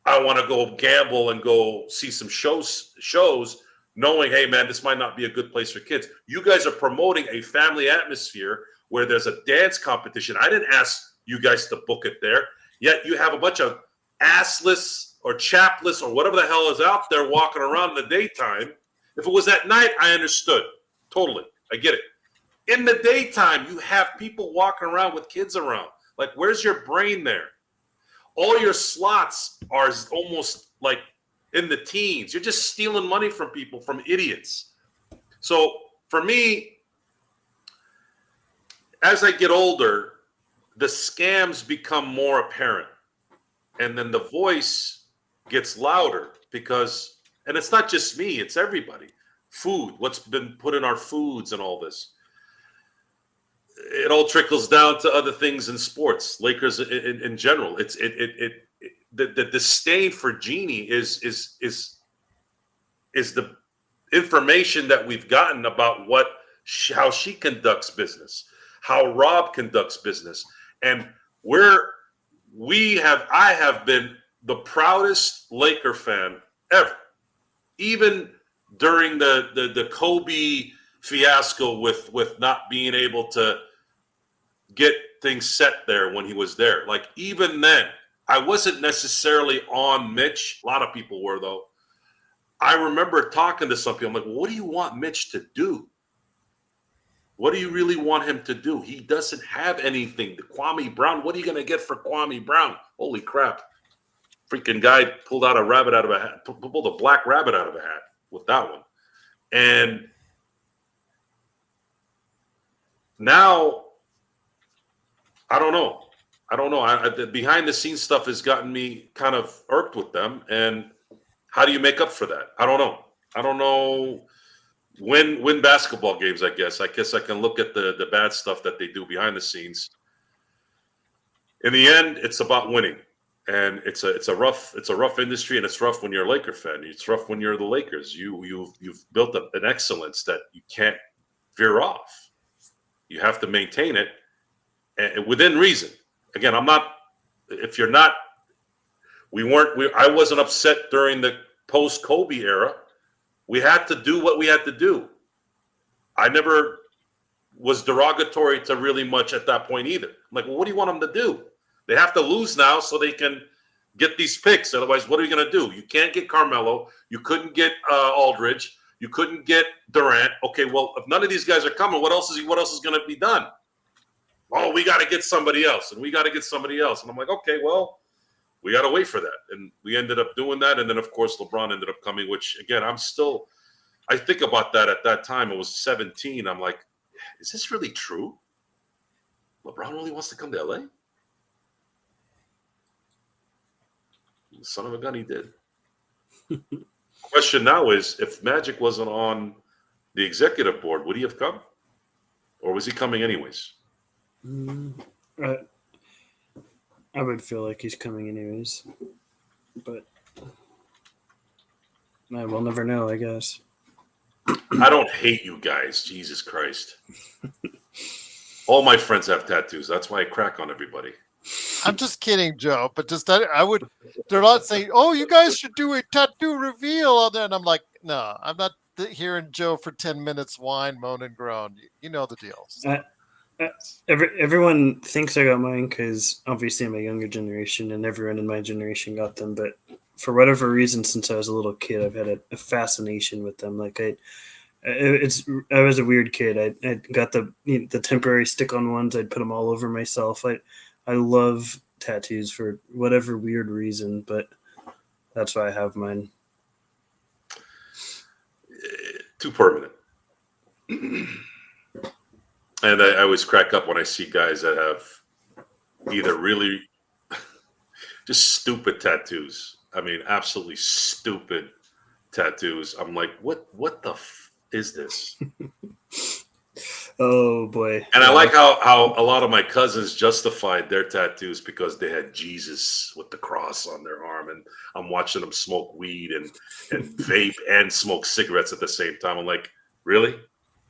I want to go gamble and go see some shows, knowing, hey, man, this might not be a good place for kids. You guys are promoting a family atmosphere where there's a dance competition. I didn't ask you guys to book it there, yet you have a bunch of assless or chapless or whatever the hell is out there walking around in the daytime. If it was at night, I understood. Totally. I get it. In the daytime, you have people walking around with kids around. Like, where's your brain there? All your slots are almost like in the teens. You're just stealing money from people, from idiots. So for me, as I get older, the scams become more apparent, and then the voice gets louder because, and it's not just me, it's everybody. Food, what's been put in our foods and all this. It all trickles down to other things in sports, Lakers in general. The disdain for Jeannie is the information that we've gotten about how she conducts business, how Rob conducts business, and I have been the proudest Laker fan ever, even during the Kobe fiasco with not being able to get things set there when he was there. Like, even then, I wasn't necessarily on Mitch. A lot of people were, though. I remember talking to some people. I'm like, what do you want Mitch to do? What do you really want him to do? He doesn't have anything. The Kwame Brown, what are you going to get for Kwame Brown? Holy crap. Freaking guy pulled a black rabbit out of a hat with that one. And now, I don't know. The behind the scenes stuff has gotten me kind of irked with them. And how do you make up for that? I don't know. Win basketball games, I guess. I can look at the bad stuff that they do behind the scenes. In the end, it's about winning. And it's a rough industry, and it's rough when you're a Laker fan. It's rough when you're the Lakers. You've built up an excellence that you can't veer off. You have to maintain it, and within reason. Again, I wasn't upset during the post-Kobe era. We had to do what we had to do. I never was derogatory to really much at that point either. I'm like, well, what do you want them to do? They have to lose now so they can get these picks. Otherwise, what are you going to do? You can't get Carmelo. You couldn't get Aldridge. You couldn't get Durant. Okay, well, if none of these guys are coming, what else is going to be done? Oh, we got to get somebody else, and we got to get somebody else. And I'm like, okay, well, we got to wait for that. And we ended up doing that. And then, of course, LeBron ended up coming, which, again, I think about that at that time. It was 17. I'm like, is this really true? LeBron only wants to come to L.A.? Son of a gun, he did. Question now is, if Magic wasn't on the executive board, would he have come? Or was he coming anyways? I would feel like he's coming anyways. But we'll never know, I guess. I don't hate you guys. Jesus Christ. All my friends have tattoos. That's why I crack on everybody. I'm just kidding, Joe. But I would. They're not saying, "Oh, you guys should do a tattoo reveal on there." And I'm like, no, I'm not hearing Joe for 10 minutes whine, moan, and groan. You know the deal. Everyone thinks I got mine because obviously I'm a younger generation, and everyone in my generation got them. But for whatever reason, since I was a little kid, I've had a fascination with them. Like I was a weird kid. I got the temporary stick-on ones. I'd put them all over myself. I love tattoos for whatever weird reason, but that's why I have mine. Too permanent. And I always crack up when I see guys that have either really just stupid tattoos. I mean, absolutely stupid tattoos. I'm like, what the is this? Oh boy. And I like how a lot of my cousins justified their tattoos because they had Jesus with the cross on their arm, and I'm watching them smoke weed and vape and smoke cigarettes at the same time. I'm like, really?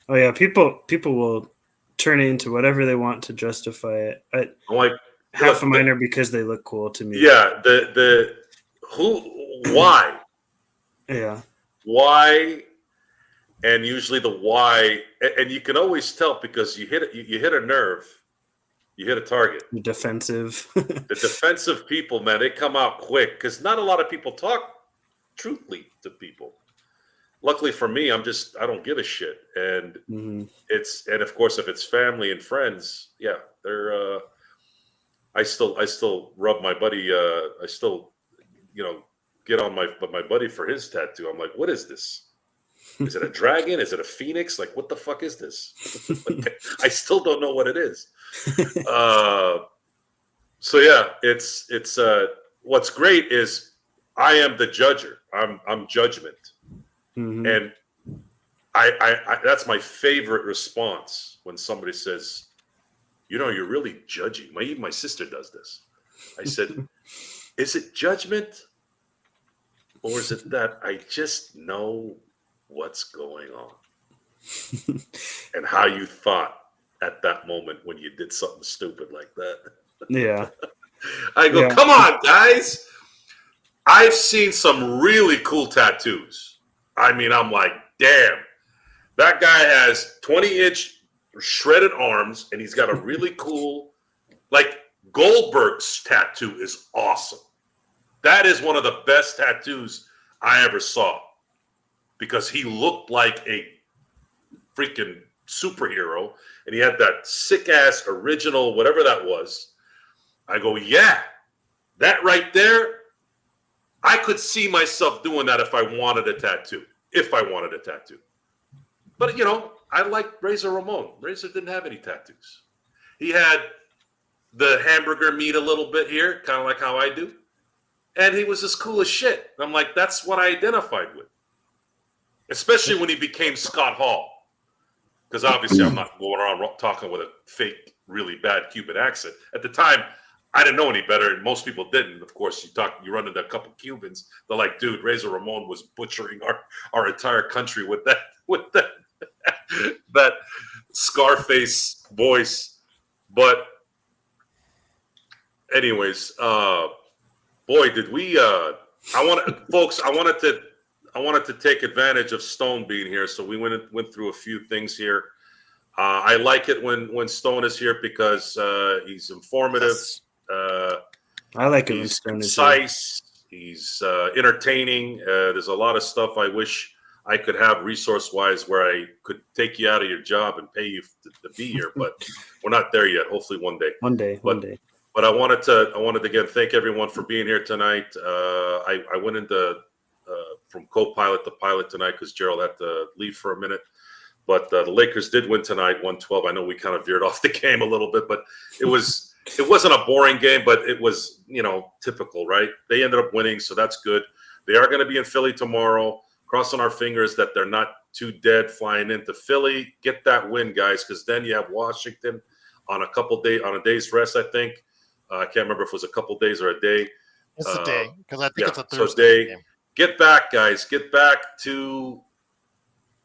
Oh yeah, people will turn it into whatever they want to justify it. I'm like, half of mine are because they look cool to me. Yeah, why? Yeah. Why? And usually the why, and you can always tell because you hit a nerve, you hit a target. Defensive. The defensive people, man, they come out quick because not a lot of people talk truthfully to people. Luckily for me, I don't give a shit, and and of course if it's family and friends, yeah, they're. I still rub my buddy. I still, get on my buddy for his tattoo. I'm like, what is this? Is it a dragon? Is it a phoenix? Like, what the fuck is this? Like, I still don't know what it is. So yeah, it's what's great is I am the judger. I'm judgment, and I that's my favorite response when somebody says, you're really judging. Even my sister does this. I said, is it judgment, or is it that I just know what's going on and how you thought at that moment when you did something stupid like that? Yeah. I go, come on, guys. I've seen some really cool tattoos. I mean, I'm like, damn, that guy has 20-inch shredded arms, and he's got a really cool, like, Goldberg's tattoo is awesome. That is one of the best tattoos I ever saw because he looked like a freaking superhero, and he had that sick-ass original, whatever that was. I go, yeah, that right there, I could see myself doing that if I wanted a tattoo. But, I like Razor Ramon. Razor didn't have any tattoos. He had the hamburger meat a little bit here, kind of like how I do. And he was as cool as shit. I'm like, that's what I identified with. Especially when he became Scott Hall. Because obviously I'm not going around talking with a fake, really bad Cuban accent. At the time, I didn't know any better, and most people didn't. Of course, you run into a couple Cubans. They're like, dude, Razor Ramon was butchering our entire country with that that Scarface voice. But anyways, boy, did we I wanted to take advantage of Stone being here, so we went through a few things here. I like it when Stone is here because he's informative. Yes. I like it when He's Stone is here. concise. He's entertaining. There's a lot of stuff I wish I could have resource-wise where I could take you out of your job and pay you to be here, but we're not there yet. Hopefully one day. One day. But I wanted to again thank everyone for being here tonight. I went into from co-pilot to pilot tonight because Gerald had to leave for a minute. But the Lakers did win tonight, 112. I know we kind of veered off the game a little bit, but it wasn't a boring game, but it was, typical, right? They ended up winning, so that's good. They are going to be in Philly tomorrow. Crossing our fingers that they're not too dead flying into Philly. Get that win, guys, because then you have Washington on a day's rest, I think. I can't remember if it was a couple days or a day. It's a day because I think it's a So Thursday game. Get back, guys. Get back to.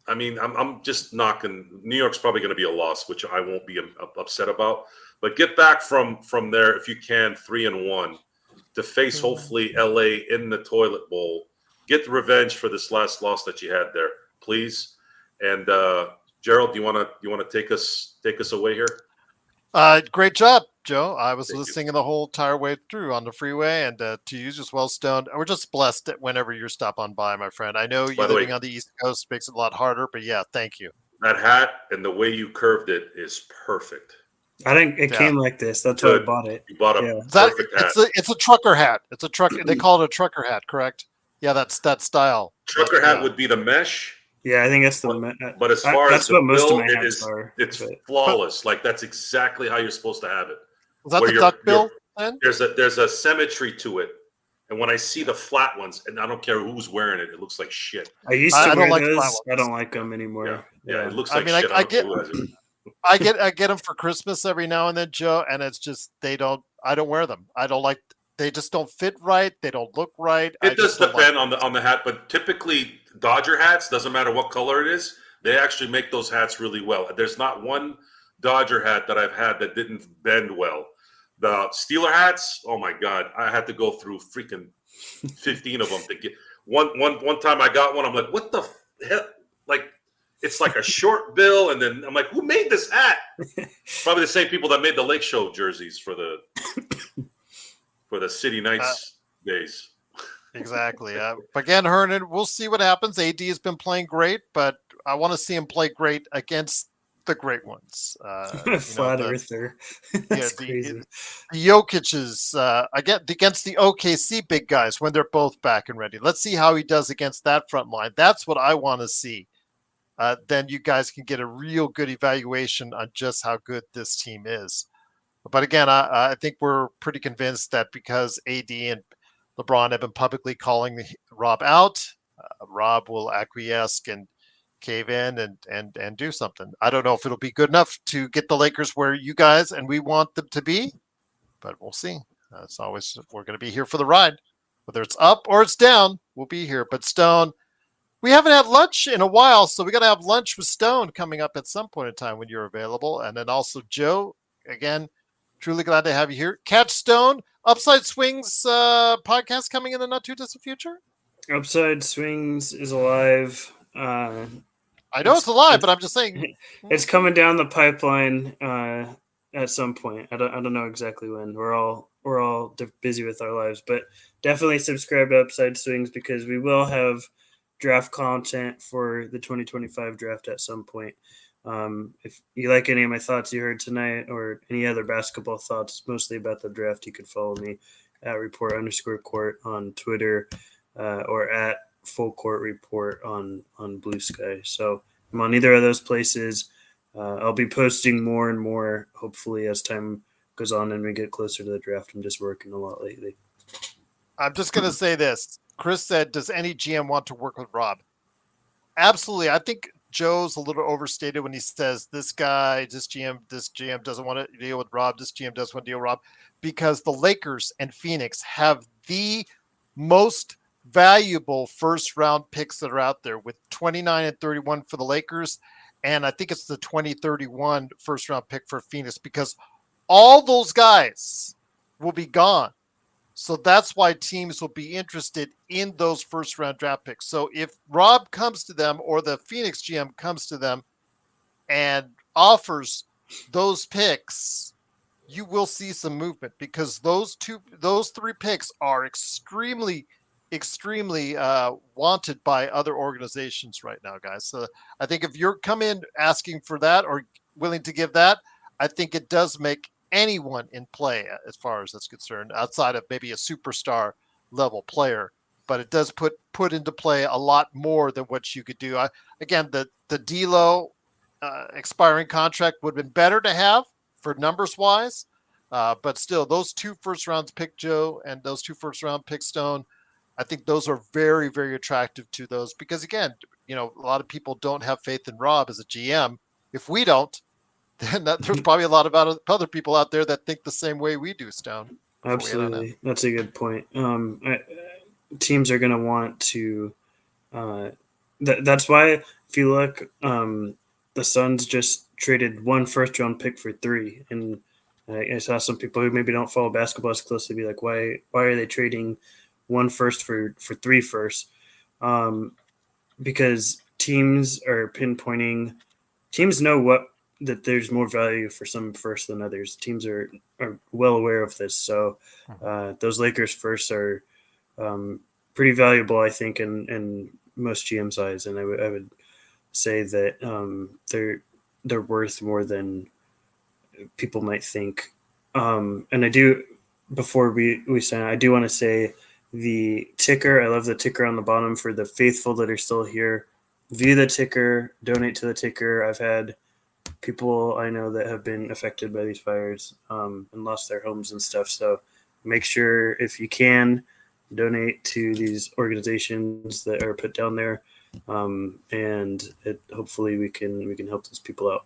I mean, I'm just knocking. New York's probably going to be a loss, which I won't be upset about. But get back from there if you can, 3-1, to face hopefully LA in the toilet bowl. Get the revenge for this last loss that you had there, please. And Gerald, do you want to take us away here? Great job, Joe. I was listening the whole entire way through on the freeway, and to you, just well stoned. We're just blessed that whenever you stop on by, my friend. I know you're living on the East Coast makes it a lot harder, but yeah, thank you. That hat and the way you curved it is perfect. I think it came like this. That's why I bought it. You bought a That, perfect hat. it's a trucker hat. It's a truck. They call it a trucker hat, correct? Yeah, that's that style. Trucker hat would be the mesh. Yeah, I think that's the. But as far that's as the what most bill, of my hats are. It's flawless. Like that's exactly how you're supposed to have it. Was that Where the duck bill then? There's a symmetry to it, and when I see the flat ones, and I don't care who's wearing it, it looks like shit. I used to wear like those. I don't like them anymore. Yeah, it looks like shit. I get them for Christmas every now and then, Joe, and it's just I don't wear them. I don't like. They just don't fit right. They don't look right. It does depend on the hat, but typically Dodger hats, doesn't matter what color it is, they actually make those hats really well. There's not one Dodger hat that I've had that didn't bend well. The Steeler hats, oh my God, I had to go through freaking 15 of them to get one time I got one. I'm like, what the hell? Like, it's like a short bill, and then I'm like, who made this hat? Probably the same people that made the Lake Show jerseys for the City Nights days. Exactly. Again, Hernan, we'll see what happens. AD has been playing great, but I want to see him play great against the great ones. Flat earther. That's crazy. The Jokic's against the OKC big guys when they're both back and ready. Let's see how he does against that front line. That's what I want to see. then you guys can get a real good evaluation on just how good this team is. But again, I think we're pretty convinced that because AD and LeBron have been publicly calling Rob out, Rob will acquiesce and cave in and do something. I don't know if it'll be good enough to get the Lakers where you guys and we want them to be, but we'll see. It's always, we're going to be here for the ride. Whether it's up or it's down, we'll be here. But Stone, we haven't had lunch in a while, so we got to have lunch with Stone coming up at some point in time when you're available. And then also Joe, again, truly glad to have you here. Catch Stone, Upside Swings podcast coming in the not too distant future. Upside Swings is alive. I know it's alive, but I'm just saying it's coming down the pipeline at some point. I don't know exactly when. We're all busy with our lives, but definitely subscribe to Upside Swings because we will have draft content for the 2025 draft at some point. If you like any of my thoughts you heard tonight or any other basketball thoughts, mostly about the draft, you could follow me at report_court on Twitter or at Full Court Report on Blue Sky. So I'm on either of those places. I'll be posting more and more, hopefully, as time goes on and we get closer to the draft. I'm just working a lot lately. I'm just going to say this. Chris said, does any GM want to work with Rob? Absolutely. I think Joe's a little overstated when he says this GM doesn't want to deal with Rob. This GM does want to deal with Rob because the Lakers and Phoenix have the most valuable first round picks that are out there with 29 and 31 for the Lakers. And I think it's the 2031 first round pick for Phoenix because all those guys will be gone. So that's why teams will be interested in those first round draft picks. So if Rob comes to them or the Phoenix GM comes to them and offers those picks, you will see some movement because those three picks are extremely wanted by other organizations right now, guys. So I think if you're come in asking for that or willing to give that, I think it does make anyone in play as far as that's concerned, outside of maybe a superstar level player. But it does put into play a lot more than what you could do. Again, the D'Lo expiring contract would have been better to have for numbers wise, but still, those two first rounds pick Joe and those two first round pick Stone. I think those are very, very attractive to those because again, a lot of people don't have faith in Rob as a GM. If we don't, then there's probably a lot of other people out there that think the same way we do, Stone. Absolutely. That's a good point. Teams are going to want to that's why if you look, the Suns just traded one first round pick for 3. And I saw some people who maybe don't follow basketball as closely be like, why are they trading one first for 3 firsts? Because teams are pinpointing, teams know that there's more value for some first than others. Teams are well aware of this. So those Lakers firsts are pretty valuable, I think, in most GM's eyes. And I would say that they're worth more than people might think. And I do, before we sign, I do want to say the ticker. I love the ticker on the bottom for the faithful that are still here. View the ticker, donate to the ticker. I've had people I know that have been affected by these fires and lost their homes and stuff. So make sure if you can donate to these organizations that are put down there, and hopefully we can help those people out.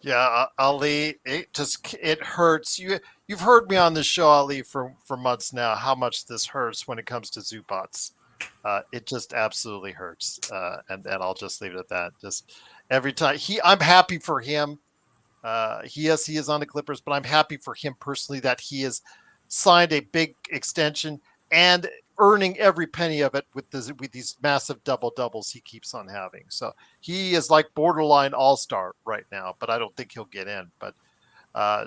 Yeah, Ali, it hurts. You've heard me on this show, Ali, for months now. How much this hurts when it comes to Zubats. It just absolutely hurts, and I'll just leave it at that. Just every time I'm happy for him. He is on the Clippers, but I'm happy for him personally that he has signed a big extension and earning every penny of it with these massive double doubles he keeps on having. So he is like borderline all-star right now, but I don't think he'll get in. But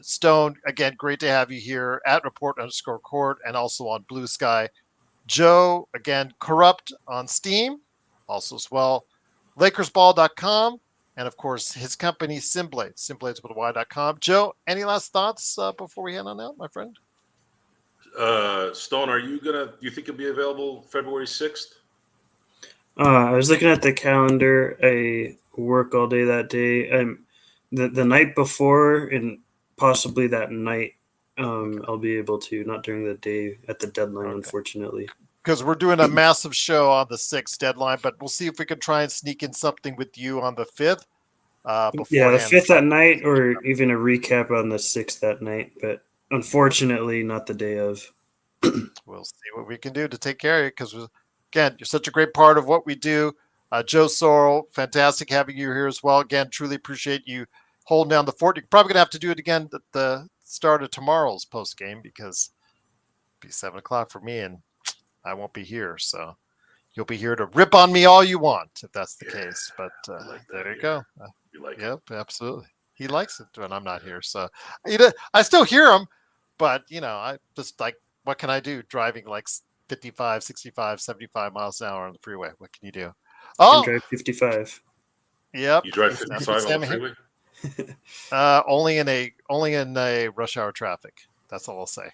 Stone, again, great to have you here at report_court and also on Blue Sky. Joe, again, Corrupt on Steam, also as well. LakersBall.com, and of course his company Simblades, Simblades.com. Joe, any last thoughts before we head on out, my friend? Stone, you think you'll be available February 6th? I was looking at the calendar. I work all day that day. The night before and possibly that night. I'll be able to, not during the day at the deadline, Okay. unfortunately. Because we're doing a massive show on the 6th deadline, but we'll see if we can try and sneak in something with you on the 5th. Yeah, the Beforehand. 5th at night, or even a recap on the 6th that night. But unfortunately, not the day of. We'll see what we can do to take care of you because, again, you're such a great part of what we do. Joe Sorrell, fantastic having you here as well. Again, truly appreciate you holding down the fort. You're probably going to have to do it again at the start of tomorrow's post game because it'll be 7 o'clock for me and I won't be here. So you'll be here to rip on me all you want if that's the case. But there you go. You like it? Yep, absolutely. He likes it when I'm not here. So I still hear him, but I just like, what can I do driving like 55, 65, 75 miles an hour on the freeway? What can you do? Can drive 55. Yep. You drive That's 55 what on Sam the freeway? only in a rush hour traffic. That's all I'll say.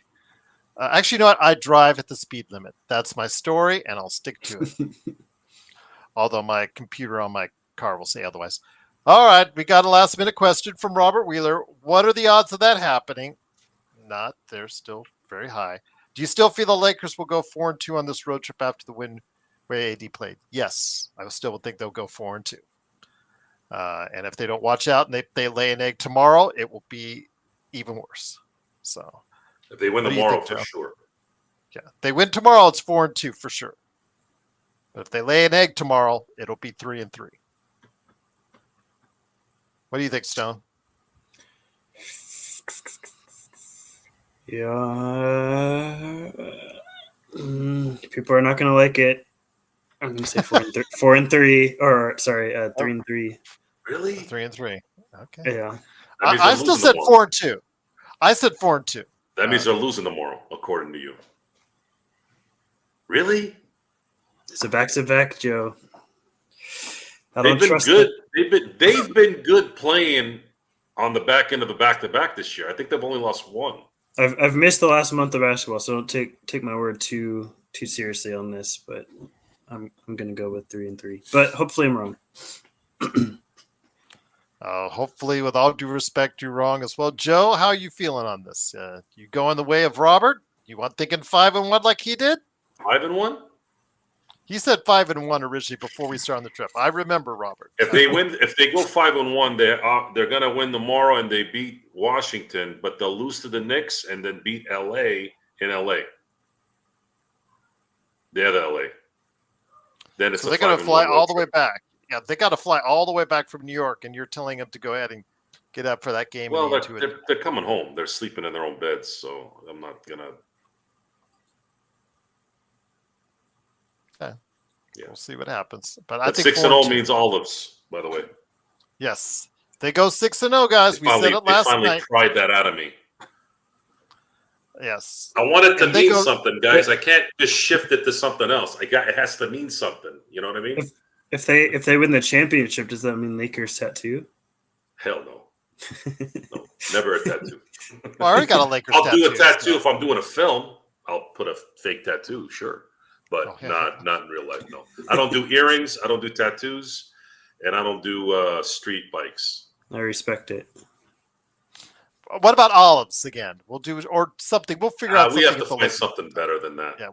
Actually, you know what? I drive at the speed limit. That's my story, and I'll stick to it. Although my computer on my car will say otherwise. All right, we got a last minute question from Robert Wheeler. What are the odds of that happening? They're still very high. Do you still feel the Lakers will go 4-2 on this road trip after the win where AD played? Yes, I still would think they'll go 4-2. And if they don't watch out and they lay an egg tomorrow, it will be even worse. So If they win what do you tomorrow, think, for Joe? sure. Yeah, if they win tomorrow, it's 4-2 for sure. But if they lay an egg tomorrow, it'll be 3-3. What do you think, Stone? Yeah. People are not going to like it. I'm going to say 4-3, or sorry, 3-3. Really? 3-3. Okay. Yeah. That means I they're still losing said tomorrow. 4-2. I said 4-2. That means they're losing tomorrow, according to you. Really? It's a back-to-back, Joe. I They've don't been trust good. it. They've been good playing on the back end of the back-to-back this year. I think they've only lost one. I've missed the last month of basketball, so don't take my word too seriously on this, but I'm going to go with 3-3. But hopefully I'm wrong. Hopefully, with all due respect, you're wrong as well. Joe, how are you feeling on this? You go in the way of Robert? You want thinking 5-1 like he did? 5-1? He said 5-1 originally before we started on the trip. I remember, Robert. If they win, if they go 5-1, they're going to win tomorrow and they beat Washington, but they'll lose to the Knicks and then beat LA in LA. They're the LA. Then it's So they're going to fly road all the way trip. back. Yeah, they got to fly all the way back from New York, and you're telling them to go ahead and get up for that game. Well, and they're coming home. They're sleeping in their own beds, so I'm not gonna. Okay. Yeah. We'll see what happens. But I But think 6-0 means olives, by the way. yes. They go 6-0, guys. We said it last they finally night. pried that out of me. Yes. I want it to And they mean go- something, guys. I can't just shift it to something else. It has to mean something. You know what I mean? If they win the championship, does that mean Lakers tattoo? Hell no. No, never a tattoo. Well, I already got a Lakers I'll do a tattoo so- if I'm doing a film. I'll put a fake tattoo, sure, but Oh, yeah. not in real life. No, I don't do earrings. I don't do tattoos, and I don't do street bikes. I respect it. What about olives again? We'll do or something. We'll figure out. We have something to at the find Lakers. something better than that. Yeah.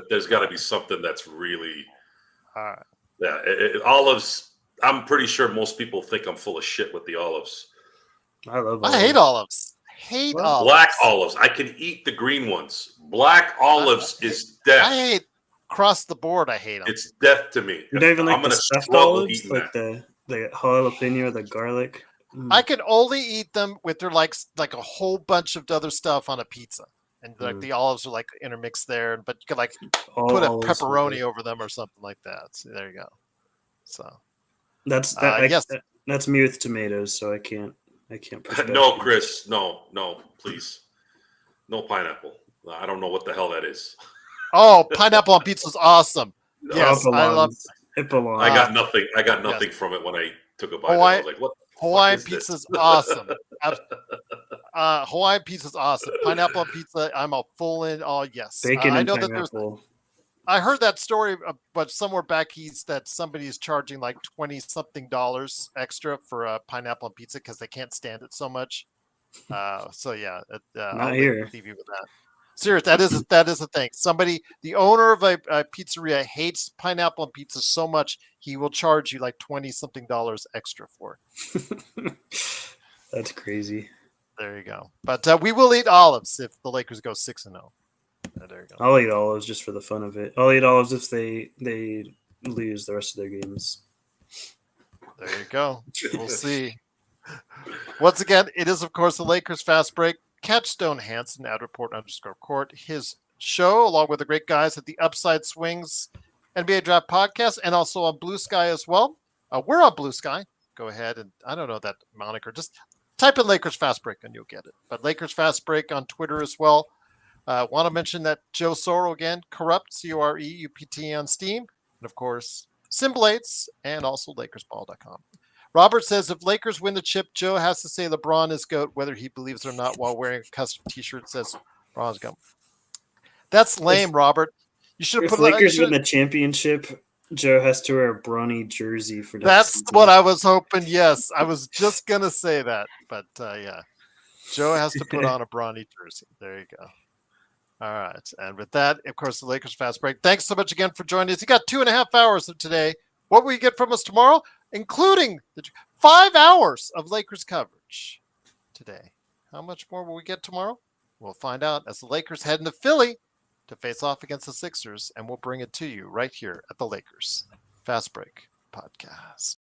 There's got to be something that's really. All right. Yeah, olives. I'm pretty sure most people think I'm full of shit with the olives. I love. I hate olives. Well, Olives. Black olives. I can eat the green ones. Black olives is death. I hate across the board. I hate them. It's death to me. You don't even like I'm the gonna stuffed struggle olives, eating like that. the jalapeno, the garlic. I can only eat them with their like a whole bunch of other stuff on a pizza, and like the olives are like intermixed there. But you can like All put a olives pepperoni with- over them or something like that. So there you go. So That's yes. That's me with tomatoes, so I can't. Push back. No, Chris. No, please. No pineapple. I don't know what the hell that is. Oh, pineapple on pizza is awesome. Yes, It I love belongs. It belongs. I got nothing. I got nothing from it when I took a bite. I was like, "What? Hawaiian is this? pizza is awesome. Hawaiian pizza is awesome. Pineapple on pizza, I'm a full in. Oh yes, Bacon I and know that there's pineapple. I heard that story, but somewhere back that somebody's charging like $20-something extra for a pineapple on pizza because they can't stand it so much. So yeah, I'll here. leave you with that. Serious, that is a thing. The owner of a pizzeria hates pineapple on pizza so much he will charge you like $20-something extra for it. That's crazy. There you go. But we will eat olives if the Lakers go 6-0. There you go. I'll eat olives just for the fun of it. I'll eat olives if they lose the rest of their games. There you go. We'll see. Once again, it is, of course, the Lakers Fast Break. Catch Stone Hansen at report_court. His show, along with the great guys at the Upside Swings NBA Draft Podcast, and also on Blue Sky as well. We're on Blue Sky. Go ahead and, I don't know that moniker. Just type in Lakers Fast Break and you'll get it. But Lakers Fast Break on Twitter as well. Want to mention that Joe Sorrell again, Corrupt, COREUPT on Steam. And, of course, Symbolates and also LakersBall.com. Robert says if Lakers win the chip, Joe has to say LeBron is GOAT, whether he believes it or not, while wearing a custom T-shirt that says LeBron's GOAT. That's lame, Robert. You should have If put Lakers win the championship, Joe has to wear a Bronny jersey for that. That's season. what I was hoping. Yes, I was just gonna say that, but yeah, Joe has to put on a Bronny jersey. There you go. All right, and with that, of course, the Lakers Fast Break. Thanks so much again for joining us. You got 2.5 hours of today. What will you get from us tomorrow? Including the 5 hours of Lakers coverage today. How much more will we get tomorrow? We'll find out as the Lakers head into Philly to face off against the Sixers, and we'll bring it to you right here at the Lakers Fast Break Podcast.